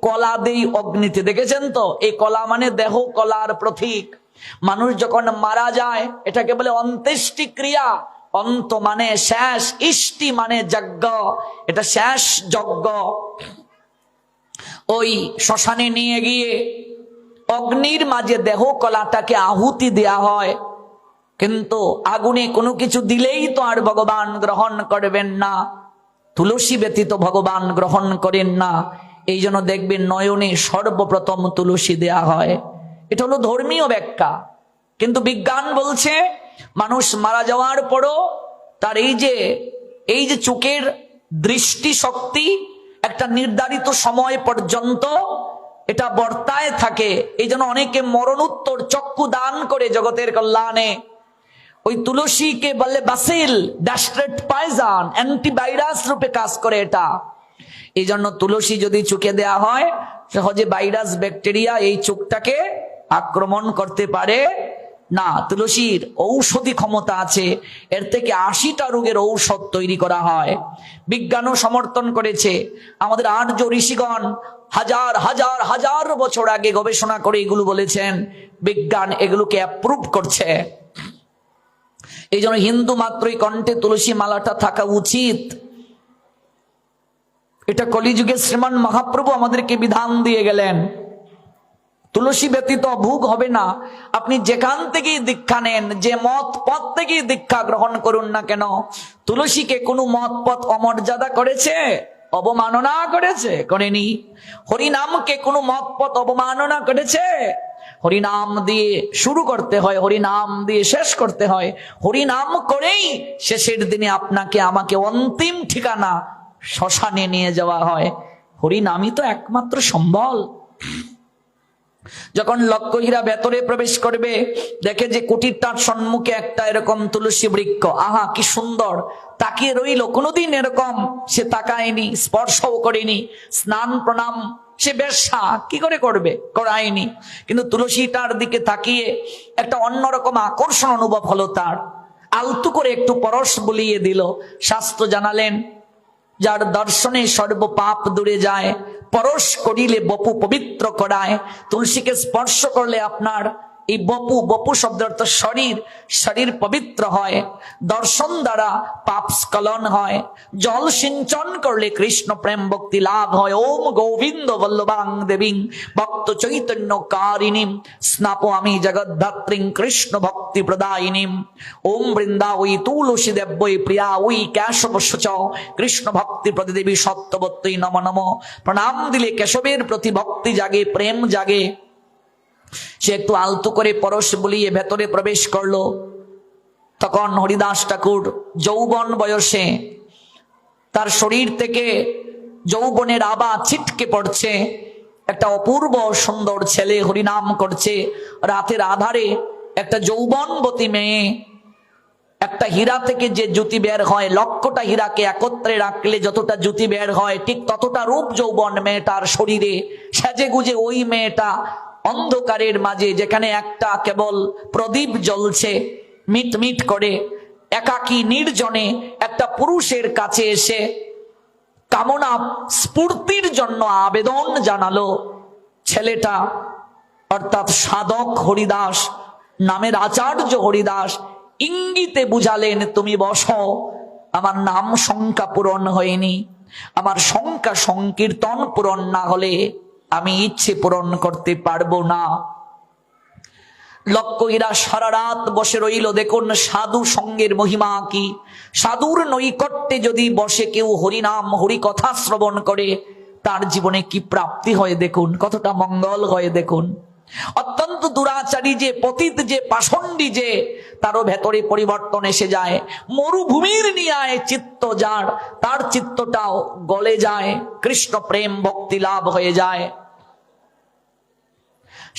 S1: কলা দেই অগ্নিতে, দেখেছেন তো? এই কলা মানে দেহ কলার প্রতীক। মানুষ যখন মারা যায়, এটাকে বলে অন্ত্যেষ্টি ক্রিয়া। অন্ত মানে শেষ, ইষ্টি মানে যজ্ঞ, এটা শেষ যজ্ঞ। ওই শ্মশানে নিয়ে গিয়ে অগ্নির মাঝে দেহ কলাটাকে আহুতি দেয়া হয়। কিন্তু আগুনে কোনো কিছু দিলেই তো আর ভগবান গ্রহণ করবেন না। তুলসী ব্যতীত ভগবান গ্রহণ করেন না। এই জন্য দেখবেন নয়নে সর্বপ্রথম তুলসী দেয়া হয়। এটা হলো ধর্মীয় ব্যাখ্যা। কিন্তু বিজ্ঞান বলছে মানুষ মারা যাওয়ার পরও তার এই যে চোখের দৃষ্টি শক্তি একটা নির্ধারিত সময় পর্যন্ত এটা বর্তায় থাকে। এই জন্য অনেকে মরণোত্তর চক্ষু দান করে জগতের কল্যাণে। ওই তুলসীকে বলে বাসিল, ডাস্ট্রেট পয়জন, অ্যান্টিভাইরাস রূপে কাজ করে এটা। এই জন্য তুলসী যদি চুকে দেয়া হয়, সহজে ভাইরাস ব্যাকটেরিয়া এই চুকটাকে আক্রমণ করতে পারে না। তুলসীর ঔষধি ক্ষমতা আছে, এর থেকে 80টা রোগের ঔষধ তৈরি করা হয়। বিজ্ঞানও সমর্থন করেছে। আমাদের আর্য ঋষিগণ হাজার হাজার হাজার বছর আগে গবেষণা করে এগুলো বলেছেন, বিজ্ঞান এগুলোকে অ্যাপ্রুভ করছে। এই জন্য হিন্দু মাত্রই কণ্ঠে তুলসী মালাটা থাকা উচিত। এটা কলিযুগে শ্রীমান মহাপ্রভু আমাদেরকে বিধান দিয়ে গেলেন। তুলসী ব্যতীত ভোগ হবে না। আপনি যেখান থেকেই দীক্ষা নেন, যে মত পথ থেকেই দীক্ষা গ্রহণ করুন না কেন, তুলসীকে কোনো মত পথ অমর্যাদা করেছে, অবমাননা করেছে? করেনি। হরিনামকে কোনো মত পথ অবমাননা করেছে? হরিনাম দিয়ে শুরু করতে হয়, হরিনাম দিয়ে শেষ করতে হয়। হরিনাম করেই শেষের দিনে আপনাকে আমাকে অন্তিম ঠিকানা শ্মশানে নিয়ে যাওয়া হয়। হরিনামই তো একমাত্র সম্বল। যখন লক্ষ্মীরা ভেতরে প্রবেশ করবে, দেখে যে কুটিরটার সম্মুখে একটা এরকম তুলসী বৃক্ষ, আহা কি সুন্দর, তাকিয়ে রইল। কোনোদিন এরকম সে তাকায়নি, স্পর্শও করেনি। স্নান প্রণাম সে বেশ্যা, কি করে করবে? করায়নি। কিন্তু তুলসীটার দিকে তাকিয়ে একটা অন্যরকম আকর্ষণ অনুভব হলো তার। আলতু করে একটু পরশ বুলিয়ে দিল। শাস্ত্র জানালেন, যার দর্শনে সর্ব পাপ দূরে যায়, পরশ করিলে বপু পবিত্র করায়। তুলসীকে স্পর্শ করলে আপনার এই বপু শব্দের অর্থ শরীর, শরীর পবিত্র হয়। দর্শন দ্বারা পাপ স্খলন হয়। জল সিঞ্চন করলে কৃষ্ণ প্রেম ভক্তি লাভ হয়। ওম গোবিন্দ বল্লভাং দেবীং ভক্ত চৈতন্য কারিণীম স্নাপো আমি জগদ্ধাত্রীং কৃষ্ণ ভক্তি প্রদায়িনীম। ওম বৃন্দা ওই তুলসী দেব্যই প্রিয়া ওই কেশব শুচ কৃষ্ণ ভক্তি প্রতিদেবী সত্যবত্যই নম নম। প্রণাম দিলে কেশবের প্রতি ভক্তি জাগে, প্রেম জাগে। সে একটু আলতো করে পরশ বুলিয়ে ভেতরে প্রবেশ করলো। তখন হরিদাস ঠাকুর যৌবন বয়সে, তার শরীর থেকে যৌবনের আভা ছিটকে পড়ছে। একটা অপূর্ব সুন্দর ছেলে হরিনাম করছে। রাতের আধারে একটা যৌবনবতী মেয়ে, একটা হীরা থেকে যে জ্যোতি বের হয়, লক্ষটা হীরাকে একত্রে রাখলে যতটা জ্যোতি বের হয়, ঠিক ততটা রূপ যৌবন মেয়েটার শরীরে। সেজে গুজে ওই মেয়েটা অন্ধকারের মাঝে, যেখানে একটা কেবল প্রদীপ জ্বলছে মিট মিট করে, একাকী নির্জনে একটা পুরুষের কাছে এসে কামনা স্ফূর্তির জন্য আবেদন জানালো। ছেলেটা অর্থাৎ সাধক হরিদাস, নামের আচার্য হরিদাস ইঙ্গিতে বুঝালেন, তুমি বসো, আমার নাম সংখ্যা পূরণ হয়নি। আমার সংখ্যা সংকীর্তন পূরণ না হলে আমি ইচ্ছে পূরণ করতে পারবো না। লক্ষ্মীরা সারা রাত বসে রইল। দেখুন সাধু সঙ্গের মহিমা কি। সাধুর নৈকট্যে যদি বসে কেউ হরিনাম হরি কথা শ্রবণ করে, তার জীবনে কি প্রাপ্তি হয় দেখুন, কতটা মঙ্গল হয় দেখুন। অত্যন্ত দুরাচারী যে, পতিত যে, পাষণ্ডী যে, তারও ভেতরে পরিবর্তন এসে যায়। মরুভূমির নিয়ায় চিত্ত যার, তার চিত্তটাও গলে যায়, কৃষ্ণ প্রেম ভক্তি লাভ হয়ে যায়।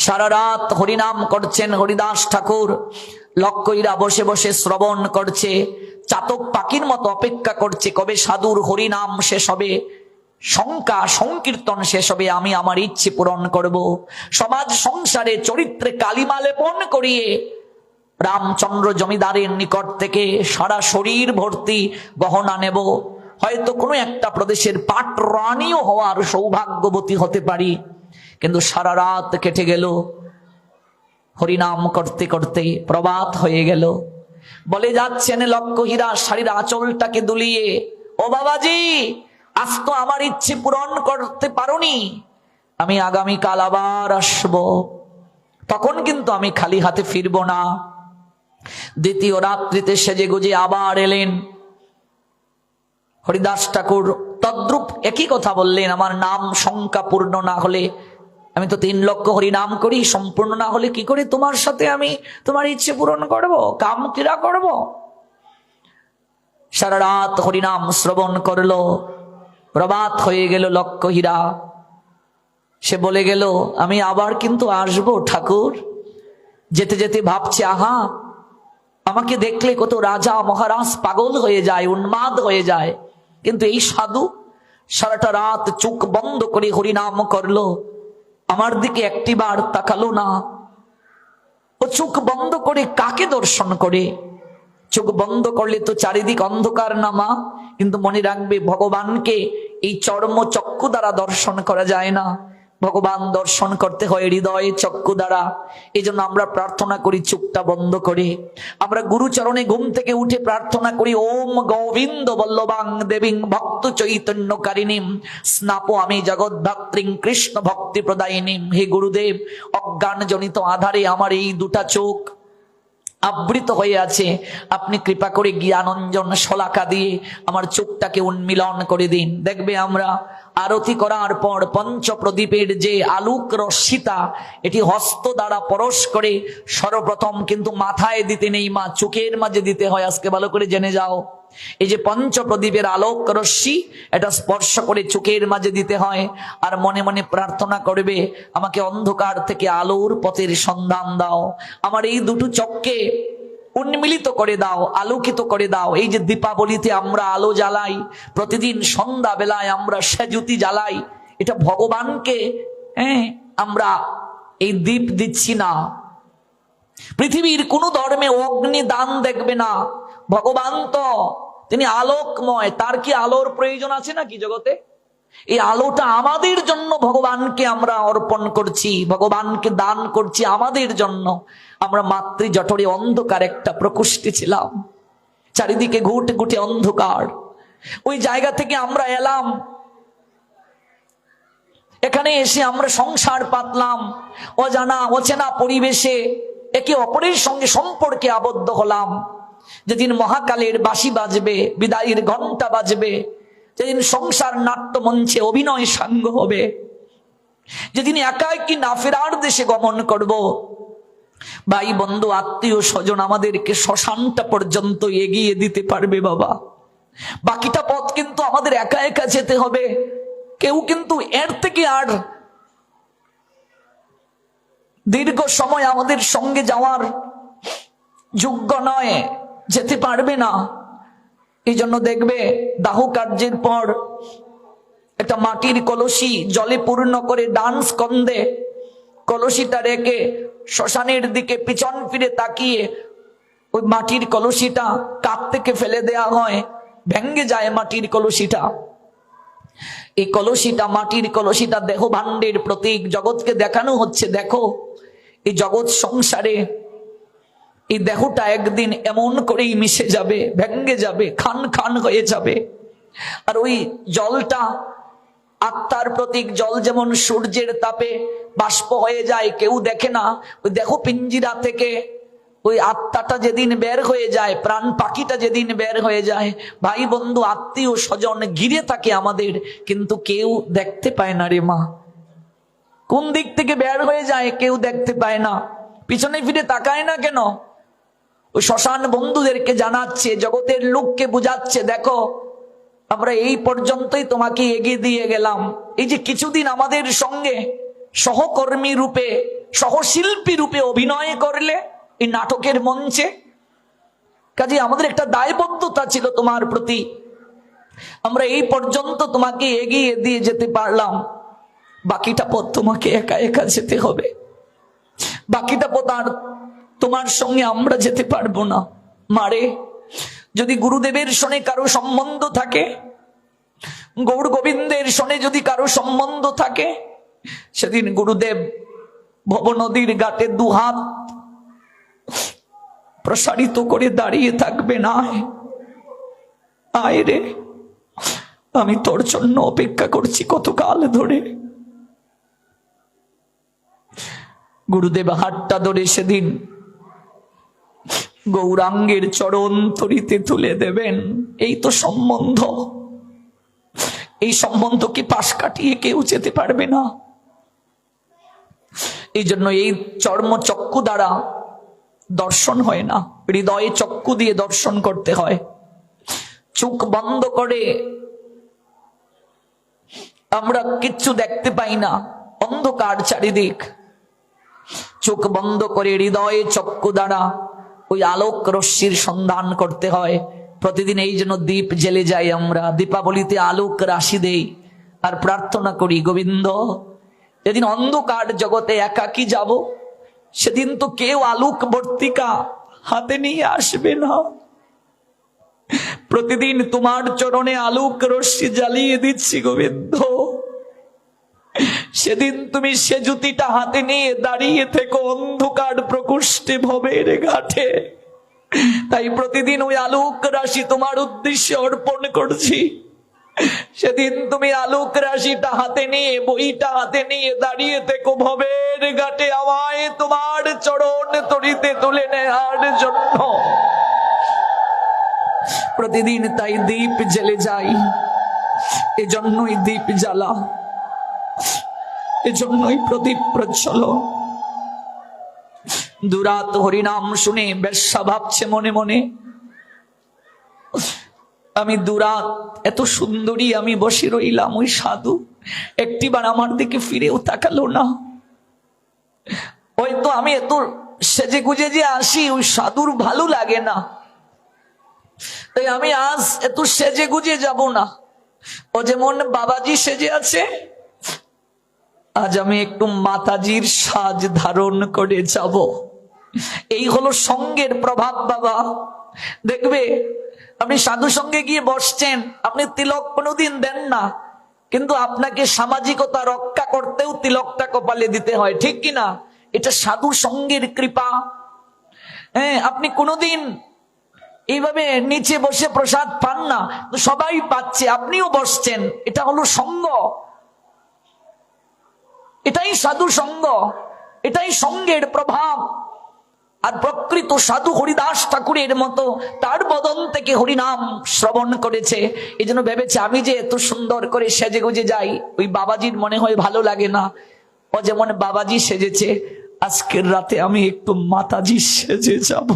S1: সারা রাত হরিনাম করছেন হরিদাস ঠাকুর। লক্ষ্মীরা বসে বসে শ্রবণ করছে, চাতক পাখির মতো অপেক্ষা করছে কবে সাধুর হরিনাম শেষ হবে, সংখ্যা সংকীর্তন শেষ হবে, আমি আমার ইচ্ছে পূরণ করব। সমাজ সংসারে চরিত্রে কালিমা লেপন করিয়ে রামচন্দ্র জমিদারের নিকট থেকে সারা শরীর ভর্তি গহনা নেব, হয়তো কোনো একটা প্রদেশের পাট রানীও হওয়ার সৌভাগ্যবতী হতে পারি। কিন্তু সারা রাত কেটে গেল, হরিনাম করতে করতে প্রভাত হয়ে গেল। বলে যাচ্ছেন লক্ষ্মীরা শাড়ির আঁচলটাকে দুলিয়ে, ও বাবাজি, আজ তো আমার ইচ্ছে পূরণ করতে পারোনি, আমি আগামীকাল আবার আসব, তখন কিন্তু আমি খালি হাতে ফিরবো না। দ্বিতীয় রাত্রিতে সেজে গুজে আবার এলেন। হরিদাস ঠাকুর তদ্রূপ একই কথা বললেন, আমার নাম সংখ্যা পূর্ণ না হলে, আমি তো 3 লক্ষ হরিনাম করি, সম্পূর্ণ না হলে কি করে তোমার সাথে আমি তোমার ইচ্ছে পূরণ করব, কাম ক্রীড়া করব। সারা রাত হরিনাম শ্রবণ করলো, প্রভাত হয়ে গেল। লক্ষ্মীরা সে বলে গেল, আমি আবার কিন্তু আসবো ঠাকুর। যেতে যেতে ভাবছে, আহা, আমাকে দেখলে কত রাজা মহারাজ পাগল হয়ে যায়, উন্মাদ হয়ে যায়, কিন্তু এই সাধু, সারাটা রাত চোখ বন্ধ করে হরিনাম করলো, আমার দিকে একটিবার তাকালো না। ও চোখ বন্ধ করে কাকে দর্শন করে? চোখ বন্ধ করলে তো চারিদিক অন্ধকার না মা। কিন্তু মনে রাখবে, ভগবানকে এই চর্ম চক্ষু দ্বারা দর্শন করা যায় না, ভগবান দর্শন করতে হয় হৃদয়ে চক্ষু দ্বারা। এই জন্য আমরা প্রার্থনা করি চোখটা বন্ধ করে। আমরা গুরুচরণে ঘুম থেকে উঠে প্রার্থনা করি, ওম গোবিন্দ বল্লভাং দেবীং ভক্ত চৈতন্য কারিণীম স্নাপো আমি জগদ্ধাত্রীং কৃষ্ণ ভক্তি প্রদায়িনীম। হে গুরুদেব, অজ্ঞান জনিত আধারে আমার এই দুটা চোখ আবৃত হয়ে আছে, আপনি কৃপা করে জ্ঞানঞ্জন শলাকা দিয়ে আমার চোখটাকে উন্মিলন করে দিন। দেখবে আমরা আরতি করার পর পঞ্চপ্রদীপের যে আলোক রশ্মিটা, এটি হস্ত দ্বারা পরশ করে সর্বপ্রথম কিন্তু মাথায় দিতে নেই মা, চোখের মাঝে দিতে হয়। আজকে ভালো করে জেনে যাও, এই যে পঞ্চপ্রদীপের আলোক রশ্মি, এটা স্পর্শ করে চোখের মাঝে দিতে হয়। আর মনে মনে প্রার্থনা করবে, আমাকে অন্ধকার থেকে আলোর পথের সন্ধান দাও, আমার এই দুটো চোখকে উন্মিলিত করে দাও, আলোকিত করে দাও। এই যে দীপাবলিতে আমরা আলো জ্বালাই, প্রতিদিন সন্ধ্যা বেলায় আমরা সেজুতি জ্বালাই, এটা ভগবানকে আমরা এই দীপ দিচ্ছি না। পৃথিবীর কোন ধর্মে অগ্নি দান দেখবে না। ভগবান তো তিনি আলোকময়, তার কি আলোর প্রয়োজন আছে নাকি জগতে? এই আলোটা আমাদের জন্য ভগবানকে আমরা অর্পণ করছি, ভগবানকে দান করছি আমাদের জন্য। আমরা মাতৃ জঠরে অন্ধকার একটা প্রকোষ্ঠে ছিলাম, চারিদিকে ঘুটে ঘুটে অন্ধকার। ওই জায়গা থেকে আমরা এলাম, এখানে এসে আমরা সংসার পাতলাম, অজানা অচেনা পরিবেশে একে অপরের সঙ্গে সম্পর্কে আবদ্ধ হলাম। যেদিন মহাকালের বাঁশি বাজবে, বিদায়ের ঘন্টা বাজবে, যেদিন সংসার নাট্য মঞ্চে অভিনয় সাঙ্গ হবে, যেদিন একাকী না ফেরার দেশে গমন করব, ভাই বন্ধু আত্মীয় স্বজন আমাদেরকে শ্মশানটা পর্যন্ত এগিয়ে দিতে পারবে বাবা। বাকিটা পথ কিন্তু আমাদের একা একা যেতে হবে। কেউ কিন্তু এর থেকে আর দীর্ঘ সময় আমাদের সঙ্গে যাওয়ার যোগ্য নয়, যেতে পারবে না। এই জন্য দেখবে দাহ কার্যের পর একটা মাটির কলসি জলে পূর্ণ করে ডান স্কন্ধে কলসিটা রেখে শ্মশানের দিকে পিছন ফিরে তাকিয়ে ওই মাটির কলসিটা কাঠ থেকে ফেলে দেয়া হয়, ভেঙ্গে যায় মাটির কলসিটা। এই কলসিটা, মাটির কলসিটা দেহ ভাণ্ডের প্রতীক, জগৎকে দেখানো হচ্ছে, দেখো এই জগৎ সংসারে এই দেহটা একদিন এমন করেই মিশে যাবে, ভেঙ্গে যাবে, খান খান হয়ে যাবে। আর ওই জলটা আত্মার প্রতীক। জল যেমন সূর্যের তাপে বাষ্প হয়ে যায়, কেউ দেখে না, ওই দেখো পিঞ্জিরা থেকে ওই আত্মাটা যেদিন বের হয়ে যায়, প্রাণ পাখিটা যেদিন বের হয়ে যায়, ভাই বন্ধু আত্মীয় স্বজন ঘিরে থাকে আমাদের, কিন্তু কেউ দেখতে পায় না রে মা। কোন দিক থেকে বের হয়ে যায় কেউ দেখতে পায় না, পিছনে ফিরে তাকায় না কেন? ওই শ্মশান বন্ধুদেরকে জানাচ্ছে, জগতের লোককে বুঝাচ্ছে, দেখো আমরা এই পর্যন্তই তোমাকে এগিয়ে দিয়ে গেলাম। এই যে কিছুদিন আমাদের সঙ্গে সহকর্মী রূপে, সহশিল্পী রূপে অভিনয় করলে এই নাটকের মঞ্চে, কাজে আমাদের একটা দায়বদ্ধতা ছিল তোমার প্রতি। আমরা এই পর্যন্ত তোমাকে এগিয়ে দিয়ে যেতে পারলাম, বাকিটা পথ তোমাকে একা একা যেতে হবে। বাকিটা পথ আর তোমার সঙ্গে আমরা যেতে পারবো না। মারে, যদি গুরুদেবের সঙ্গে কারো সম্বন্ধ থাকে, গৌর গোবিন্দের সঙ্গে যদি কারো সম্বন্ধ থাকে, সেদিন গুরুদেব ভব নদীর ঘাটে দুহাত প্রসারিত করে দাঁড়িয়ে থাকবে, না আয় রে, আমি তোর জন্য অপেক্ষা করছি কতকাল ধরে। গুরুদেব হাতটা ধরে সেদিন গৌরাঙ্গের চরণ তরিতে তুলে দেবেন। এই তো সম্বন্ধ, এই সম্বন্ধকে পাশ কাটিয়ে কেউ যেতে পারবে না। এই জন্য এই চর্ম চক্ষু দ্বারা দর্শন হয় না, হৃদয়ে চক্ষু দিয়ে দর্শন করতে হয়। চোখ বন্ধ করে আমরা কিচ্ছু দেখতে পাই না, অন্ধকার চারিদিক। চোখ বন্ধ করে হৃদয়ে চক্ষু দ্বারা ওই আলোক রশ্মির সন্ধান করতে হয়। প্রতিদিন এই জন্য দীপ জেলে যাই আমরা, দীপাবলিতে আলোক রাশি দেই। আর প্রার্থনা করি, গোবিন্দ যেদিন অন্ধকার জগতে একাকী যাব, সেদিন তো কেউ আলোক বর্তিকা হাতে নিয়ে আসবে না। প্রতিদিন তোমার চরণে আলোক রশ্মি জ্বালিয়ে দিচ্ছি গোবিন্দ, সেদিন তুমি সে জুতিটা হাতে নিয়ে দাঁড়িয়ে থেকো অন্ধকার প্রকোষ্ঠে ভবের ঘাটে। তাই প্রতিদিন ওই আলোক রাশি তোমার উদ্দেশ্যে অর্পণ করছি। সেদিন তুমি আলোক রাশিটা হাতে নিয়ে, বইটা হাতে নিয়ে দাঁড়িয়ে থেকো ভবের ঘাটে, আমায় তোমার চরণ তরিতে তুলে নেওয়ার জন্য। প্রতিদিন তাই দীপ জ্বেলে যাই, এজন্যই দীপ জ্বালা, এজন্যই প্রদীপ প্রজ্বলন। দুরাত হরিনাম শুনে বেশ্যা ভাবছে মনে মনে, আমি দুরাত এত সুন্দরী আমি বসে রইলাম, ওই সাধু একটিবার আমার দিকে ফিরেও তাকালো না। হয়তো আমি এত সেজে গুজে যে আসি, ওই সাধুর ভালো লাগে না, তাই আমি আজ এত সেজে গুজে যাব না। ও যেমন বাবাজি সেজে আছে, আজ আমি একটু মাতাজির সাজ ধারণ করে যাব। এই হলো সঙ্গের প্রভাব বাবা। দেখবে আপনি সাধু সঙ্গে গিয়ে বসছেন, আপনি তিলক কোনোদিন দেন না, কিন্তু আপনাকে সামাজিকতা রক্ষা করতেও তিলকটা কপালে দিতে হয়, ঠিক কিনা? এটা সাধু সঙ্গের কৃপা। হ্যাঁ, আপনি কোনোদিন এইভাবে নিচে বসে প্রসাদ পান না, তো সবাই পাচ্ছে, আপনিও বসছেন, এটা হলো সঙ্গ। এটাই সাধু সঙ্গ, এটাই সঙ্গের প্রভাব। আর প্রকৃত সাধু হরিদাস ঠাকুরের মতো তার বদন থেকে হরিনাম শ্রবণ করেছে। এই জন্য ভেবেছে আমি যে এত সুন্দর করে সেজে গুজে যাই, ওই বাবাজির মনে হয় ভালো লাগে না। ও যেমন বাবাজি সেজেছে, আজকের রাতে আমি একটু মাতাজি সেজে যাব।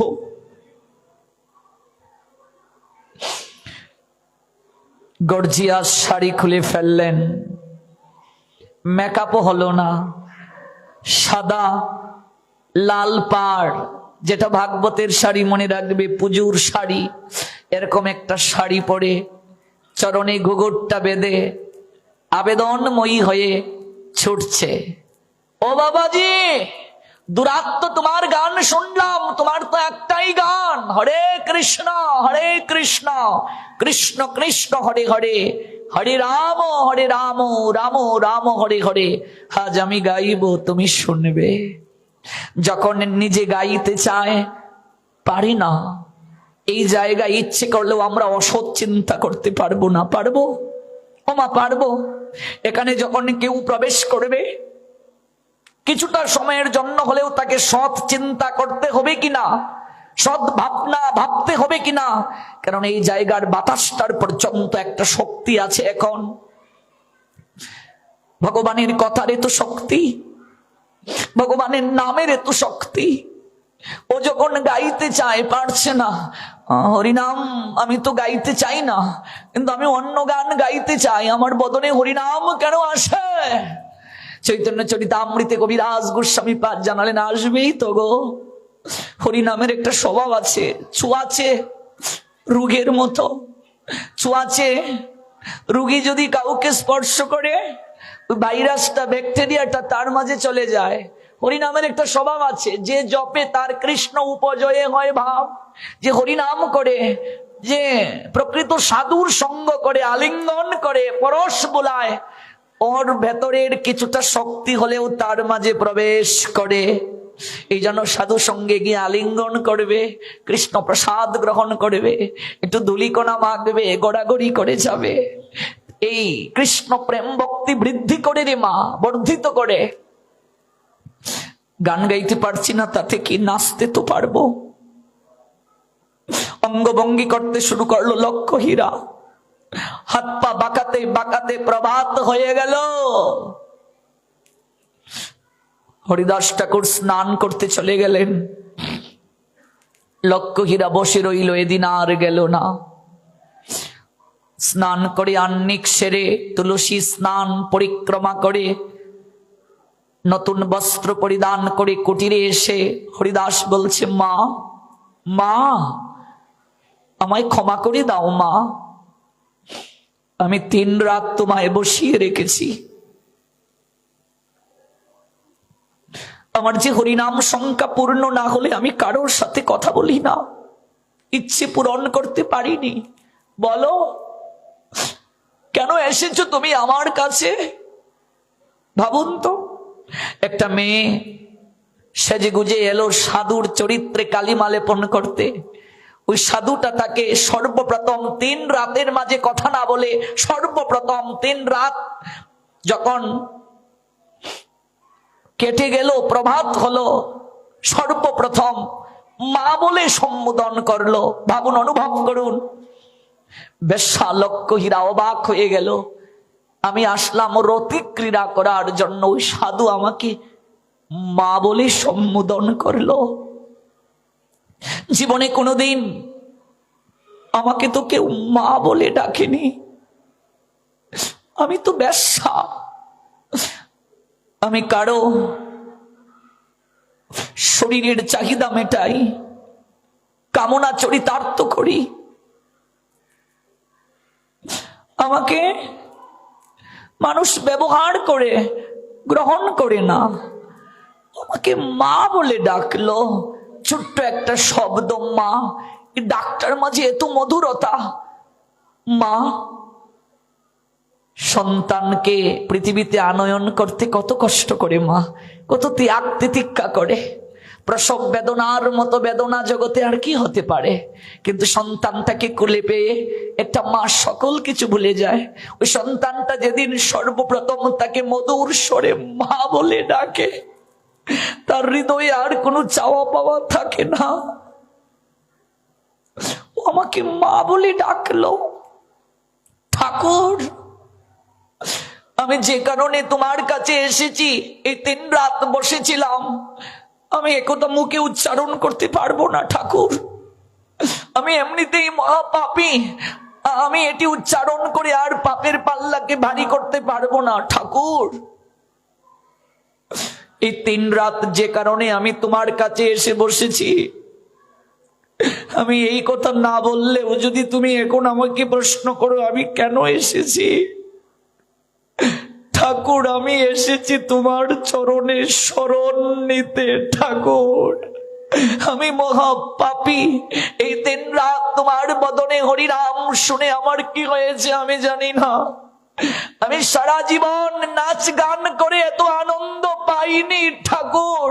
S1: গর্জিয়াস শাড়ি খুলে ফেললেন, মেকআপও হলো না, সাদা লাল পাড়, যেটা ভাগবতের শাড়ি মনে রাখবে, পুজোর শাড়ি, এরকম একটা শাড়ি পরে চরণে ঘুঘুরটা বেঁধে আবেদনময়ী হয়ে ছুটছে। ও বাবাজি, দুরাত্ম তোমার গান শুনলাম, তোমার তো একটাই গান, হরে কৃষ্ণ কৃষ্ণ কৃষ্ণ হরে হরে, হরে রাম রাম রাম হরে হরে। আজ আমি গাইব, তুমি শুনবে। যখন নিজে গাইতে চায় পারি না, এই জায়গায় ইচ্ছে করলেও আমরা অসৎ চিন্তা করতে পারবো না। পারবো ওমা, পারবো। এখানে যখন কেউ প্রবেশ করবে, কিছুটা সময়ের জন্য হলেও তাকে সৎ চিন্তা করতে হবে কিনা, সৎ ভাবনা ভাবতে হবে কিনা, কারণ এই জায়গার বাতাসটার পর্যন্ত একটা শক্তি আছে। এখন ভগবানের কথার এত শক্তি, ভগবানের নামের এত শক্তি। ও যখন গাইতে চায় পারছে না, হরিনাম আমি তো গাইতে চাই না, কিন্তু আমি অন্য গান গাইতে চাই, আমার বদনে হরিনাম কেন আসে? চৈতন্য চরিতামৃতে কবিরাজ গোস্বামী পাদ জানালেন, আসবেই তো গো। হরিনামের একটা স্বভাব আছে, ছোঁয়াচে রোগের মতো। ছোঁয়াচে রোগী যদি কাউকে স্পর্শ করে, ভাইরাসটা ব্যাকটেরিয়াটা তার মাঝে চলে যায়। হরিনামের একটা স্বভাব আছে, যে জপে তার কৃষ্ণ উপজয়ে হয় ভাব। যে হরিনাম করে, যে প্রকৃত সাধুর সঙ্গ করে, আলিঙ্গন করে, পরশ বোলায়, ওর ভেতরের কিছুটা শক্তি হলেও তার মাঝে প্রবেশ করে। এই জন্য সাধু সঙ্গে গিয়ে আলিঙ্গন করবে, কৃষ্ণ প্রসাদ গ্রহণ করবে, একটু ধুলিকণা মাখবে, গড়াগড়ি করে যাবে। এই কৃষ্ণ প্রেম ভক্তি বৃদ্ধি করে রে মা, বর্ধিত করে। গান গাইতে পারছি না, তাতে কি নাচতে তো পারবো। অঙ্গভঙ্গি করতে শুরু করলো লক্ষ্য হীরা, হাত পা বাঁকাতে বাঁকাতে প্রভাত হয়ে গেল। হরিদাস ঠাকুর স্নান করতে চলে গেলেন, লক্ষ্য হীরা বসে রইল, এদিন আর গেল না। স্নান করে আহ্নিক সেরে তুলসী স্নান পরিক্রমা করে নতুন বস্ত্র পরিধান করে কুটিরে এসে হরিদাস বলছে, মা মা আমায় ক্ষমা করে দাও মা। আমি 3 রাত তোমায় বসিয়ে রেখেছি। আমার যে হরিনাম সংখ্যা পূর্ণ না হলে আমি কারোর সাথে কথা বলি না, ইচ্ছে পূরণ করতে পারিনি। বলো কেন এসেছো তুমি আমার কাছে? ভাবুন তো, একটা মেয়ে সেজে গুজে এলো সাধুর চরিত্রে কালিমা লেপন করতে। ওই সাধুটা তাকে সর্বপ্রথম 3 রাতের মাঝে কথা না বলে, সর্বপ্রথম 3 রাত যখন কেটে গেল, প্রভাত হলো, সর্বপ্রথম মা বলে সম্বোধন করলো। ভাবুন, অনুভব করুন। বেশ্যা লক্ষ্যহীরা অবাক হয়ে গেল। আমি আসলাম রতি ক্রীড়া করার জন্য, ওই সাধু আমাকে মা বলে সম্বোধন করলো। জীবনে কোনোদিন আমাকে তো কেউ মা বলে ডাকেনি। আমি তো বেশ্যা, আমি কারো শরীরের চাহিদা মেটাই, কামনা চরিতার্থ করি। আমাকে মানুষ ব্যবহার করে, গ্রহণ করে না। আমাকে মা বলে ডাকলো, ছোট্ট একটা শব্দ মা। এই ডাকটার মাঝে এত মধুরতা। মা সন্তানকে পৃথিবীতে আনয়ন করতে কত কষ্ট করে মা, কত ত্যাগ তিতিক্ষা করে। প্রসব বেদনার মতো বেদনা জগতে আর কি হতে পারে? কিন্তু সন্তানটাকে কোলে পেয়ে একটা মা সকল কিছু ভুলে যায়। ওই সন্তানটা যেদিন সর্বপ্রথম তাকে মধুর স্বরে মা বলে ডাকে, তার হৃদয়ে আর কোনো চাওয়া পাওয়া থাকে না। ও আমাকে মা বলে ডাকলো। ঠাকুর, আমি যে কারণে তোমার কাছে এসেছি, এই 3 রাত বসেছিলাম, আমি একথা মুখে উচ্চারণ করতে পারবো না ঠাকুর। আমি এমনিতেই মহাপাপী, আমি এটি উচ্চারণ করে আর পাপের পাল্লাকে ভারী করতে পারবো না ঠাকুর। এই 3 রাত যে কারণে আমি তোমার কাছে এসে বসেছি, আমি এই কথা না বললেও যদি তুমি এখন আমাকে প্রশ্ন করো আমি কেন এসেছি, ঠাকুর আমি এসেছি তোমার চরণে শরণ নিতে। ঠাকুর, আমি মহাপাপী। এই 3 রাত তোমার বদনে হরিনাম শুনে আমার কি হয়েছে আমি জানি না। আমি সারা জীবন নাচ গান করে এত আনন্দ পাইনি ঠাকুর।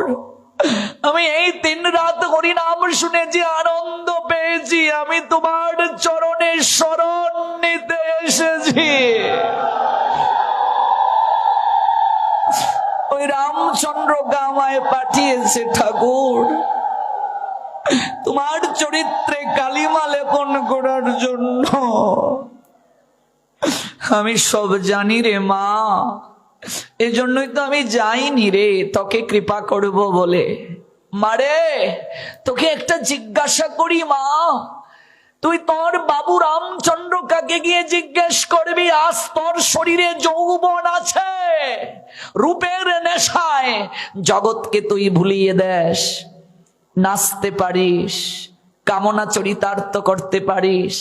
S1: আমি এই 3 রাত হরিনাম শুনে যে আনন্দ পেয়েছি, আমি তোমার চরণে শরণ নিতে এসেছি। ওই রামচন্দ্র আমায় পাঠিয়েছে ঠাকুর তোমার চরিত্রে কালিমা লেপন করার জন্য। আমি সব জানি রে মা, এজন্যই তো আমি যাইনি রে তোকে কৃপা করব বলে। মারে, তোকে একটা জিজ্ঞাসা করি মা, তুই তোর বাবু রামচন্দ্র কাকে গিয়ে জিজ্ঞেস করবি আজ তোর শরীরে যৌবন আছে, রূপের নেশায় জগৎকে তুই ভুলিয়ে দেস, নাচতে পারিস, কামনা চরিতার্থ করতে পারিস।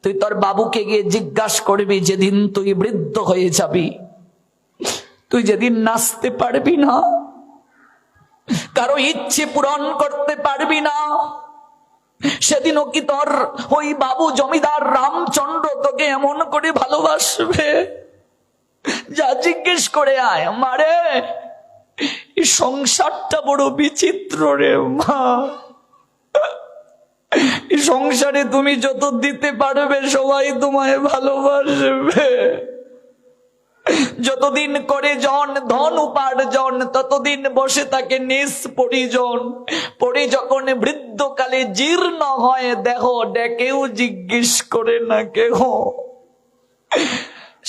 S1: তুই তোর বাবুকে গিয়ে জিজ্ঞাসা করবি যেদিন তুই বৃদ্ধ হয়ে যাবি, তুই যেদিন নাচতে পারবি না, কারো ইচ্ছে পূরণ করতে পারবি না, সেদিনও কি তোর ওই বাবু জমিদার রামচন্দ্র তোকে এমন করে ভালোবাসবে? যা জিজ্ঞেস করে আয়। মারে, এই সংসারটা বড় বিচিত্র রে মা। এই সংসারে তুমি যত দিতে পারবে সবাই তোমায় ভালোবাসবে। যতদিন করে ধন উপার্জন ততদিন বসে থাকে নিজ পরিজন। পরে যখন বৃদ্ধকালে জীর্ণ হয় দেহ, ডেকেও জিজ্ঞেস করে না কেহ।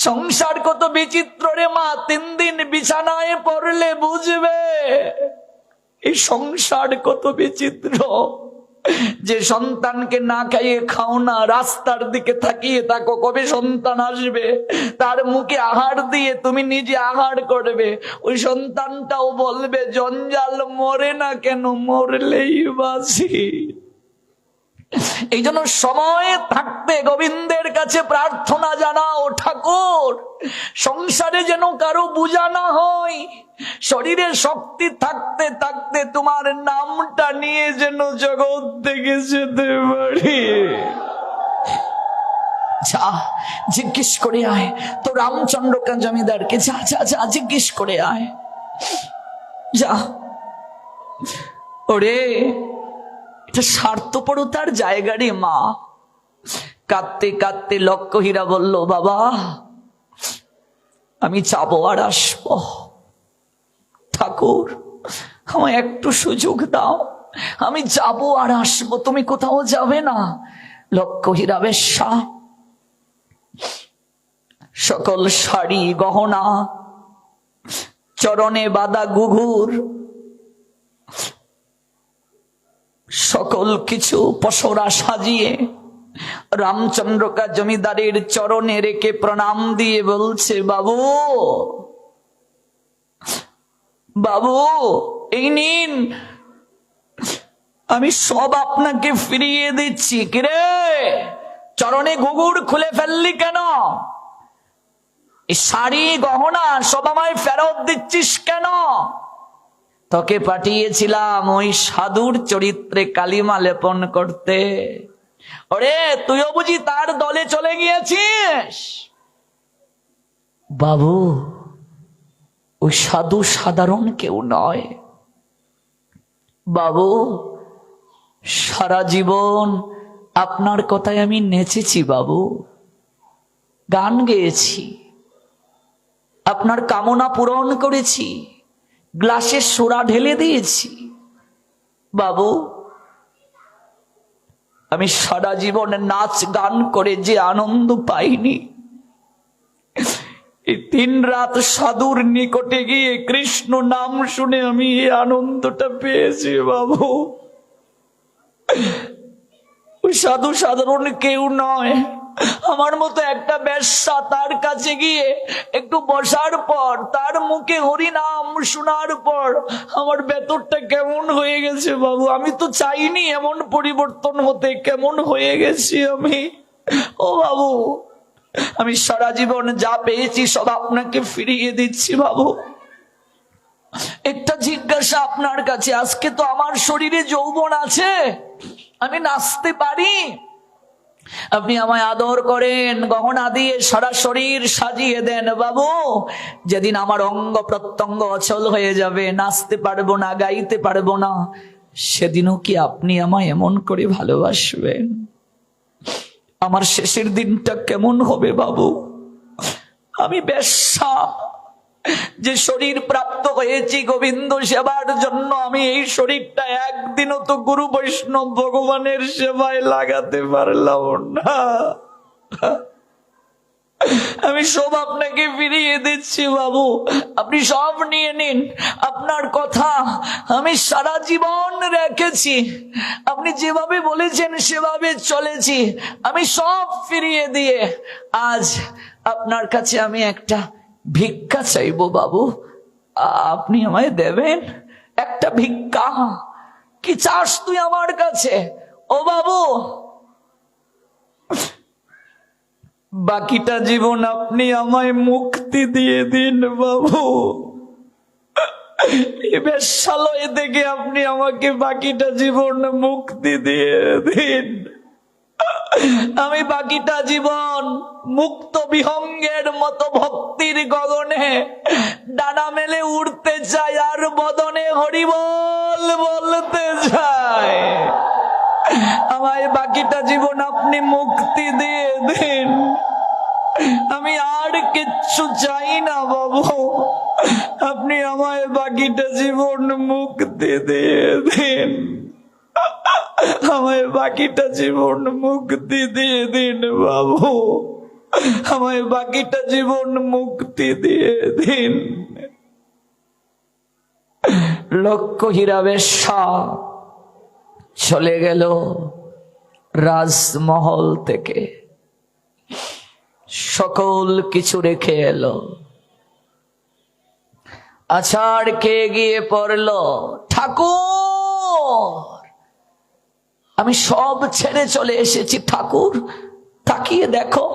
S1: সংসার কত বিচিত্র রে মা, 3 দিন বিছানায় পড়লে বুঝবে এই সংসার কত বিচিত্র। যে সন্তানকে না খাইয়ে খাও না, রাস্তার দিকে তাকিয়ে থাকো কবে সন্তান আসবে, তার মুখে আহার দিয়ে তুমি নিজে আহার করবে, ওই সন্তানটাও বলবে জঞ্জাল মরে না কেন, মরলেই বাঁচি। এই জন্য সময় থাকতে গোবিন্দের কাছে প্রার্থনা জানাও, ঠাকুর সংসারে যেন কারো বোঝা না হয়, শরীরে শক্তি থাকতে থাকতে তোমার নামটা নিয়ে যেন জগৎ থেকে যেতে পারি। যা জিজ্ঞেস করে আয় তো রামচন্দ্রকা জমিদারকে, যা যা যা জিজ্ঞেস করে আয়, যা। ওরে এটা স্বার্থপরতার জায়গা রে মা। কাঁদতে কাঁদতে লক্ষ্মীরা বলল, বাবা আমি যাবো আর আসবো, ঠাকুর আমায় একটু সুযোগ দাও, আমি যাবো আর আসবো, তুমি কোথাও যাবে না। লক্ষ্মীরা বেশ্যা সকল শাড়ি গহনা, চরণে বাঁধা ঘুঘুর, সকল কিছু পসরা সাজিয়ে রামচন্দ্রকা জমিদারের চরণে রেখে প্রণাম দিয়ে বলছে, বাবু বাবু এই নিন, আমি সব আপনাকে ফিরিয়ে দিচ্ছি। কিরে চরণে ঘুঘুর খুলে ফেললি কেন? এই শাড়ি গহনা সব আমায় ফেরত দিচ্ছিস কেন? তোকে পাঠিয়েছিলাম ওই সাধুর চরিত্রে কালিমা লেপন করতে। ওরে তুইও বুঝি তার দলে চলে গিয়েছিস? বাবু ওই সাধু সাধারণ কেউ নয় বাবু, সারা জীবন আপনার কথায় আমি নেচেছি বাবু, গান গেয়েছি, আপনার কামনা পূরণ করেছি, গ্লাসে সোডা ঢেলে দিয়েছি বাবু। আমি সারা জীবন নাচ গান করে যে আনন্দ পাইনি, এই 3 রাত সাধুর নিকটে গিয়ে কৃষ্ণ নাম শুনে আমি এই আনন্দটা পেয়েছি বাবু। ওই সাধু সাধারণ কেউ নয়, আমার মতো একটা বেশ্যা, তার কাছে গিয়ে একটু বসার পর তার মুখে হরি নাম শোনার পর আমার ভেতরটা কেমন হয়ে গেছে বাবু। আমি তো চাইনি এমন পরিবর্তন হতে, কেমন হয়ে গেছি আমি। ও বাবু আমি সারা জীবন যা পেয়েছি সব আপনাকে ফিরিয়ে দিচ্ছি বাবু। একটা জিজ্ঞাসা আপনার কাছে, আজকে তো আমার শরীরে যৌবন আছে, আমি নাচতে পারি, আপনি আমায় আদর করেন, গহনা দিয়ে সারা শরীর সাজিয়ে দেন বাবু। যেদিন আমার অঙ্গ প্রত্যঙ্গ অচল হয়ে যাবে, নাচতে পারবো না, গাইতে পারবো না, সেদিনও কি আপনি আমায় এমন করে ভালোবাসবেন? আমার শেষের দিনটা কেমন হবে বাবু? আমি বেশ্যা, যে শরীর প্রাপ্ত হয়েছি গোবিন্দ সেবার জন্য, আমি এই শরীরটা একদিনও তো গুরু বৈষ্ণব ভগবানের সেবায় লাগাতে পারলাম না। আমি সব আপনাকে ফিরিয়ে দিচ্ছি বাবু, আপনি সব নিয়ে নিন। আপনার কথা আমি সারা জীবন রেখেছি, আপনি যেভাবে বলেছেন সেভাবে চলেছি, আমি সব ফিরিয়ে দিয়ে আজ আপনার কাছে আমি একটা ভিক্ষা চাইবো বাবু, আপনি আমায় দেবেন একটা ভিক্ষা? কি চাস তুই আমার কাছে? ও বাবু বাকিটা জীবন আপনি আমায় মুক্তি দিয়ে দিন বাবু, এই বেশ্যালয় থেকে আপনি আমাকে বাকিটা জীবন মুক্তি দিয়ে দিন। আমি বাকিটা জীবন মুক্ত বিহঙ্গের মতো ভক্তির গগনে ডানা মেলে উড়তে চাই, আর বদনে হরিবল বলতে চাই। আমায় বাকিটা জীবন আপনি মুক্তি দিয়ে দিন, আমি আর কিচ্ছু চাই না বাবু, আপনি আমায় বাকিটা জীবন মুক্তি দিয়ে দিন, আমায় বাকিটা জীবন মুক্তি দিয়ে দিন বাবু, আমায় বাকিটা জীবন মুক্তি দিয়ে দিন। লক্ষ্য হীরা বেশ্যা চলে গেল রাজমহল থেকে, সকল কিছু রেখে এলো। আছাড় খেয়ে গিয়ে পড়ল, ঠাকুর আমি সব ছেড়ে চলে এসেছি ঠাকুর, তাকিয়ে দেখো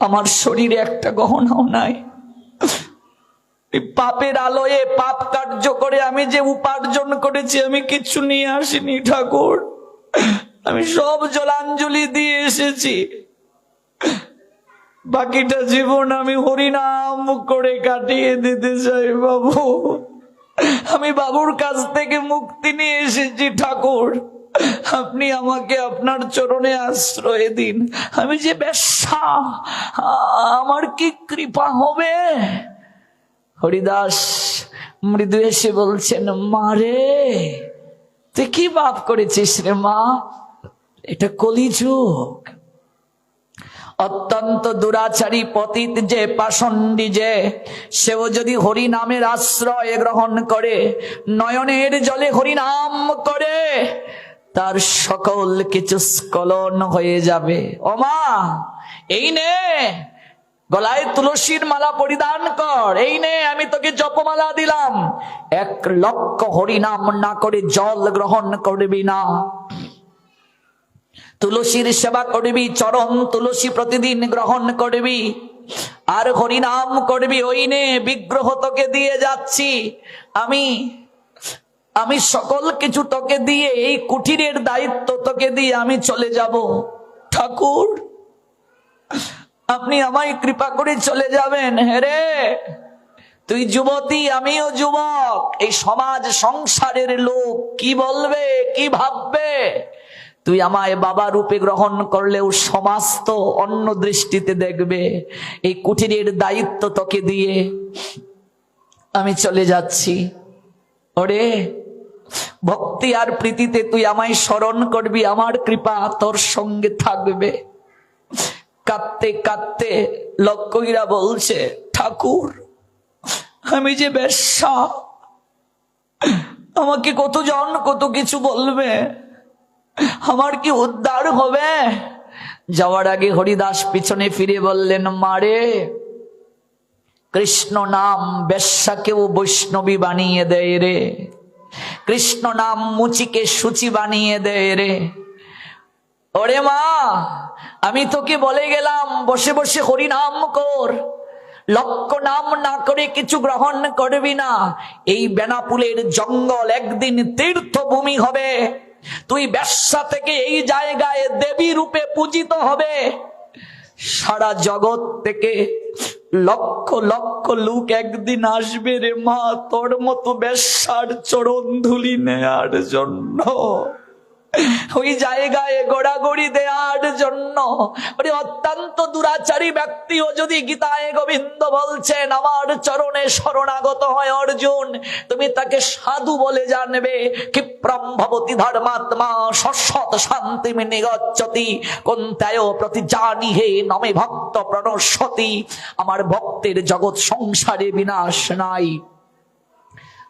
S1: আমার শরীরে একটা গহনাও নাই। এই পাপের আলোয় পাপ কার্য করে আমি যে উপার্জন করেছি আমি কিছু নিয়ে আসিনি ঠাকুর, আমি সব জলাঞ্জলি দিয়ে এসেছি। বাকিটা জীবন আমি হরিনাম করে কাটিয়ে দিতে চাই বাবু। আমি বাবুর কাছ থেকে মুক্তি নিয়ে এসেছি ঠাকুর, আপনি আমাকে আপনার চরণে আশ্রয় দিন। আমি যে বেশ্যা, আমার কি কৃপা হবে? হরিদাস মৃদু এসে বলছেন, মা রে তুই কি পাপ করেছিস রে মা? এটা কলিযুগ, অত্যন্ত দুরাচারী পতিত যে পাষণ্ডী যে, সেও যদি হরি নামের আশ্রয় গ্রহণ করে, নয়নের জলে হরিনাম করে, তার সকল কিছু স্খলন হয়ে যাবে। ও মা, এই নে গলায় তুলসীর মালা পরিধান কর, এই নে আমি তোকে জপমালা দিলাম, 1,00,000 হরিনাম না করে জল গ্রহণ করবি না। তুলসীর সেবা করবি, চরণ তুলসী প্রতিদিন গ্রহণ করবি, আর হরিনাম করবি। ওই নে বিগ্রহ তোকে দিয়ে যাচ্ছি, আমি সকল কিছু তোকে দিয়ে, এই কুঠিরের দায়িত্ব তোকে দিয়ে আমি চলে যাব। ঠাকুর আপনি আমায় কৃপা করে চলে যাবেন। হেরে তুই যুবতী, আমিও যুবক, এই সমাজ সংসারের লোক কি বলবে, কি ভাববে? তুই আমায় বাবা রূপে গ্রহণ করলেও সমাজ তো অন্য দৃষ্টিতে দেখবে। এই কুঠিরের দায়িত্ব তোকে দিয়ে আমি চলে যাচ্ছি। ওরে ভক্তি আর প্রীতিতে তুই আমায় স্মরণ করবি, আমার কৃপা তোর সঙ্গে থাকবে। কাঁদতে কাঁদতে লক্ষ্মীরা বলছে, ঠাকুর আমি যে বেশ্যা, আমাকে কতজন কত কিছু বলবে, আমার কি উদ্ধার হবে? যাওয়ার আগে হরিদাস পিছনে ফিরে বললেন, মারে কৃষ্ণ নাম বেশ্যাকেও বৈষ্ণবী বানিয়ে দেয় রে, কৃষ্ণ নাম মুচিকে সূচি বানিয়ে দেয় রে। ওরে মা, আমি তোকে বলে গেলাম বসে বসে হরিনাম কর, লক্ষ্য নাম না করে কিছু গ্রহণ করবি না। এই বেনাপুলের জঙ্গল একদিন তীর্থভূমি হবে, তুই বেশ্যা থেকে এই জায়গায় দেবী রূপে পূজিত হবে। সারা জগৎ থেকে লক্ষ লক্ষ লোক একদিন আসবে রে মা, তোর মতো বেশ্যার চরণ ধুলি নেয়ার জন্য, ওই জায়গায় গোড়াগড়ি দেওয়ার জন্য। ওরে অত্যন্ত দুরাচারী ব্যক্তিও যদি গীতায় গোবিন্দ বলছেন আমার চরণে শরণাগত হয় অর্জুন, তুমি তাকে সাধু বলে জানবে। ক্ষিপ্রম ভবতি ধর্মাত্মা শশ্বত শান্তিম নিগচ্ছতি কোন্তায় প্রতি জানি হে নমে ভক্ত প্রণশ্যতি। আমার ভক্তের জগৎ সংসারে বিনাশ নাই।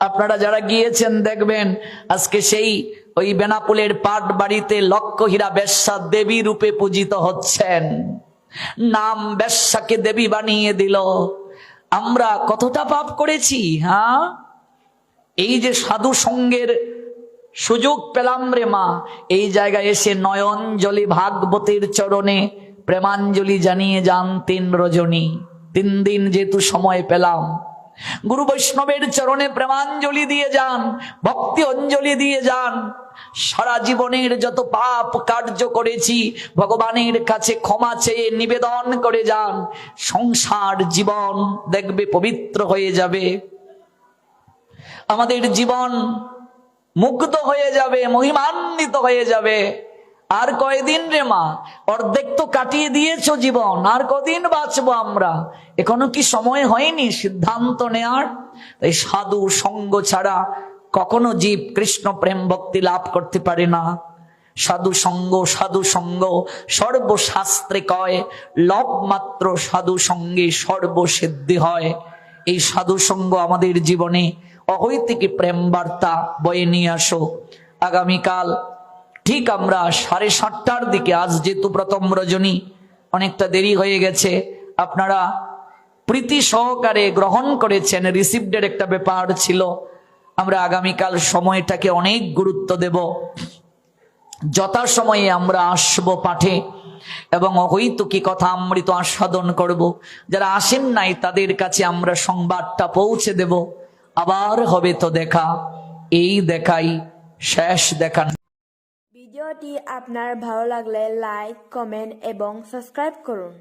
S1: আপনারা যারা গিয়েছেন দেখবেন আজকে সেই ওই বেনাপুলের পাট বাড়িতে লক্ষ হীরা বেশ্যা দেবী রূপে পূজিত হচ্ছেন। নাম বেশ্যাকে দেবী বানিয়ে দিল। আমরা কতটা পাপ করেছি? হ্যাঁ, এই যে সাধু সঙ্গের সুযোগ পেলাম রে মা, এই জায়গায় এসে নয়নজলি ভাগবতের চরণে প্রেমাঞ্জলি জানিয়ে যান 3 রজনী। 3 দিন যেহেতু সময় পেলাম, গুরু বৈষ্ণবের চরণে প্রেমাঞ্জলি দিয়ে যান, ভক্তি অঞ্জলি দিয়ে যান। সারা জীবনের যত পাপ কার্য করেছি ভগবানের কাছে ক্ষমা চেয়ে নিবেদন করে যান। সংসার জীবন দেখবে পবিত্র হয়ে যাবে, আমাদের জীবন মুগ্ধ হয়ে যাবে, মহিমান্বিত হয়ে যাবে। আর কয়দিন রে মা, অর্ধেক তো কাটিয়ে দিয়েছো জীবন, আর কদিন বাঁচবো আমরা? এখনো কি সময় হয়নি সিদ্ধান্ত নেয়ার? তাই সাধু সঙ্গ ছাড়া কখনো জীব কৃষ্ণ প্রেম ভক্তি লাভ করতে পারে না। সাধু সঙ্গ সর্বশাস্ত্রে কয়, লব মাত্র সাধু সঙ্গে সর্বসিদ্ধি হয়। এই সাধু সঙ্গ আমাদের জীবনে অহৈতিক প্রেম বার্তা বয়ে নিয়ে আসো। আগামীকাল ঠিক আমরা 7:30টার দিকে, আজ যেহেতু প্রথম রজনী অনেকটা দেরি হয়ে গেছে, আপনারা প্রীতি সহকারে গ্রহণ করেছেন, রিসিভডের একটা ব্যাপার ছিল। আমরা আগামীকাল সময়টাকে অনেক গুরুত্ব দেব। যথাসময়ে আমরা আসব পাঠে এবং অহৈতুকী কথা অমৃত আস্বাদন করব। যারা আসেন নাই তাদের কাছে আমরা সংবাদটা পৌঁছে দেব। আবার হবে তো দেখা, এই দেখাই শেষ দেখা।
S2: ভিডিওটি আপনার ভালো লাগলে লাইক, কমেন্ট এবং সাবস্ক্রাইব করুন।